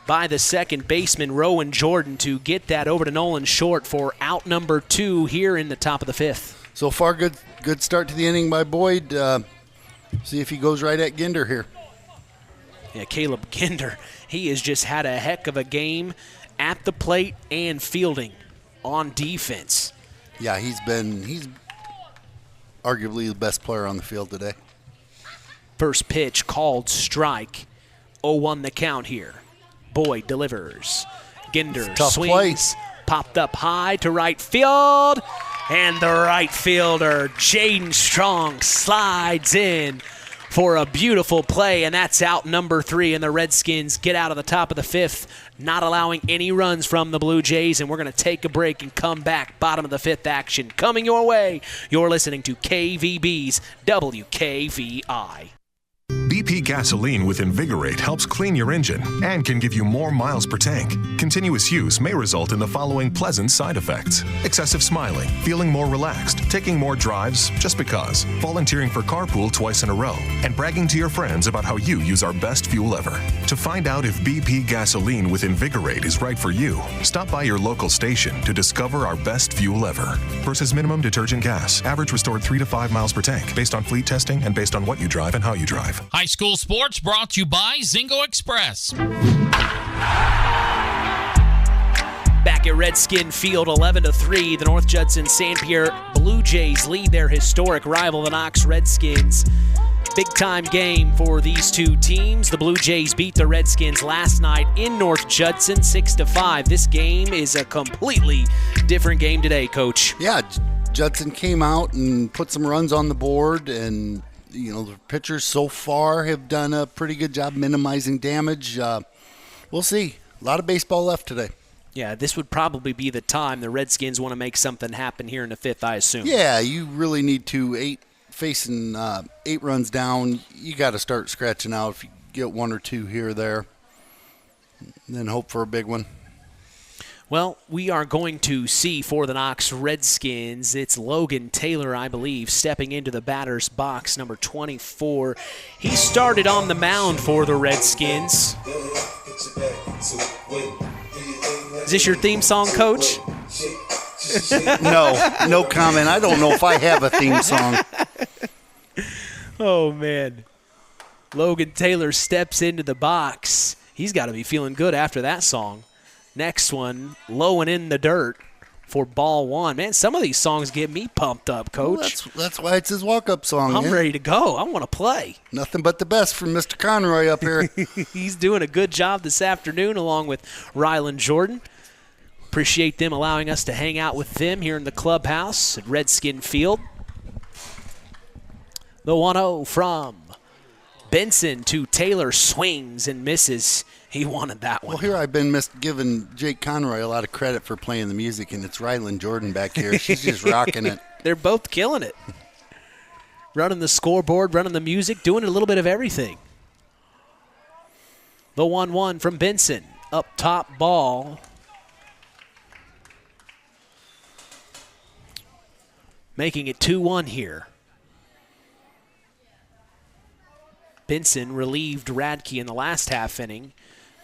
by the second baseman, Rowan Jordan, to get that over to Nolan Short for out number 2 here in the top of the 5th. So far, good start to the inning by Boyd. See if he goes right at Ginder here. Yeah, Caleb Ginder, he has just had a heck of a game at the plate and fielding on defense. Yeah, he's arguably the best player on the field today. First pitch called strike. 0-1 the count here. Boyd delivers. Ginder swings. popped up high to right field. And the right fielder, Jaden Strong, slides in for a beautiful play, and that's out number 3, and the Redskins get out of the top of the 5th, not allowing any runs from the Blue Jays, and we're going to take a break and come back. Bottom of the 5th action coming your way. You're listening to KVB's WKVI. BP gasoline with Invigorate helps clean your engine and can give you more miles per tank. Continuous use may result in the following pleasant side effects: excessive smiling, feeling more relaxed, taking more drives just because, volunteering for carpool twice in a row, and bragging to your friends about how you use our best fuel ever. To find out if BP gasoline with Invigorate is right for you, stop by your local station to discover our best fuel ever. Versus minimum detergent gas. Average restored 3 to 5 miles per tank, based on fleet testing and based on what you drive and how you drive. High school sports brought to you by Zingo Express. Back at Redskin Field, 11-3, the North Judson-San Pierre Blue Jays lead their historic rival, the Knox Redskins. Big-time game for these two teams. The Blue Jays beat the Redskins last night in North Judson, 6-5. This game is a completely different game today, Coach. Yeah, Judson came out and put some runs on the board, and the pitchers so far have done a pretty good job minimizing damage. We'll see. A lot of baseball left today. Yeah, this would probably be the time the Redskins want to make something happen here in the 5th, I assume. Yeah, you really need to. Facing 8 runs down, you got to start scratching out. If you get 1 or 2 here or there, and then hope for a big one. Well, we are going to see for the Knox Redskins, it's Logan Taylor, I believe, stepping into the batter's box, number 24. He started on the mound for the Redskins. Is this your theme song, Coach? No comment. I don't know if I have a theme song. Oh, man. Logan Taylor steps into the box. He's got to be feeling good after that song. Next one, low and in the dirt for ball 1. Man, some of these songs get me pumped up, Coach. Well, that's why it's his walk-up song. I'm ready to go. I want to play. Nothing but the best from Mr. Conroy up here. He's doing a good job this afternoon along with Rylan Jordan. Appreciate them allowing us to hang out with them here in the clubhouse at Redskin Field. The 1-0 from Benson to Taylor, swings and misses. He wanted that one. Well, here I've been giving Jake Conroy a lot of credit for playing the music, and it's Rylan Jordan back here. She's just rocking it. They're both killing it. Running the scoreboard, running the music, doing a little bit of everything. The 1-1 from Benson. Up top ball. Making it 2-1 here. Benson relieved Radke in the last half inning.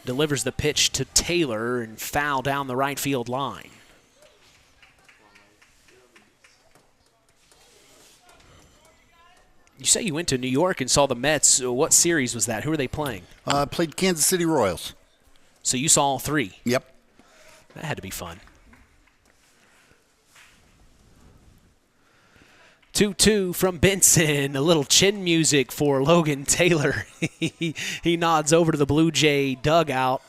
Delivers the pitch to Taylor and foul down the right field line. You say you went to New York and saw the Mets. What series was that? Who were they playing? Played Kansas City Royals. So you saw all 3? Yep. That had to be fun. 2-2 from Benson. A little chin music for Logan Taylor. He nods over to the Blue Jay dugout.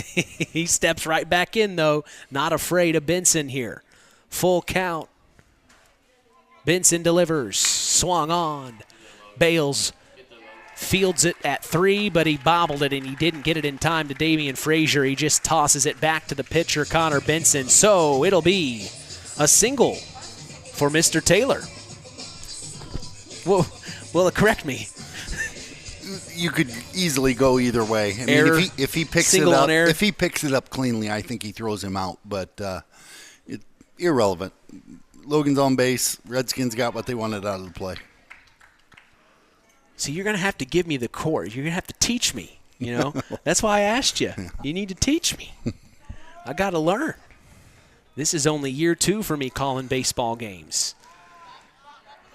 He steps right back in, though. Not afraid of Benson here. Full count. Benson delivers. Swung on. Bales fields it at 3, but he bobbled it, and he didn't get it in time to Damian Frazier. He just tosses it back to the pitcher, Connor Benson. So it'll be a single for Mr. Taylor. Well, correct me. You could easily go either way. I mean, if he picks it up, if he picks it up cleanly, I think he throws him out. But it's irrelevant. Logan's on base. Redskins got what they wanted out of the play. So you're going to have to give me the chord. You're going to have to teach me. That's why I asked you. You need to teach me. I got to learn. This is only year 2 for me calling baseball games.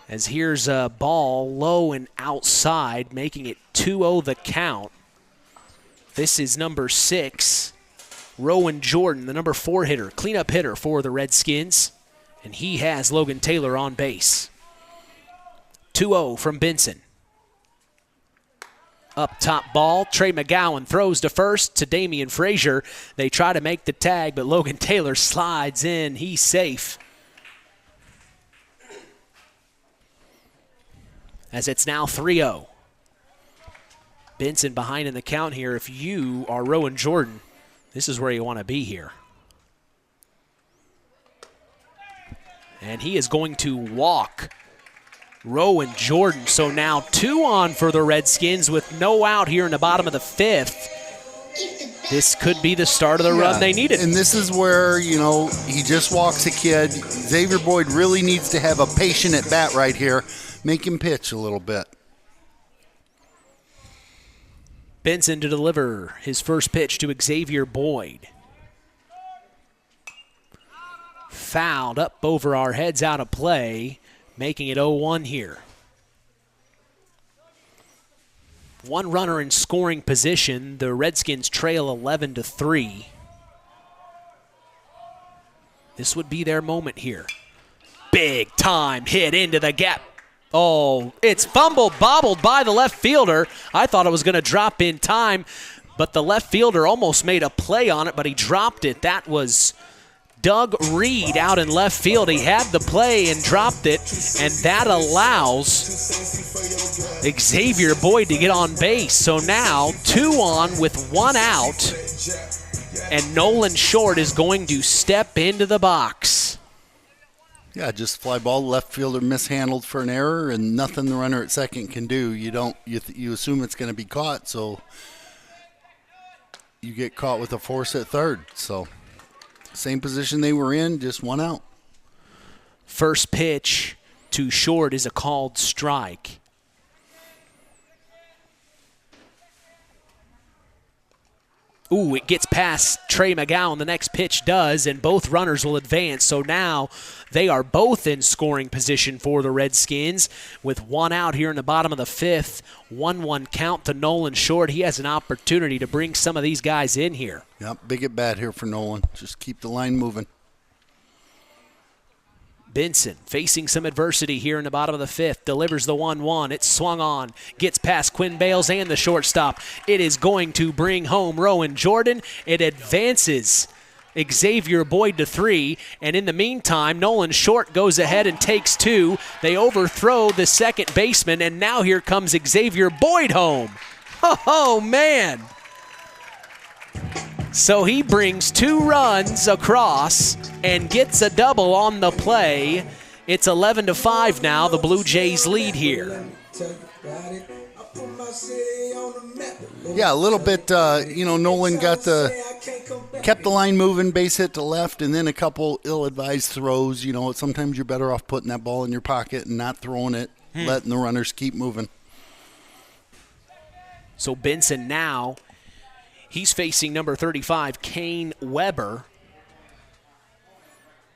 As here's a ball low and outside, making it 2-0 the count. This is number 6, Rowan Jordan, the number 4 hitter, cleanup hitter for the Redskins. And he has Logan Taylor on base. 2-0 from Benson. Up top ball, Trey McGowan throws to first to Damian Frazier. They try to make the tag, but Logan Taylor slides in. He's safe. As it's now 3-0. Benson behind in the count here. If you are Rowan Jordan, this is where you want to be here. And he is going to walk Rowan Jordan. So now 2 on for the Redskins with no out here in the bottom of the 5th. This could be the start of the run they needed. And this is where, he just walks a kid. Xavier Boyd really needs to have a patient at bat right here. Make him pitch a little bit. Benson to deliver his first pitch to Xavier Boyd. Fouled up over our heads, out of play, making it 0-1 here. 1 runner in scoring position. The Redskins trail 11-3. This would be their moment here. Big time hit into the gap. Oh, it's fumbled, bobbled by the left fielder. I thought it was going to drop in time, but the left fielder almost made a play on it, but he dropped it. That was Doug Reed out in left field. He had the play and dropped it, and that allows Xavier Boyd to get on base. So now 2 on with 1 out, and Nolan Short is going to step into the box. Yeah, just fly ball, left fielder mishandled for an error, and nothing the runner at second can do. You assume it's going to be caught, so you get caught with a force at third. So same position they were in, just 1 out. First pitch to Short is a called strike. Ooh, it gets past Trey McGowan. The next pitch does, and both runners will advance. So now they are both in scoring position for the Redskins with 1 out here in the bottom of the 5th. 1-1 count to Nolan Short. He has an opportunity to bring some of these guys in here. Yep, big at bat here for Nolan. Just keep the line moving. Benson facing some adversity here in the bottom of the 5th. Delivers the 1-1. It's swung on. Gets past Quinn Bales and the shortstop. It is going to bring home Rowan Jordan. It advances Xavier Boyd to 3. And in the meantime, Nolan Short goes ahead and takes 2. They overthrow the second baseman. And now here comes Xavier Boyd home. Oh, man. So he brings 2 runs across and gets a double on the play. It's 11-5 now. The Blue Jays lead here. Yeah, a little bit, Nolan kept the line moving, base hit to left, and then a couple ill-advised throws. Sometimes you're better off putting that ball in your pocket and not throwing it, letting the runners keep moving. So Benson now, he's facing number 35, Kane Weber.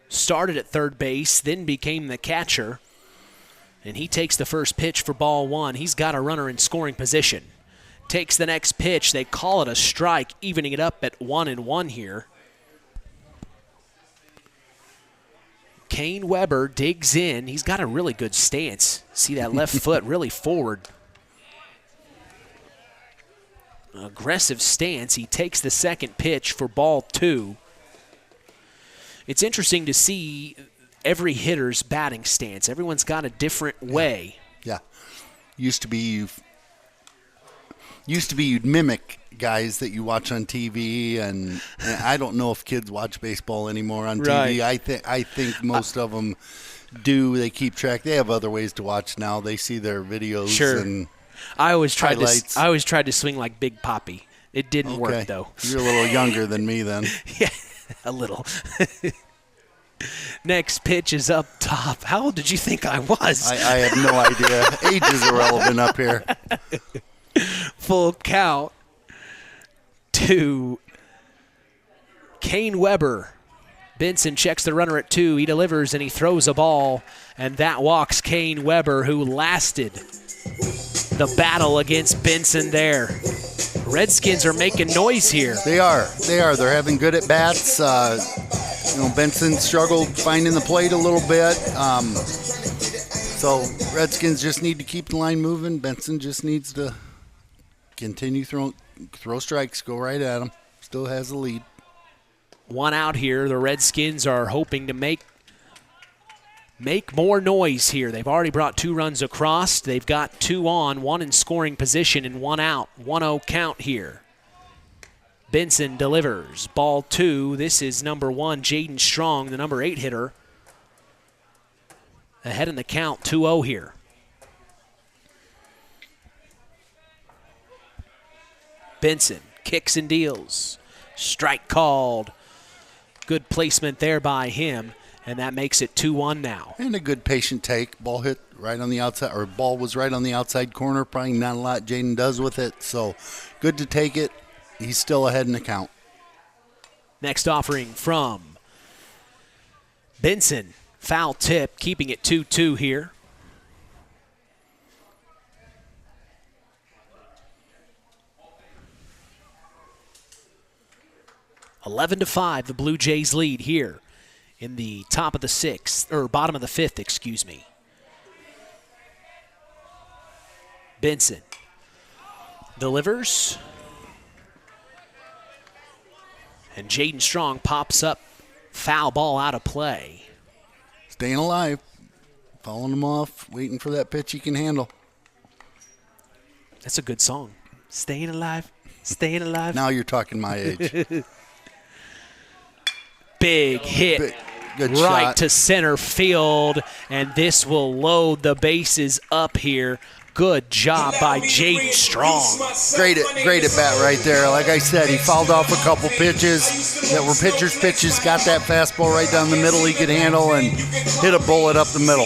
Started at third base, then became the catcher. And he takes the first pitch for ball 1. He's got a runner in scoring position. Takes the next pitch. They call it a strike, evening it up at 1-1 here. Kane Weber digs in. He's got a really good stance. See that left foot really forward. Aggressive stance. He takes the second pitch for ball 2. It's interesting to see every hitter's batting stance. Everyone's got a different way. Yeah. Used to be you'd mimic guys that you watch on TV, and I don't know if kids watch baseball anymore on TV. Right. I think most of them do. They keep track. They have other ways to watch now. They see their videos. Sure. And I always tried highlights. to swing like Big Papi. It didn't work though. You're a little younger than me then. Yeah, a little. Next pitch is up top. How old did you think I was? I have no idea. Age is irrelevant up here. Full count to Kane Weber. Benson checks the runner at 2. He delivers and he throws a ball, and that walks Kane Weber, who lasted the battle against Benson there. Redskins are making noise here. They are. They're having good at bats. Benson struggled finding the plate a little bit. So Redskins just need to keep the line moving. Benson just needs to continue throw strikes, go right at him. Still has the lead. One out here. The Redskins are hoping to make more noise here. They've already brought 2 runs across. They've got 2 on, 1 in scoring position and 1 out. 1-0 count here. Benson delivers. Ball 2. This is number 1, Jaden Strong, the number 8 hitter. Ahead in the count, 2-0 here. Benson kicks and deals. Strike called. Good placement there by him, and that makes it 2-1 now. And a good patient take. Ball hit right on the outside, or ball was right on the outside corner. Probably not a lot Jaden does with it, so good to take it. He's still ahead in the count. Next offering from Benson. Foul tip, keeping it 2-2 here. (11-5), the Blue Jays lead here in the top of the 6th, or bottom of the 5th, excuse me. Benson delivers. And Jaden Strong pops up, foul ball out of play. Staying alive, following him off, waiting for that pitch he can handle. That's a good song. Staying alive, staying alive. Now you're talking my age. Big hit good right shot to center field, and this will load the bases up here. Good job by Jaden Strong. Great at bat right there. Like I said, he fouled off a couple pitches that were pitcher's pitches, got that fastball right down the middle he could handle, and hit a bullet up the middle.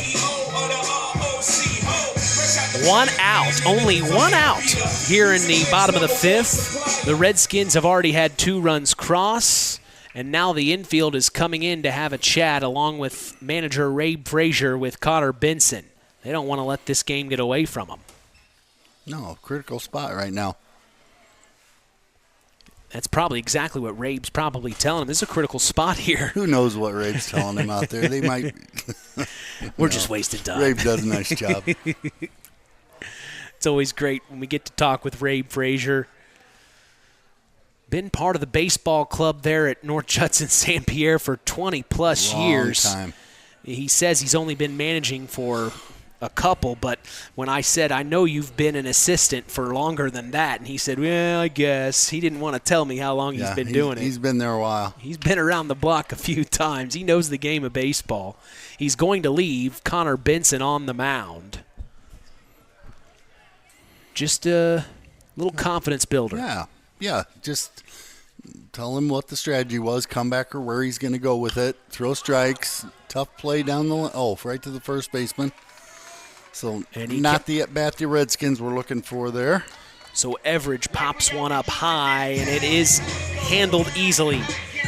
1 out, only 1 out here in the bottom of the 5th. The Redskins have already had 2 runs cross, and now the infield is coming in to have a chat along with manager Ray Frazier with Connor Benson. They don't want to let this game get away from them. No, critical spot right now. That's probably exactly what Rabe's probably telling him. This is a critical spot here. Who knows what Rabe's telling him out there? They might. We're just wasting time. Rabe does a nice job. It's always great when we get to talk with Rabe Frazier. Been part of the baseball club there at North Judson-San Pierre for 20-plus years. Long time. He says he's only been managing for a couple, but when I said, I know you've been an assistant for longer than that, and he said, well, I guess. He didn't want to tell me how long he's been doing it. He's been there a while. He's been around the block a few times. He knows the game of baseball. He's going to leave Connor Benson on the mound. Just a little confidence builder. Yeah, just tell him what the strategy was, come back or where he's going to go with it, throw strikes, tough play down the right to the first baseman. So not the at-bat the Redskins were looking for there. So Everidge pops one up high, and it is handled easily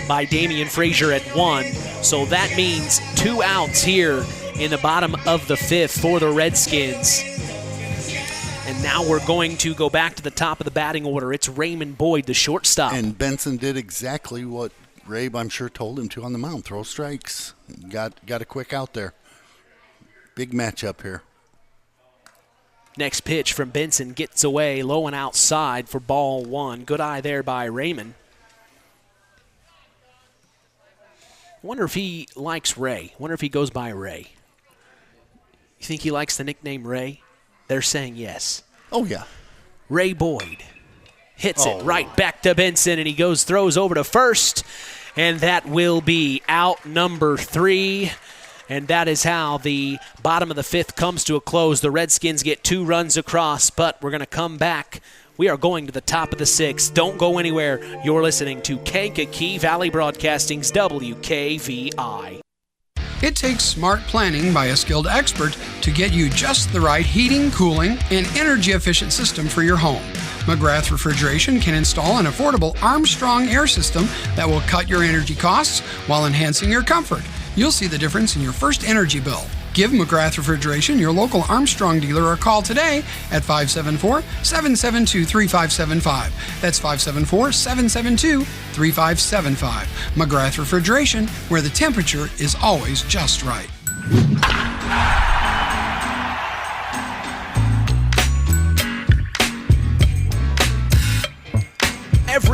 by Damian Frazier at 1. So that means 2 outs here in the bottom of the 5th for the Redskins. And now we're going to go back to the top of the batting order. It's Raymond Boyd, the shortstop. And Benson did exactly what Rabe, I'm sure, told him to on the mound. Throw strikes. Got a quick out there. Big matchup here. Next pitch from Benson gets away, low and outside for ball 1. Good eye there by Raymond. Wonder if he likes Ray. Wonder if he goes by Ray. You think he likes the nickname Ray? They're saying yes. Oh, yeah. Ray Boyd hits it right back to Benson, and he throws over to first, and that will be out number 3. And that is how the bottom of the 5th comes to a close. The Redskins get 2 runs across, but we're going to come back. We are going to the top of the 6th. Don't go anywhere. You're listening to Kankakee Valley Broadcasting's WKVI. It takes smart planning by a skilled expert to get you just the right heating, cooling, and energy-efficient system for your home. McGrath Refrigeration can install an affordable Armstrong air system that will cut your energy costs while enhancing your comfort. You'll see the difference in your first energy bill. Give McGrath Refrigeration, your local Armstrong dealer, a call today at 574-772-3575. That's 574-772-3575. McGrath Refrigeration, where the temperature is always just right.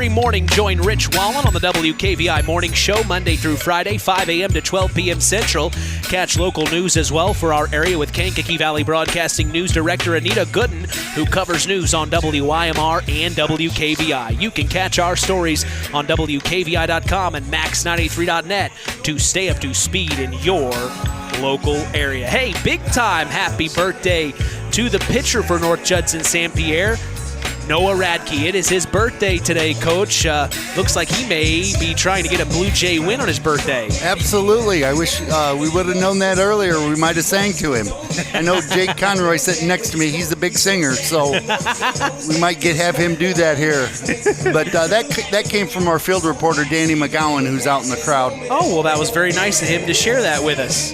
Every morning, join Rich Wallen on the WKVI Morning Show, Monday through Friday, 5 a.m. to 12 p.m. Central. Catch local news as well for our area with Kankakee Valley Broadcasting News Director Anita Gooden, who covers news on WYMR and WKVI. You can catch our stories on WKVI.com and Max93.net to stay up to speed in your local area. Hey, big time happy birthday to the pitcher for North Judson-San Pierre, Noah Radke. It is his birthday today, Coach. Looks like he may be trying to get a Blue Jay win on his birthday. Absolutely. I wish we would have known that earlier. We might have sang to him. I know Jake Conroy sitting next to me. He's a big singer, so we might have him do that here. But that came from our field reporter, Danny McGowan, who's out in the crowd. Oh, well, that was very nice of him to share that with us.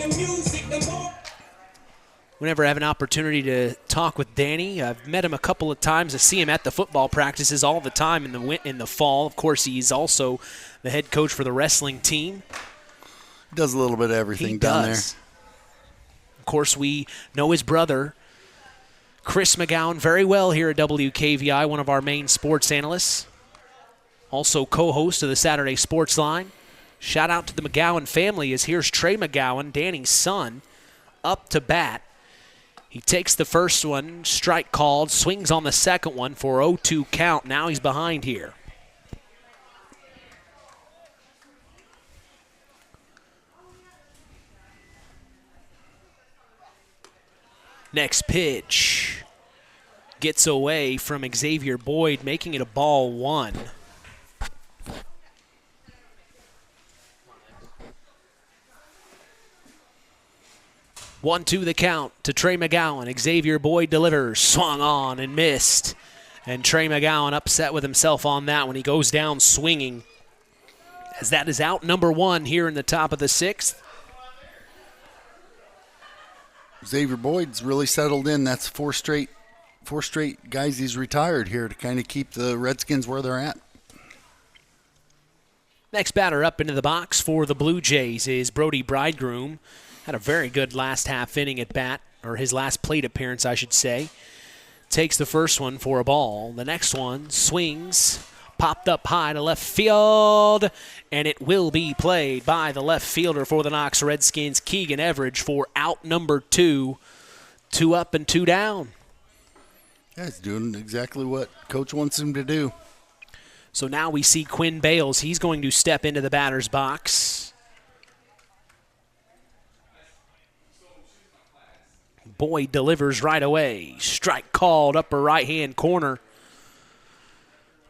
Whenever I have an opportunity to talk with Danny, I've met him a couple of times. I see him at the football practices all the time in the fall. Of course, he's also the head coach for the wrestling team. Does a little bit of everything down there. Of course, we know his brother, Chris McGowan, very well here at WKVI, one of our main sports analysts. Also co-host of the Saturday Sports Line. Shout out to the McGowan family, as here's Trey McGowan, Danny's son, up to bat. He takes the first one, strike called, swings on the second one for 0-2 count. Now he's behind here. Next pitch gets away from Xavier Boyd, making it a ball one. 1-2 the count to Trey McGowan. Xavier Boyd delivers, swung on and missed. And Trey McGowan upset with himself on that one. He goes down swinging, as that is out number one here in the top of the sixth. Xavier Boyd's really settled in. That's four straight guys he's retired here to kind of keep the Redskins where they're at. Next batter up into the box for the Blue Jays is Brody Bridegroom. Had a very good last half inning at bat, or his last plate appearance, I should say. Takes the first one for a ball. The next one swings, popped up high to left field, and it will be played by the left fielder for the Knox Redskins, Keegan Everidge, for out number two. 2 up and 2 down. Yeah, he's doing exactly what Coach wants him to do. So now we see Quinn Bales. He's going to step into the batter's box. Boyd delivers right away. Strike called, upper right-hand corner.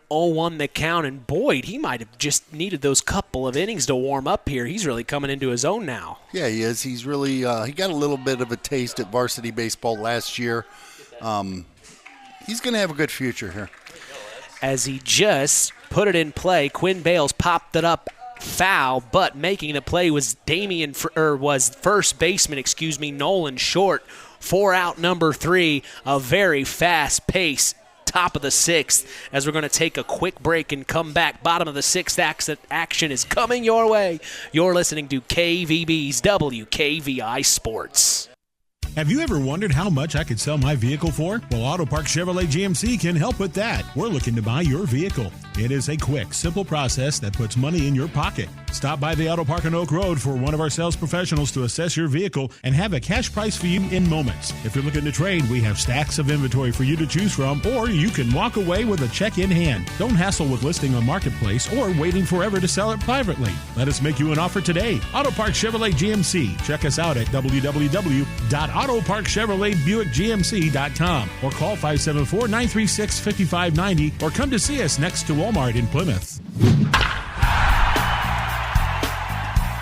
0-1 the count, and Boyd, he might have just needed those couple of innings to warm up here. He's really coming into his own now. Yeah, he is. He's really he got a little bit of a taste at varsity baseball last year. He's going to have a good future here. As he just put it in play, Quinn Bales popped it up foul, but making the play was first baseman, Nolan Short, for out number 3. A very fast pace, top of the 6th, as we're going to take a quick break and come back. Bottom of the 6th action is coming your way. You're listening to KVB's WKVI Sports. Have you ever wondered how much I could sell my vehicle for? Well, Auto Park Chevrolet GMC can help with that. We're looking to buy your vehicle. It is a quick, simple process that puts money in your pocket. Stop by the Auto Park on Oak Road for one of our sales professionals to assess your vehicle and have a cash price for you in moments. If you're looking to trade, we have stacks of inventory for you to choose from, or you can walk away with a check in hand. Don't hassle with listing on Marketplace or waiting forever to sell it privately. Let us make you an offer today. Auto Park Chevrolet GMC. Check us out at www.autoparkchevroletbuickgmc.com or call 574-936-5590 or come to see us next to Walmart in Plymouth.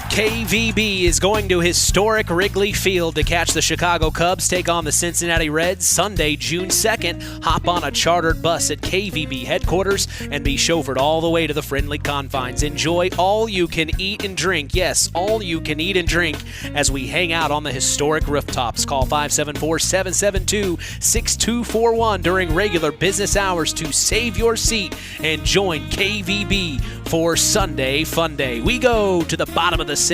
KVB is going to historic Wrigley Field to catch the Chicago Cubs take on the Cincinnati Reds Sunday, June 2nd. Hop on a chartered bus at KVB headquarters and be chauffeured all the way to the friendly confines. Enjoy all you can eat and drink. Yes, all you can eat and drink as we hang out on the historic rooftops. Call 574-772-6241 during regular business hours to save your seat and join KVB for Sunday Fun Day. We go to the bottom of the 6th.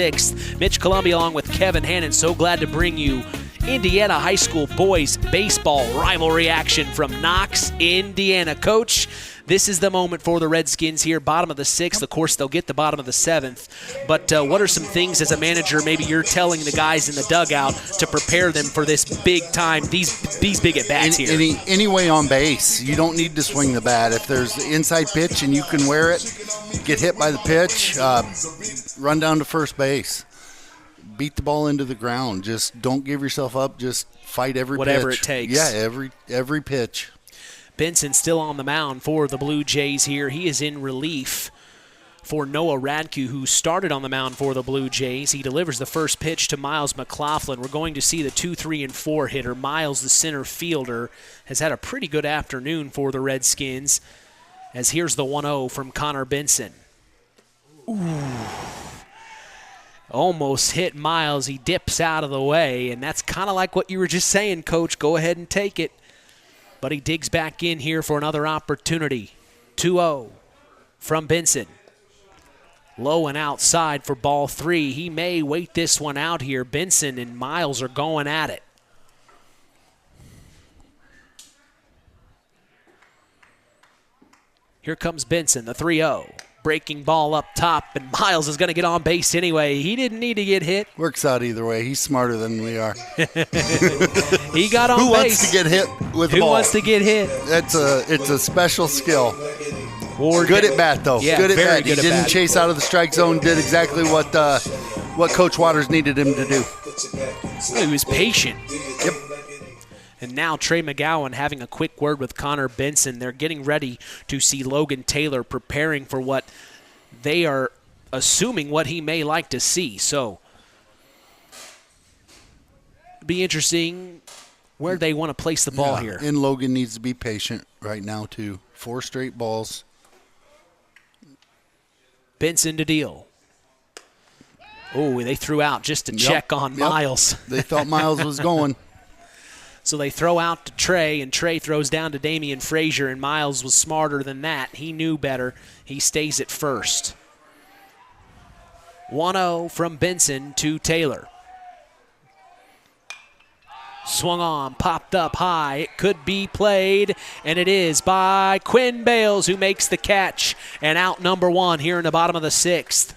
Mitch Columbia along with Kevin Hannon. So glad to bring you Indiana High School boys baseball rivalry action from Knox, Indiana. Coach, this is the moment for the Redskins here. Bottom of the 6th. Of course, they'll get the bottom of the 7th. But what are some things as a manager maybe you're telling the guys in the dugout to prepare them for this big time, these big at-bats here? Any way on base. You don't need to swing the bat. If there's the inside pitch and you can wear it, get hit by the pitch, run down to first base. Beat the ball into the ground. Just don't give yourself up. Just fight every Whatever pitch. it takes. Yeah, every pitch. Benson still on the mound for the Blue Jays here. He is in relief for Noah Radke, who started on the mound for the Blue Jays. He delivers the first pitch to Miles McLaughlin. We're going to see the 2, 3, and 4 hitter. Miles, the center fielder, has had a pretty good afternoon for the Redskins, as here's the 1-0 from Connor Benson. Ooh. Almost hit Miles. He dips out of the way, and that's kind of like what you were just saying, Coach. Go ahead and take it. But he digs back in here for another opportunity. 2-0 from Benson. Low and outside for ball 3. He may wait this one out here. Benson and Miles are going at it. Here comes Benson, the 3-0. Breaking ball up top, and Miles is going to get on base anyway. He didn't need to get hit. Works out either way. He's smarter than we are. He got on base. Who wants to get hit with the ball? Who wants to get hit? It's a special skill. Good at bat, though. Yeah, good at very bat. good He at didn't bat. chase out of the strike zone. Did exactly what Coach Waters needed him to do. He was patient. Yep. And now Trey McGowan having a quick word with Connor Benson. They're getting ready to see Logan Taylor preparing for what they are assuming what he may like to see. So be interesting where they want to place the ball here. And Logan needs to be patient right now, too. 4 straight balls. Benson to deal. Oh, they threw out just to check on Miles. They thought Miles was going. So they throw out to Trey, and Trey throws down to Damian Frazier, and Miles was smarter than that. He knew better. He stays at first. 1-0 from Benson to Taylor. Swung on, popped up high. It could be played, and it is by Quinn Bales, who makes the catch. And out number 1 here in the bottom of the 6th.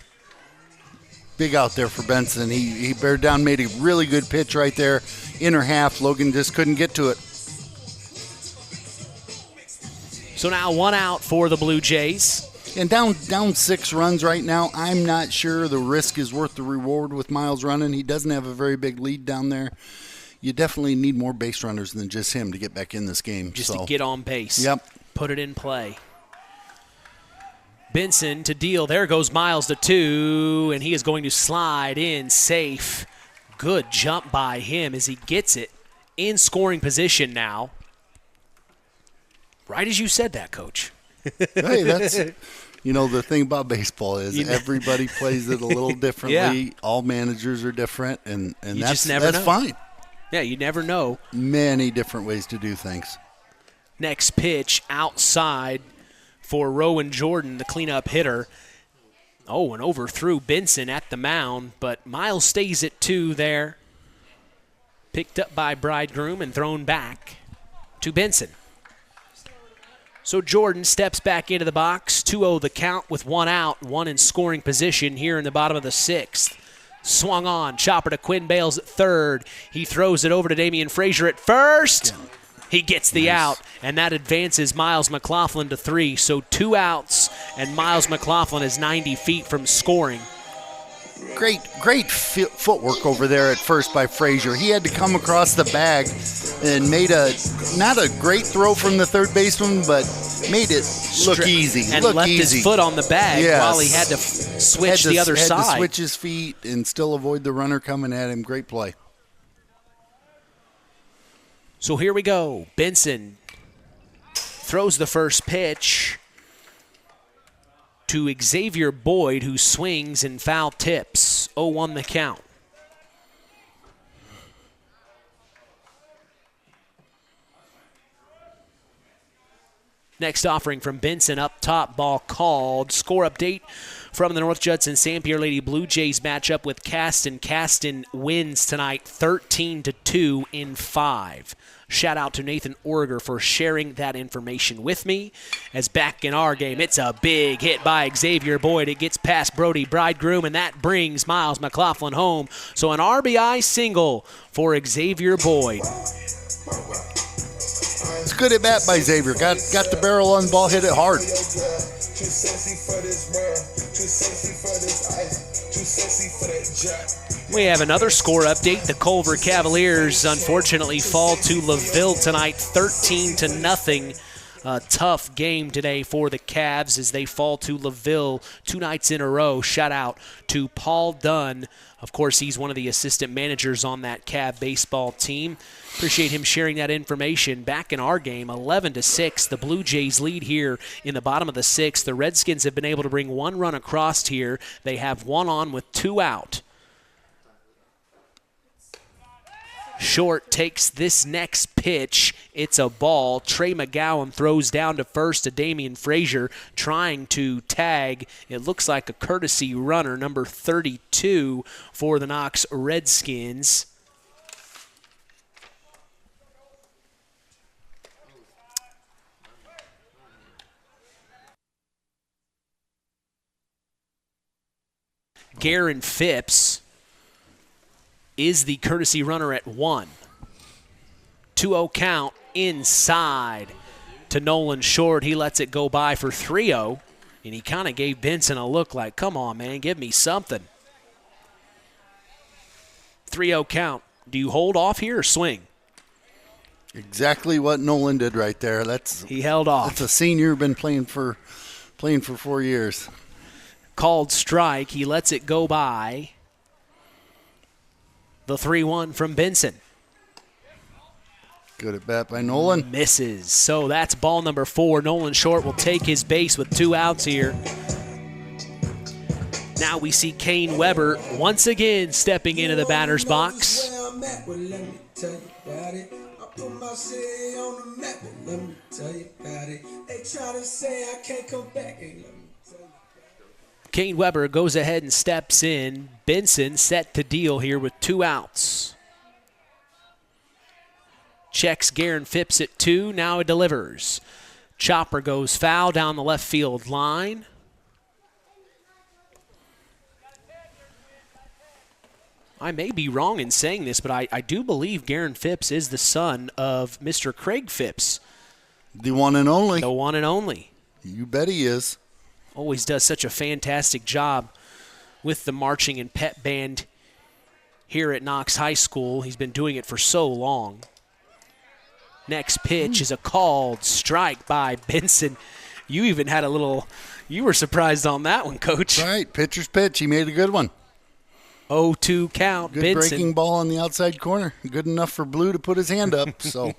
Big out there for Benson. He bared down, made a really good pitch right there. Inner half, Logan just couldn't get to it. So now 1 out for the Blue Jays. And down 6 runs right now. I'm not sure the risk is worth the reward with Miles running. He doesn't have a very big lead down there. You definitely need more base runners than just him to get back in this game. Just to get on base. Yep. Put it in play. Benson to deal. There goes Miles to 2, and he is going to slide in safe. Good jump by him as he gets it in scoring position now. Right as you said that, Coach. Hey, that's, the thing about baseball is everybody plays it a little differently. Yeah. All managers are different, and You that's, just never that's know. fine. Yeah, you never know. Many different ways to do things. Next pitch outside for Rowan Jordan, the cleanup hitter. Oh, and overthrew Benson at the mound, but Miles stays at 2 there. Picked up by Bridegroom and thrown back to Benson. So Jordan steps back into the box. 2-0 the count with 1 out, 1 in scoring position here in the bottom of the 6th. Swung on, chopper to Quinn Bales at 3rd. He throws it over to Damian Frazier at 1st. He gets the out, and that advances Miles McLaughlin to 3. So 2 outs, and Miles McLaughlin is 90 feet from scoring. Great footwork over there at first by Frazier. He had to come across the bag and made not a great throw from the third baseman, but made it look easy. And left his foot on the bag while he had to switch the other side. Had to switch his feet and still avoid the runner coming at him. Great play. So here we go. Benson throws the first pitch to Xavier Boyd, who swings and foul tips. 0-1 the count. Next offering from Benson up top, ball called. Score update from the North Judson-San Pierre Lady Blue Jays matchup with Caston. Caston wins tonight 13-2 in 5. Shout out to Nathan Orger for sharing that information with me. As back in our game, it's a big hit by Xavier Boyd. It gets past Brody Bridegroom, and that brings Miles McLaughlin home. So an RBI single for Xavier Boyd. It's good at bat by Xavier. Got the barrel on the ball, hit it hard. We have another score update. The Culver Cavaliers unfortunately fall to LaVille tonight 13-0. A tough game today for the Cavs as they fall to LaVille 2 nights in a row. Shout out to Paul Dunn. Of course, he's one of the assistant managers on that Cav baseball team. Appreciate him sharing that information. Back in our game, 11-6, the Blue Jays lead here in the bottom of the 6th. The Redskins have been able to bring 1 run across here. They have 1 on with 2 out. Short takes this next pitch. It's a ball. Trey McGowan throws down to first to Damian Frazier, trying to tag. It looks like a courtesy runner, number 32 for the Knox Redskins. Garen Phipps is the courtesy runner at 1. 2-0 count inside to Nolan Short. He lets it go by for 3-0, and he kind of gave Benson a look like, come on, man, give me something. 3-0 count. Do you hold off here or swing? Exactly what Nolan did right there. He held off. That's a senior, been playing for 4 years. Called strike. He lets it go by. The 3-1 from Benson. Good at bat by Nolan. Misses. So that's ball number 4. Nolan Short will take his base with 2 outs here. Now we see Kane Weber once again stepping into the batter's box. Kane Weber goes ahead and steps in. Benson set to deal here with 2 outs. Checks Garen Phipps at 2. Now it delivers. Chopper goes foul down the left field line. I may be wrong in saying this, but I do believe Garen Phipps is the son of Mr. Craig Phipps. The one and only. The one and only. You bet he is. Always does such a fantastic job with the marching and pep band here at Knox High School. He's been doing it for so long. Next pitch is a called strike by Benson. You even had you were surprised on that one, Coach. Right, pitcher's pitch. He made a good one. 0-2 count. Good Benson. breaking ball on the outside corner. Good enough for Blue to put his hand up. So,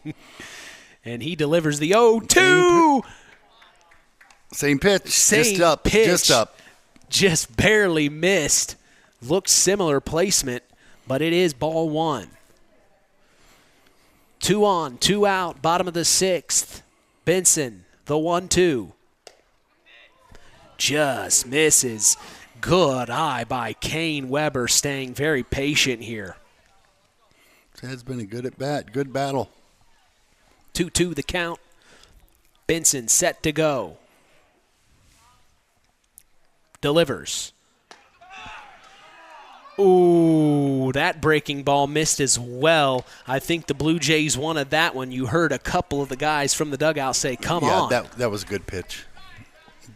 and he delivers the 0-2. Same pitch. Just up. Just barely missed. Looks similar placement, but it is ball 1. 2 on, 2 out, bottom of the 6th. Benson, the 1-2. Just misses. Good eye by Kane Weber, staying very patient here. Has been a good at bat, good battle. 2-2 the count. Benson set to go. Delivers. Ooh, that breaking ball missed as well. I think the Blue Jays wanted that one. You heard a couple of the guys from the dugout say, come on. Yeah, that was a good pitch.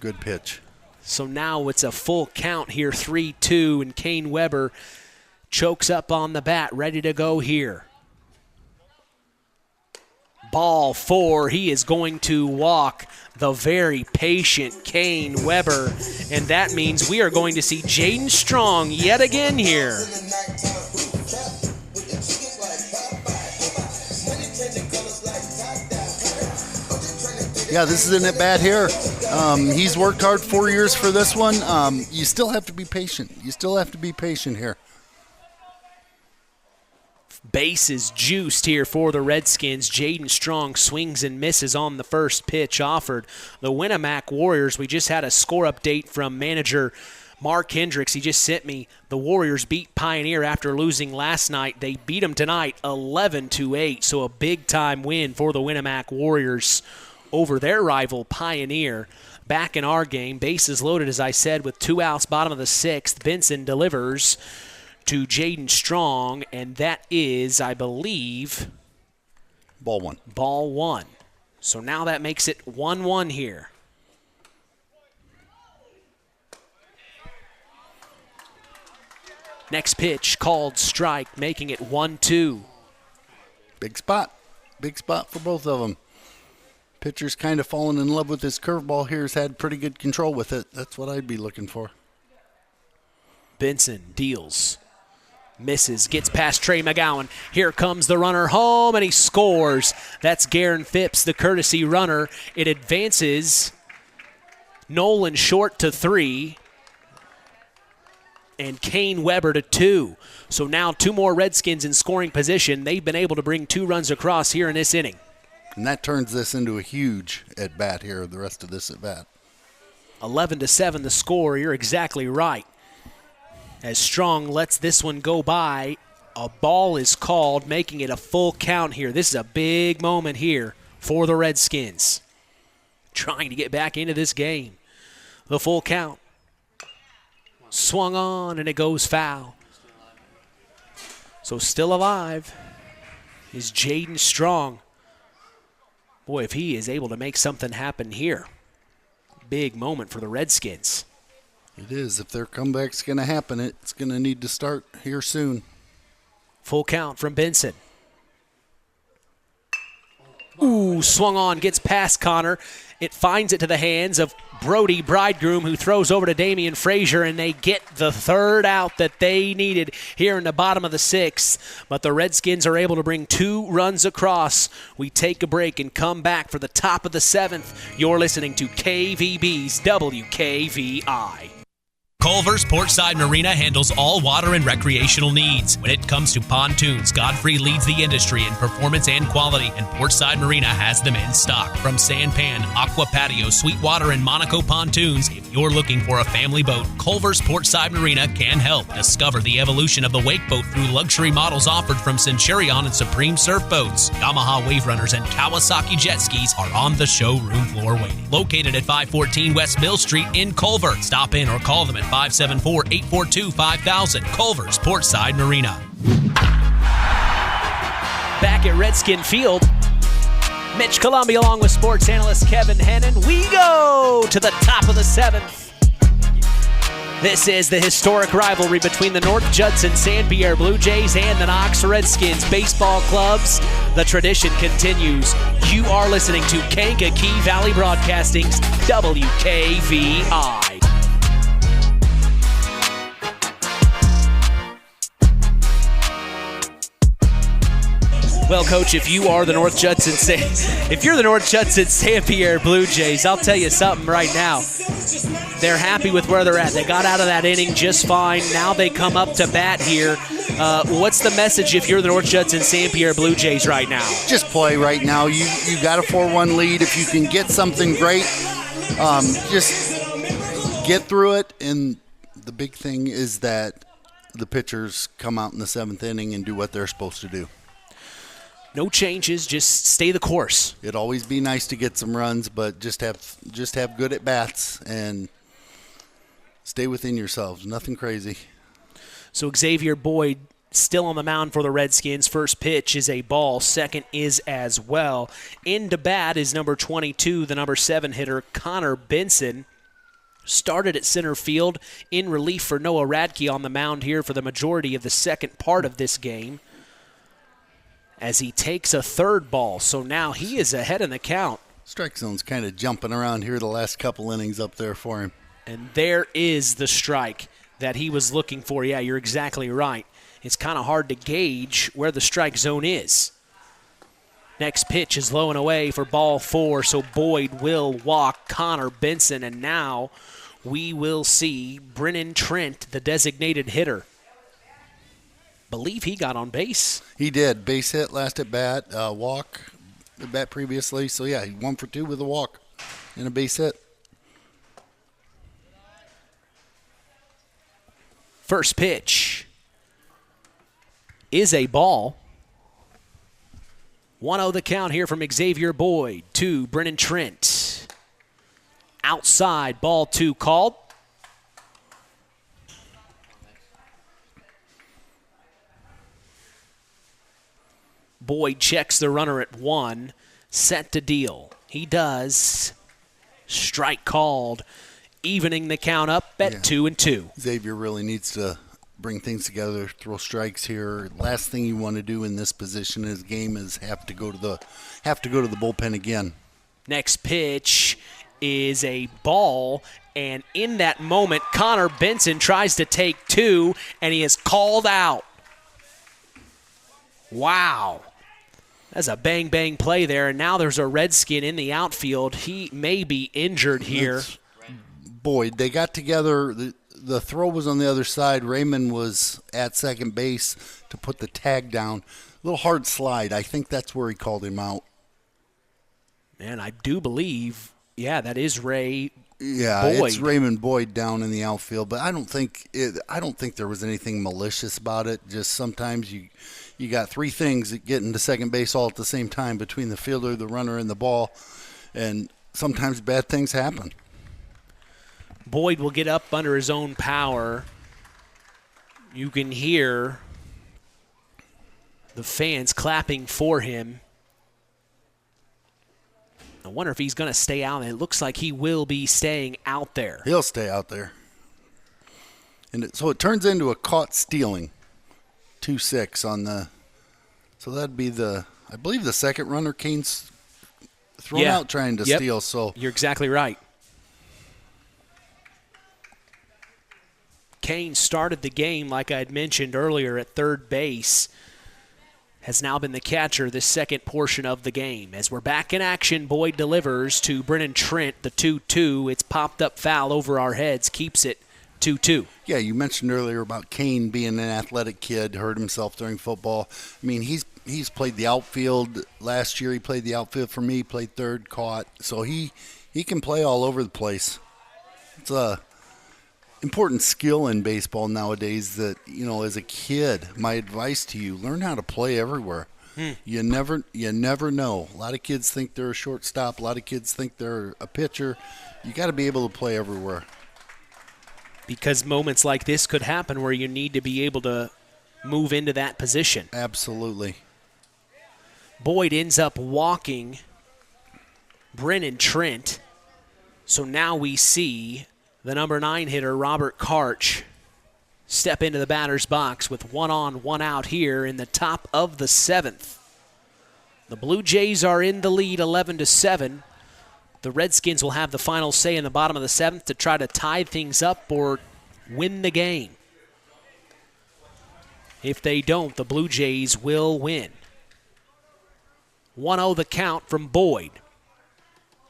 Good pitch. So now it's a full count here, 3-2, and Kane Weber chokes up on the bat, ready to go here. Ball 4, he is going to walk the very patient Kane Weber, and that means we are going to see Jaden Strong yet again here. Yeah, this is an at-bat here. He's worked hard 4 years for this one. You still have to be patient. You still have to be patient here. Base is juiced here for the Redskins. Jaden Strong swings and misses on the first pitch offered. The Winamac Warriors, we just had a score update from manager Mark Hendricks. He just sent me the Warriors beat Pioneer after losing last night. They beat them tonight 11-8, so a big-time win for the Winamac Warriors over their rival Pioneer. Back in our game, bases loaded, as I said, with 2 outs, bottom of the 6th. Benson delivers to Jaden Strong, and that is, I believe, ball one. Ball one. So now that makes it 1-1 here. Next pitch called strike, making it 1-2. Big spot. Big spot for both of them. Pitcher's kind of fallen in love with his curveball here. Has had pretty good control with it. That's what I'd be looking for. Benson deals. Misses, gets past Trey McGowan. Here comes the runner home, and he scores. That's Garen Phipps, the courtesy runner. It advances Nolan Short to 3 and Kane Weber to 2. So now 2 more Redskins in scoring position. They've been able to bring 2 runs across here in this inning. And that turns this into a huge at-bat here, the rest of this at-bat. 11-7 the score. You're exactly right. As Strong lets this one go by, a ball is called, making it a full count here. This is a big moment here for the Redskins, trying to get back into this game. The full count. Swung on, and it goes foul. So still alive is Jaden Strong. Boy, if he is able to make something happen here, big moment for the Redskins. It is. If their comeback's going to happen, it's going to need to start here soon. Full count from Benson. Ooh, swung on, gets past Connor. It finds it to the hands of Brody Bridegroom, who throws over to Damian Frazier, and they get the 3rd out that they needed here in the bottom of the 6th. But the Redskins are able to bring 2 runs across. We take a break and come back for the top of the 7th. You're listening to KVB's WKVI. Culver's Portside Marina handles all water and recreational needs. When it comes to pontoons, Godfrey leads the industry in performance and quality, and Portside Marina has them in stock. From Sanpan, Aqua Patio, Sweetwater, and Monaco pontoons, if you're looking for a family boat, Culver's Portside Marina can help. Discover the evolution of the wake boat through luxury models offered from Centurion and Supreme Surf Boats. Yamaha Wave Runners and Kawasaki jet skis are on the showroom floor waiting. Located at 514 West Mill Street in Culver. Stop in or call them at 574-842-5000. Culver's Portside Marina. Back at Redskin Field, Mitch Columbia along with sports analyst Kevin Hennon. We go to the top of the 7th. This is the historic rivalry between the North Judson-San Pierre Blue Jays and the Knox Redskins baseball clubs. The tradition continues. You are listening to Kankakee Valley Broadcasting's WKVI. Well, Coach, if you're the North Judson-San Pierre Blue Jays, I'll tell you something right now. They're happy with where they're at. They got out of that inning just fine. Now they come up to bat here. What's the message if you're the North Judson-San Pierre Blue Jays right now? Just play right now. You got a 4-1 lead. If you can get something great, just get through it. And the big thing is that the pitchers come out in the 7th inning and do what they're supposed to do. No changes, just stay the course. It'd always be nice to get some runs, but just have good at bats and stay within yourselves. Nothing crazy. So Xavier Boyd still on the mound for the Redskins. First pitch is a ball. Second is as well. Into bat is number 22, the number 7 hitter, Connor Benson. Started at center field in relief for Noah Radke on the mound here for the majority of the second part of this game, as he takes a 3rd ball. So now he is ahead in the count. Strike zone's kind of jumping around here the last couple innings up there for him. And there is the strike that he was looking for. Yeah, you're exactly right. It's kind of hard to gauge where the strike zone is. Next pitch is low and away for ball 4, so Boyd will walk Connor Benson, and now we will see Brennan Trent, the designated hitter. believe he got on base. He did. Base hit last at bat, walk at bat previously. So, yeah, he 1 for 2 with a walk and a base hit. First pitch is a ball. 1-0 the count here from Xavier Boyd to Brennan Trent. Outside, ball 2 called. Boyd checks the runner at 1, set to deal. He does. Strike called, evening the count up at 2-2. Xavier really needs to bring things together, throw strikes here. Last thing you want to do in this position in his game is have to go to the bullpen again. Next pitch is a ball, and in that moment, Connor Benson tries to take 2, and he is called out. Wow. That's a bang-bang play there, and now there's a Redskin in the outfield. He may be injured here. Boyd, they got together. The throw was on the other side. Raymond was at second base to put the tag down. A little hard slide. I think that's where he called him out. And I do believe, that is Ray Boyd. Boyd. It's Raymond Boyd down in the outfield, but I don't think there was anything malicious about it. Just sometimes you got 3 things that get into second base all at the same time between the fielder, the runner, and the ball, and sometimes bad things happen. Boyd will get up under his own power. You can hear the fans clapping for him. I wonder if he's going to stay out. It looks like he will be staying out there. He'll stay out there. And so it turns into a caught stealing. 2-6 on the – so that'd be I believe the second runner Kane's thrown out trying to steal. So you're exactly right. Kane started the game, like I had mentioned earlier, at third base. Has now been the catcher this second portion of the game. As we're back in action, Boyd delivers to Brennan Trent, the 2-2. It's popped up foul over our heads, keeps it 2-2. Yeah, you mentioned earlier about Kane being an athletic kid, hurt himself during football. I mean, he's played the outfield. Last year he played the outfield for me, played third, caught. So he can play all over the place. It's a important skill in baseball nowadays that, as a kid, my advice to you, learn how to play everywhere. You never know. A lot of kids think they're a shortstop. A lot of kids think they're a pitcher. You got to be able to play everywhere. Because moments like this could happen where you need to be able to move into that position. Absolutely. Boyd ends up walking Brennan Trent. So now we see the number 9 hitter, Robert Karch, step into the batter's box with 1 on, 1 out here in the top of the 7th. The Blue Jays are in the lead 11-7. The Redskins will have the final say in the bottom of the 7th to try to tie things up or win the game. If they don't, the Blue Jays will win. 1-0 the count from Boyd.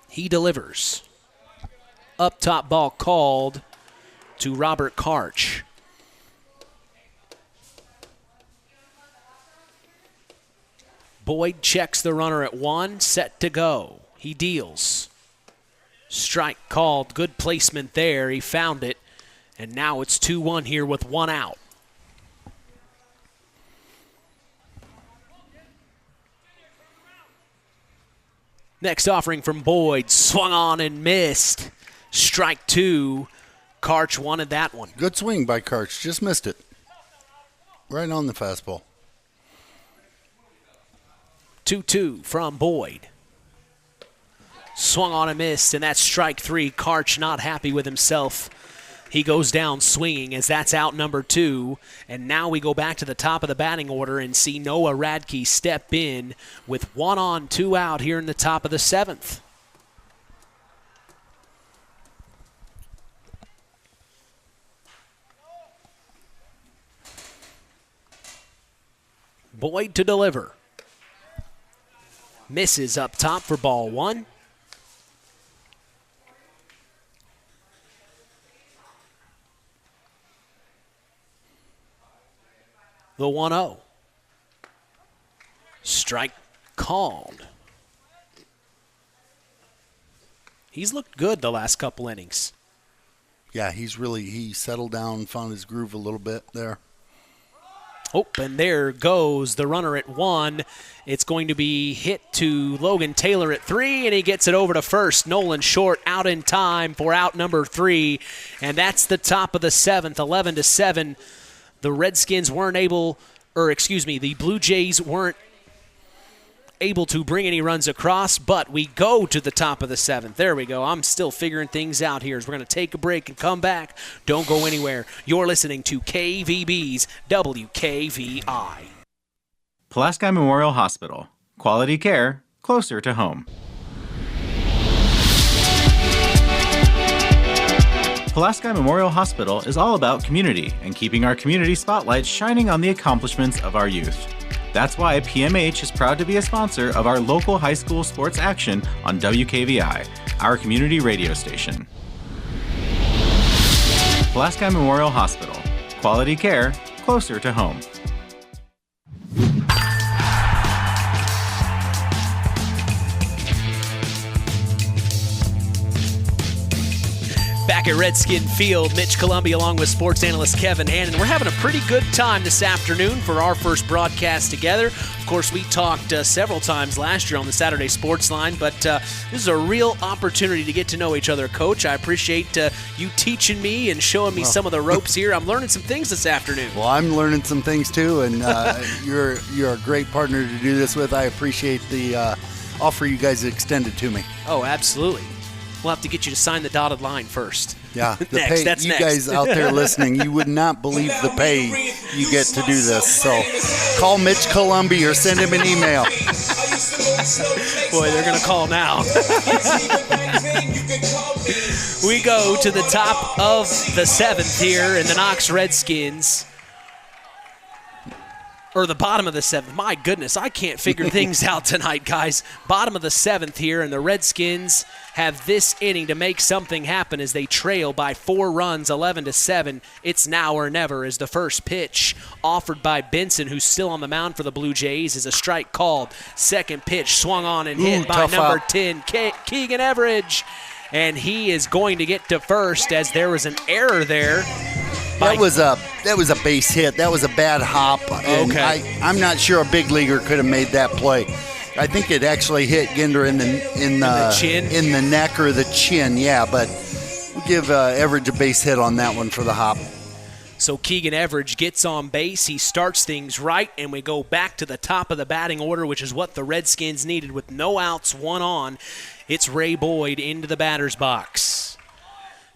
He delivers. Up top, ball called to Robert Karch. Boyd checks the runner at 1, set to go. He deals. Strike called. Good placement there. He found it. And now it's 2-1 here with 1 out. Next offering from Boyd. Swung on and missed. Strike 2. Karch wanted that one. Good swing by Karch. Just missed it. Right on the fastball. 2-2 from Boyd. Swung on and missed, and that's strike 3. Karch not happy with himself. He goes down swinging as that's out number 2. And now we go back to the top of the batting order and see Noah Radke step in with 1 on, 2 out here in the top of the 7th. Boyd to deliver. Misses up top for ball 1. the 1-0. Strike called. He's looked good the last couple innings. Yeah, he settled down, found his groove a little bit there. Oh, and there goes the runner at 1. It's going to be hit to Logan Taylor at 3, and he gets it over to first. Nolan Short out in time for out number 3, and that's the top of the 7th, 11-7. The Redskins weren't able, the Blue Jays weren't able to bring any runs across, but we go to the top of the 7th. There we go. I'm still figuring things out here as we're going to take a break and come back. Don't go anywhere. You're listening to KVB's WKVI. Pulaski Memorial Hospital. Quality care closer to home. Pulaski Memorial Hospital is all about community and keeping our community spotlight shining on the accomplishments of our youth. That's why PMH is proud to be a sponsor of our local high school sports action on WKVI, our community radio station. Pulaski Memorial Hospital. Quality care closer to home. Back at Redskin Field, Mitch Columbia along with sports analyst Kevin Hannon. We're having a pretty good time this afternoon for our first broadcast together. Of course, we talked several times last year on the Saturday Sports Line, but this is a real opportunity to get to know each other, Coach. I appreciate you teaching me and showing me some of the ropes here. I'm learning some things this afternoon. Well, I'm learning some things too, and you're a great partner to do this with. I appreciate the offer you guys extended to me. Oh, absolutely. We'll have to get you to sign the dotted line first. Yeah, the next, pay. That's you next. guys out there listening, you would not believe the pay you get to do this. So call Mitch Columbia or send him an email. Boy, they're going to call now. We go to the top of the 7th here in the Knox Redskins. Or the bottom of the 7th. My goodness, I can't figure things out tonight, guys. Bottom of the 7th here, and the Redskins have this inning to make something happen as they trail by 4 runs, 11-7. It's now or never as the first pitch offered by Benson, who's still on the mound for the Blue Jays, is a strike called. Second pitch swung on and hit by number 10, Keegan Everidge. And he is going to get to first as there was an error there. That was a base hit. That was a bad hop. And okay. I'm not sure a big leaguer could have made that play. I think it actually hit Ginder in the chin, in the neck or the chin. Yeah, but we'll give Everidge a base hit on that one for the hop. So Keegan Everidge gets on base. He starts things right, and we go back to the top of the batting order, which is what the Redskins needed with no outs, 1 on. It's Ray Boyd into the batter's box.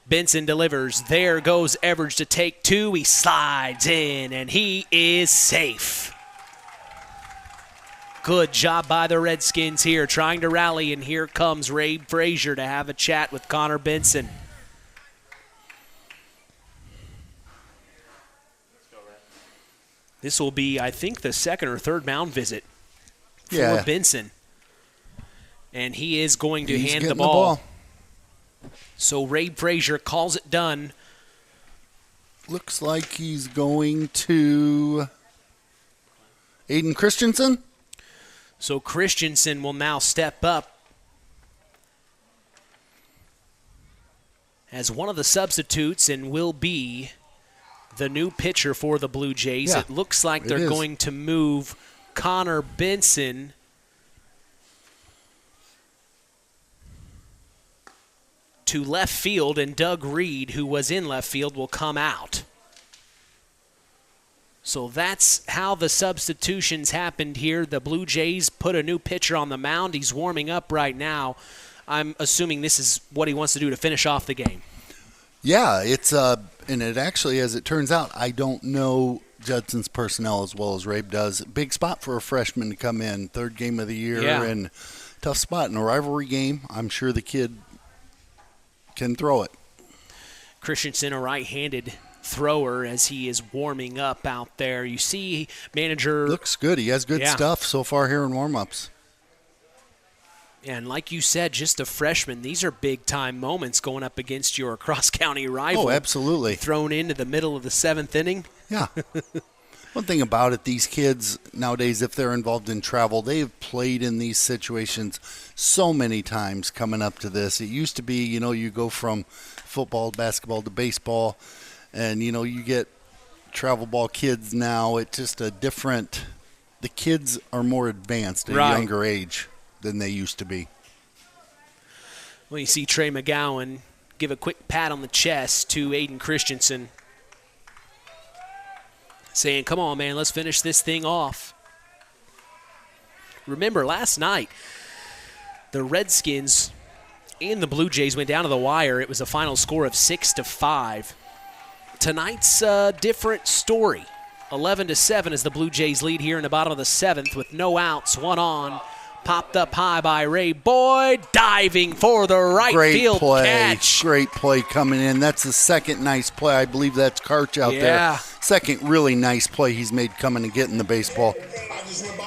Benson delivers. There goes Everidge to take 2. He slides in, and he is safe. Good job by the Redskins here, trying to rally, and here comes Ray Frazier to have a chat with Connor Benson. This will be, I think, the second or third mound visit for Benson. And he is going to hand the ball. So Ray Frazier calls it done. Looks like he's going to Aiden Christensen. So Christensen will now step up as one of the substitutes and will be the new pitcher for the Blue Jays. Yeah, it looks like they're going to move Connor Benson to left field, and Doug Reed, who was in left field, will come out. So that's how the substitutions happened here. The Blue Jays put a new pitcher on the mound. He's warming up right now. I'm assuming this is what he wants to do to finish off the game. Yeah, it's and it actually, as it turns out, I don't know Judson's personnel as well as Rabe does. Big spot for a freshman to come in, 3rd game of the year, and tough spot in a rivalry game. I'm sure the kid can throw it. Christensen, a right-handed thrower as he is warming up out there. You see manager looks good. He has good stuff so far here in warm-ups. And like you said, just a freshman, these are big-time moments going up against your cross-county rival. Oh, absolutely. Thrown into the middle of the 7th inning. Yeah. One thing about it, these kids nowadays, if they're involved in travel, they've played in these situations so many times coming up to this. It used to be, you go from football, basketball to baseball, and, you get travel ball kids now. It's just a different – the kids are more advanced at a younger age than they used to be. Well, you see Trey McGowan give a quick pat on the chest to Aiden Christensen, saying, come on, man, let's finish this thing off. Remember, last night, the Redskins and the Blue Jays went down to the wire. It was a final score of 6-5. Tonight's a different story. 11-7 is the Blue Jays lead here in the bottom of the 7th with no outs, one on. Popped up high by Ray Boyd, diving for the right field catch. Great play coming in. That's the second nice play. I believe that's Karch out there. Second really nice play he's made coming and getting the baseball.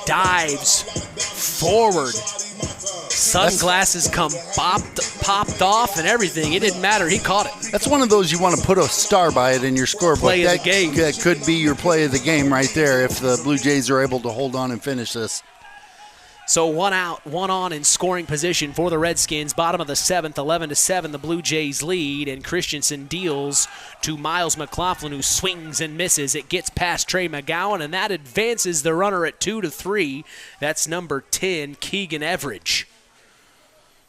Dives forward. Sunglasses come popped off and everything. It didn't matter. He caught it. That's one of those you want to put a star by it in your scorebook. Play of the game. That could be your play of the game right there if the Blue Jays are able to hold on and finish this. So one out, one on in scoring position for the Redskins. Bottom of the 7th, 11-7, the Blue Jays lead, and Christensen deals to Miles McLaughlin, who swings and misses. It gets past Trey McGowan, and that advances the runner at 2-3. That's number 10, Keegan Everidge.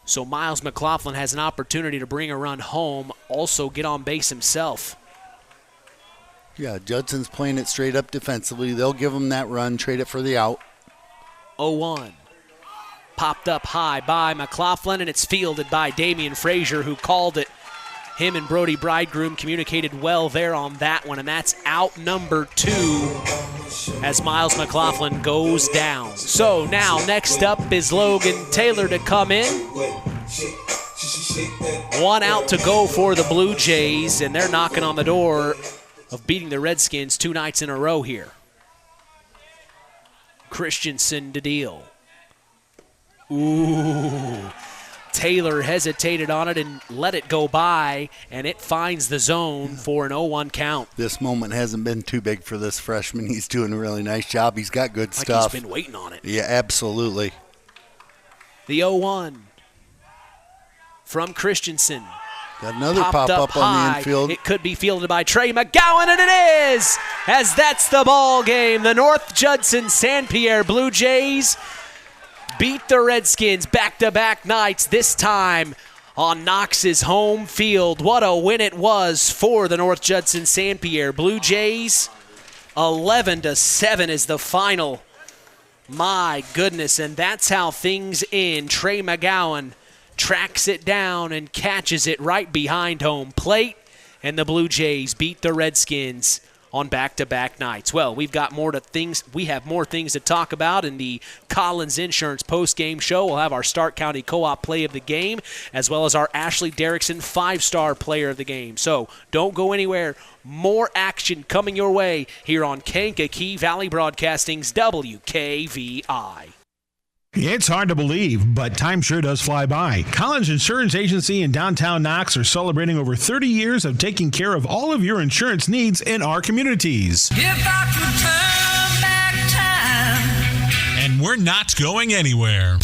So Miles McLaughlin has an opportunity to bring a run home, also get on base himself. Yeah, Judson's playing it straight up defensively. They'll give him that run, trade it for the out. 0-1. Popped up high by McLaughlin, and it's fielded by Damian Frazier, who called it. Him and Brody Bridegroom communicated well there on that one, and that's out number 2 as Miles McLaughlin goes down. So now next up is Logan Taylor to come in. One out to go for the Blue Jays, and they're knocking on the door of beating the Redskins 2 nights in a row here. Christensen to deal. Ooh. Taylor hesitated on it and let it go by, and it finds the zone for an 0-1 count. This moment hasn't been too big for this freshman. He's doing a really nice job. He's got good stuff. He's been waiting on it. Yeah, absolutely. The 0-1 from Christensen. Got another pop-up on the infield. It could be fielded by Trey McGowan, and it is, as that's the ball game. The North Judson-San Pierre Blue Jays beat the Redskins back-to-back nights, this time on Knox's home field. What a win it was for the North Judson-San Pierre Blue Jays. 11-7 is the final. My goodness, and that's how things end. Trey McGowan tracks it down and catches it right behind home plate, and the Blue Jays beat the Redskins on back-to-back nights. Well, we have more things to talk about in the Collins Insurance post-game show. We'll have our Stark County Co-op play of the game, as well as our Ashley Derrickson 5-star player of the game. So don't go anywhere. More action coming your way here on Kankakee Valley Broadcasting's WKVI. It's hard to believe, but time sure does fly by. Collins Insurance Agency in downtown Knox are celebrating over 30 years of taking care of all of your insurance needs in our communities. If I could turn back time. And we're not going anywhere.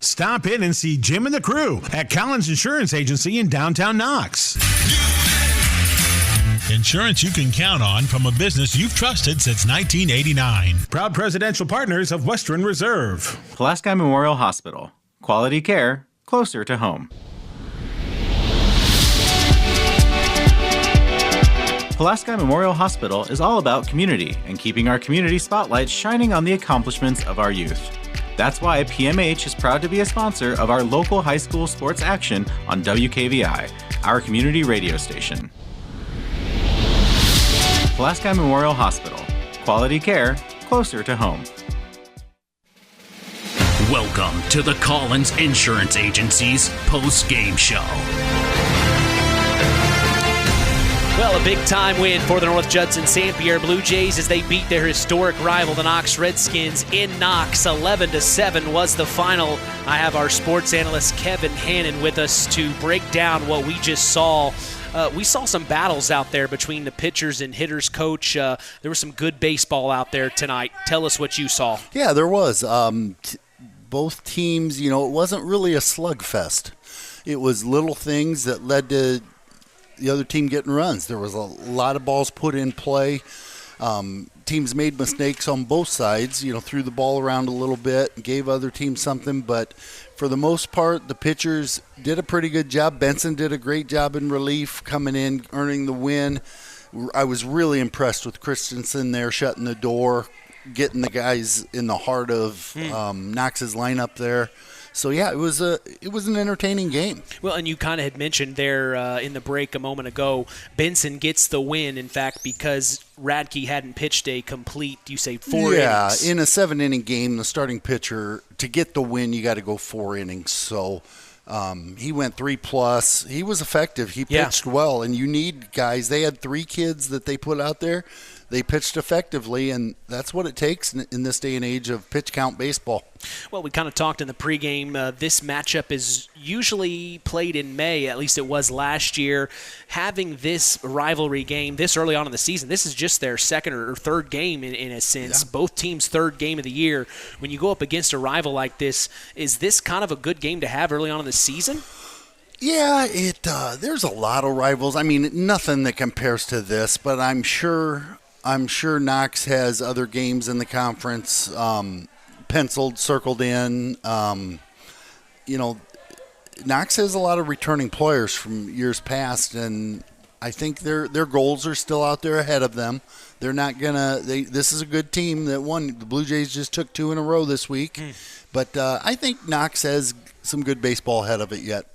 Stop in and see Jim and the crew at Collins Insurance Agency in downtown Knox. Insurance you can count on from a business you've trusted since 1989. Proud presidential partners of Western Reserve. Pulaski Memorial Hospital. Quality care closer to home. Pulaski Memorial Hospital is all about community and keeping our community spotlight shining on the accomplishments of our youth. That's why PMH is proud to be a sponsor of our local high school sports action on WKVI, our community radio station. Pulaski Memorial Hospital. Quality care closer to home. Welcome to the Collins Insurance Agency's post-game show. Well, a big-time win for the North Judson-San Pierre Blue Jays as they beat their historic rival, the Knox Redskins, in Knox. 11-7 was the final. I have our sports analyst Kevin Hannon with us to break down what we just saw. We saw some battles out there between the pitchers and hitters, Coach. There was some good baseball out there tonight. Tell us what you saw. Yeah, there was. Both teams, it wasn't really a slugfest. It was little things that led to the other team getting runs. There was a lot of balls put in play. Teams made mistakes on both sides, threw the ball around a little bit, gave other teams something. But for the most part, the pitchers did a pretty good job. Benson did a great job in relief, coming in, earning the win. I was really impressed with Christensen there, shutting the door, getting the guys in the heart of Knox's lineup there. So, yeah, it was an entertaining game. Well, and you kind of had mentioned there in the break a moment ago, Benson gets the win, in fact, because Radke hadn't pitched a complete, you say, 4 innings. Yeah, in a 7-inning game, the starting pitcher, to get the win, you got to go 4 innings. So he went 3+. He was effective. He pitched well, and you need guys. They had 3 kids that they put out there. They pitched effectively, and that's what it takes in this day and age of pitch count baseball. Well, we kind of talked in the pregame. This matchup is usually played in May, at least it was last year. Having this rivalry game this early on in the season, this is just their second or third game in a sense. Yeah. Both teams' third game of the year. When you go up against a rival like this, is this kind of a good game to have early on in the season? Yeah, there's a lot of rivals. I mean, nothing that compares to this, but I'm sure Knox has other games in the conference penciled, circled in. Knox has a lot of returning players from years past, and I think their goals are still out there ahead of them. They're not gonna. This is a good team that won. The Blue Jays just took 2 in a row this week, but I think Knox has some good baseball ahead of it yet.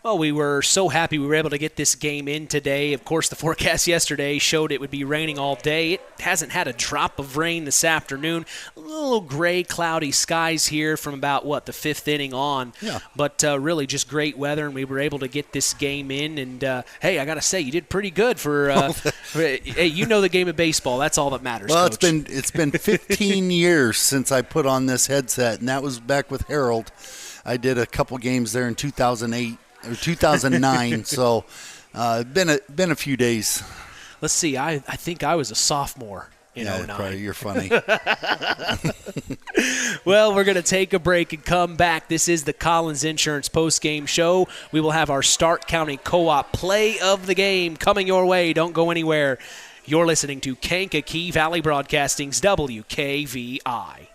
Well, we were so happy we were able to get this game in today. Of course, the forecast yesterday showed it would be raining all day. It hasn't had a drop of rain this afternoon. A little gray, cloudy skies here from about, the 5th inning on. Yeah. But really just great weather, and we were able to get this game in. And, hey, I got to say, you did pretty good for hey, you know the game of baseball. That's all that matters, Well, Coach. it's been 15 years since I put on this headset, and that was back with Harold. I did a couple games there in 2008. Or 2009, so been a few days. Let's see. I think I was a sophomore in 09. Probably, you're funny. Well, we're going to take a break and come back. This is the Collins Insurance postgame show. We will have our Stark County Co-op play of the game coming your way. Don't go anywhere. You're listening to Kankakee Valley Broadcasting's WKVI.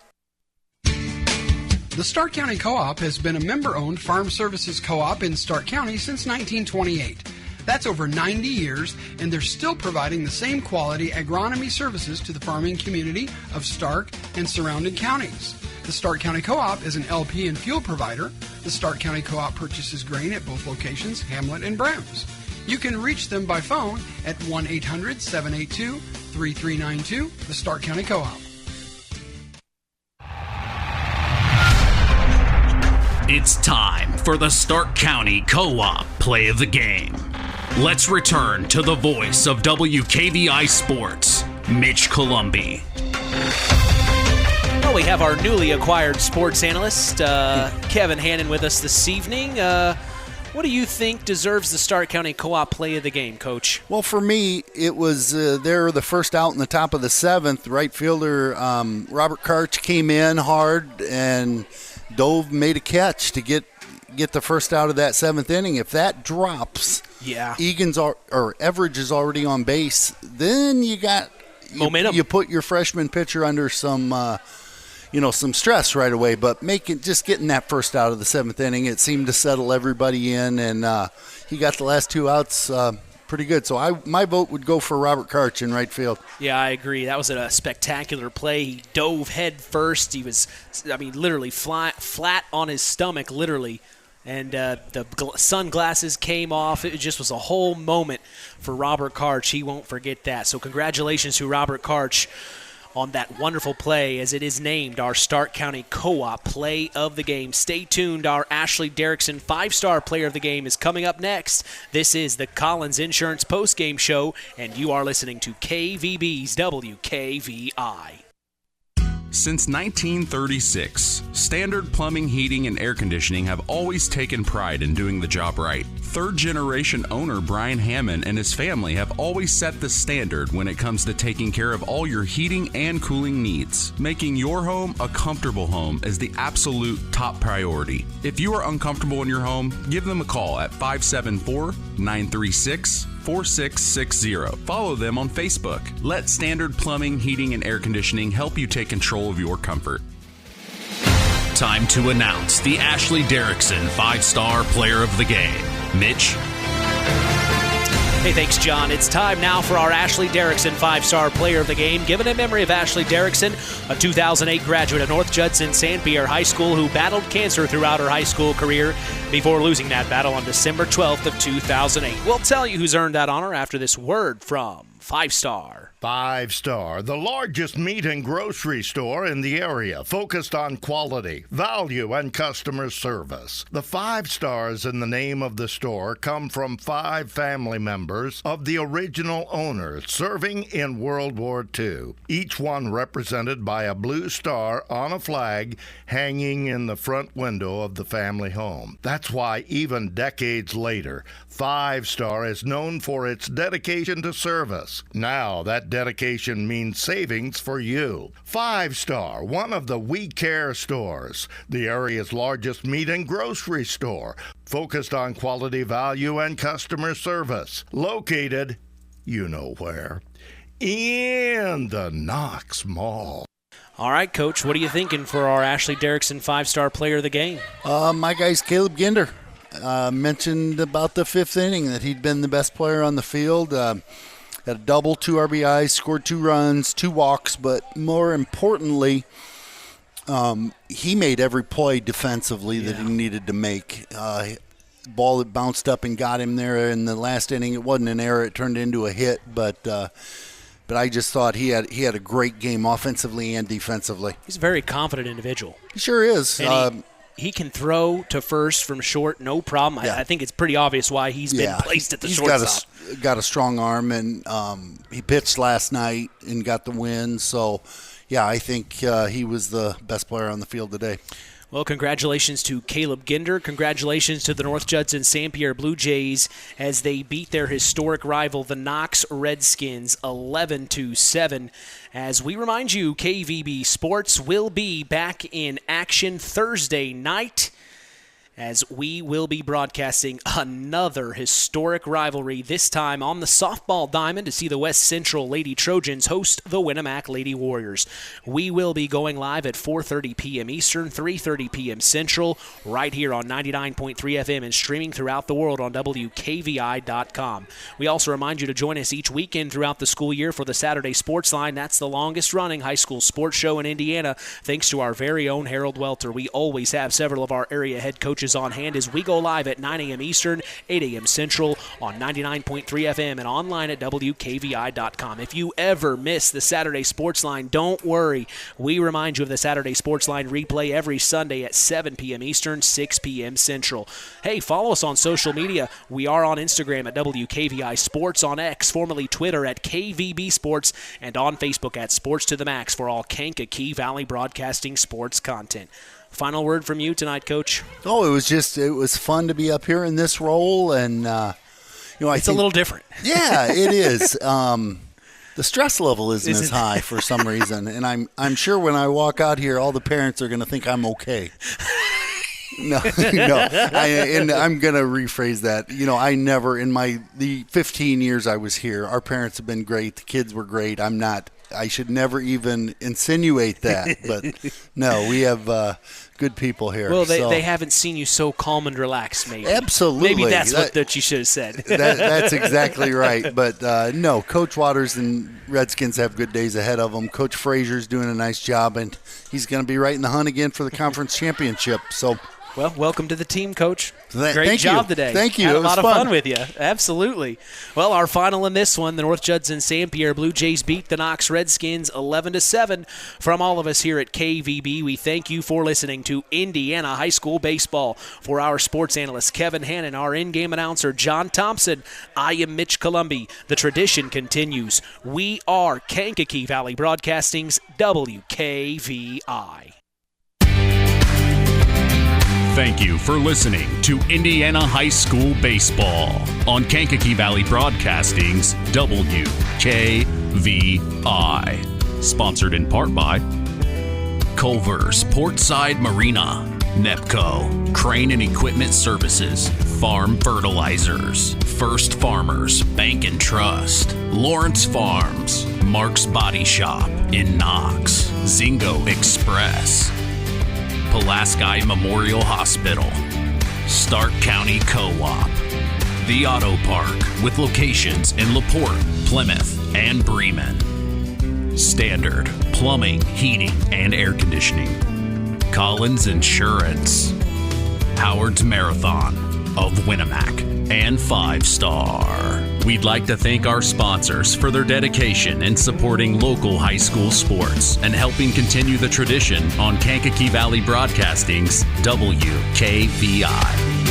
The Stark County Co-op has been a member-owned farm services co-op in Stark County since 1928. That's over 90 years, and they're still providing the same quality agronomy services to the farming community of Stark and surrounding counties. The Stark County Co-op is an LP and fuel provider. The Stark County Co-op purchases grain at both locations, Hamlet and Browns. You can reach them by phone at 1-800-782-3392, the Stark County Co-op. It's time for the Stark County Co-op Play of the Game. Let's return to the voice of WKVI Sports, Mitch Columbi. Well, we have our newly acquired sports analyst, Kevin Hannon, with us this evening. What do you think deserves the Stark County Co-op Play of the Game, Coach? Well, for me, it was they're the first out in the top of the 7th. Right fielder Robert Karch came in hard and dove, made a catch to get the first out of that 7th inning. If that drops, Egan's or Everidge is already on base, then you got momentum. You put your freshman pitcher under some stress right away. But just getting that first out of the 7th inning, it seemed to settle everybody in, and he got the last 2 outs pretty good. So my vote would go for Robert Karch in right field. Yeah, I agree. That was a spectacular play. He dove head first. He was, literally flat on his stomach, literally. And the sunglasses came off. It just was a whole moment for Robert Karch. He won't forget that. So congratulations to Robert Karch on that wonderful play, as it is named our Stark County Co-op Play of the Game. Stay tuned. Our Ashley Derrickson 5-star Player of the Game is coming up next. This is the Collins Insurance Postgame Show, and you are listening to KVB's WKVI. Since 1936, Standard Plumbing, Heating, and Air Conditioning have always taken pride in doing the job right. Third-generation owner Brian Hammond and his family have always set the standard when it comes to taking care of all your heating and cooling needs. Making your home a comfortable home is the absolute top priority. If you are uncomfortable in your home, give them a call at 574-936-4660. Follow them on Facebook. Let Standard Plumbing, Heating, and Air Conditioning help you take control of your comfort. Time to announce the Ashley Derrickson 5-star Player of the Game. Mitch? Hey, thanks, John. It's time now for our Ashley Derrickson 5-star Player of the Game, given in memory of Ashley Derrickson, a 2008 graduate of North Judson-San Pierre High School who battled cancer throughout her high school career before losing that battle on December 12th of 2008. We'll tell you who's earned that honor after this word from 5-star. 5-star, the largest meat and grocery store in the area, focused on quality, value, and customer service. The 5 stars in the name of the store come from 5 family members of the original owners serving in World War II, each one represented by a blue star on a flag hanging in the front window of the family home. That's why even decades later, 5-star is known for its dedication to service. Now that dedication means savings for you. 5-star, one of the We Care stores, the area's largest meat and grocery store, focused on quality, value, and customer service. Located, you know where, in the Knox Mall. All right, Coach, what are you thinking for our Ashley Derrickson 5-star Player of the Game? My guy's Caleb Ginder. Mentioned about the 5th inning that he'd been the best player on the field. Had a double, 2 RBIs, scored 2 runs, 2 walks, but more importantly, he made every play defensively that he needed to make. Ball that bounced up and got him there in the last inning. It wasn't an error; it turned into a hit. But I just thought he had a great game offensively and defensively. He's a very confident individual. He sure is. And he can throw to first from short, no problem. I think it's pretty obvious why he's been placed at the shortstop. He's got a strong arm, and he pitched last night and got the win. So, I think he was the best player on the field today. Well, congratulations to Caleb Ginder. Congratulations to the North Judson-San Pierre Blue Jays as they beat their historic rival, the Knox Redskins, 11-7. As we remind you, KVB Sports will be back in action Thursday night, as we will be broadcasting another historic rivalry, this time on the softball diamond, to see the West Central Lady Trojans host the Winamac Lady Warriors. We will be going live at 4:30 p.m. Eastern, 3:30 p.m. Central, right here on 99.3 FM and streaming throughout the world on WKVI.com. We also remind you to join us each weekend throughout the school year for the Saturday Sports Line. That's the longest-running high school sports show in Indiana, thanks to our very own Harold Welter. We always have several of our area head coaches on hand as we go live at 9 a.m. Eastern, 8 a.m. Central on 99.3 FM and online at WKVI.com. If you ever miss the Saturday Sports Line, don't worry. We remind you of the Saturday Sports Line replay every Sunday at 7 p.m. Eastern, 6 p.m. Central. Hey, follow us on social media. We are on Instagram at WKVI Sports, on X, formerly Twitter at KVB Sports, and on Facebook at Sports to the Max for all Kankakee Valley Broadcasting sports content. Final word from you tonight, Coach. Oh, it was fun to be up here in this role, and I think a little different. Yeah, it is. The stress level isn't as high for some reason, and I'm sure when I walk out here, all the parents are going to think I'm okay. No, and I'm going to rephrase that. I never, in the 15 years I was here, our parents have been great. The kids were great. I should never even insinuate that, but no, we have good people here. Well, they haven't seen you so calm and relaxed, maybe. Absolutely. Maybe that's what you should have said. That's exactly right. But, no, Coach Waters and Redskins have good days ahead of them. Coach Frazier's doing a nice job, and he's going to be right in the hunt again for the conference championship. So Well, welcome to the team, Coach. Great thank job you. today. Thank you. Had It a was lot of fun. fun with you. Absolutely. Well, our final in this one, the North Judson-San Pierre Blue Jays beat the Knox Redskins 11-7. From all of us here at KVB, we thank you for listening to Indiana High School Baseball. For our sports analyst, Kevin Hannon, our in-game announcer, John Thompson, I am Mitch Columbi. The tradition continues. We are Kankakee Valley Broadcasting's WKVI. Thank you for listening to Indiana High School Baseball on Kankakee Valley Broadcasting's WKVI. Sponsored in part by Culver's Portside Marina, NEPCO, Crane and Equipment Services, Farm Fertilizers, First Farmers Bank and Trust, Lawrence Farms, Mark's Body Shop in Knox, Zingo Express, Pulaski Memorial Hospital, Stark County Co-op, The Auto Park with locations in LaPorte, Plymouth, and Bremen, Standard Plumbing, Heating, and Air Conditioning, Collins Insurance, Howard's Marathon of Winamac, and 5 Star. We'd like to thank our sponsors for their dedication in supporting local high school sports and helping continue the tradition on Kankakee Valley Broadcasting's WKVI.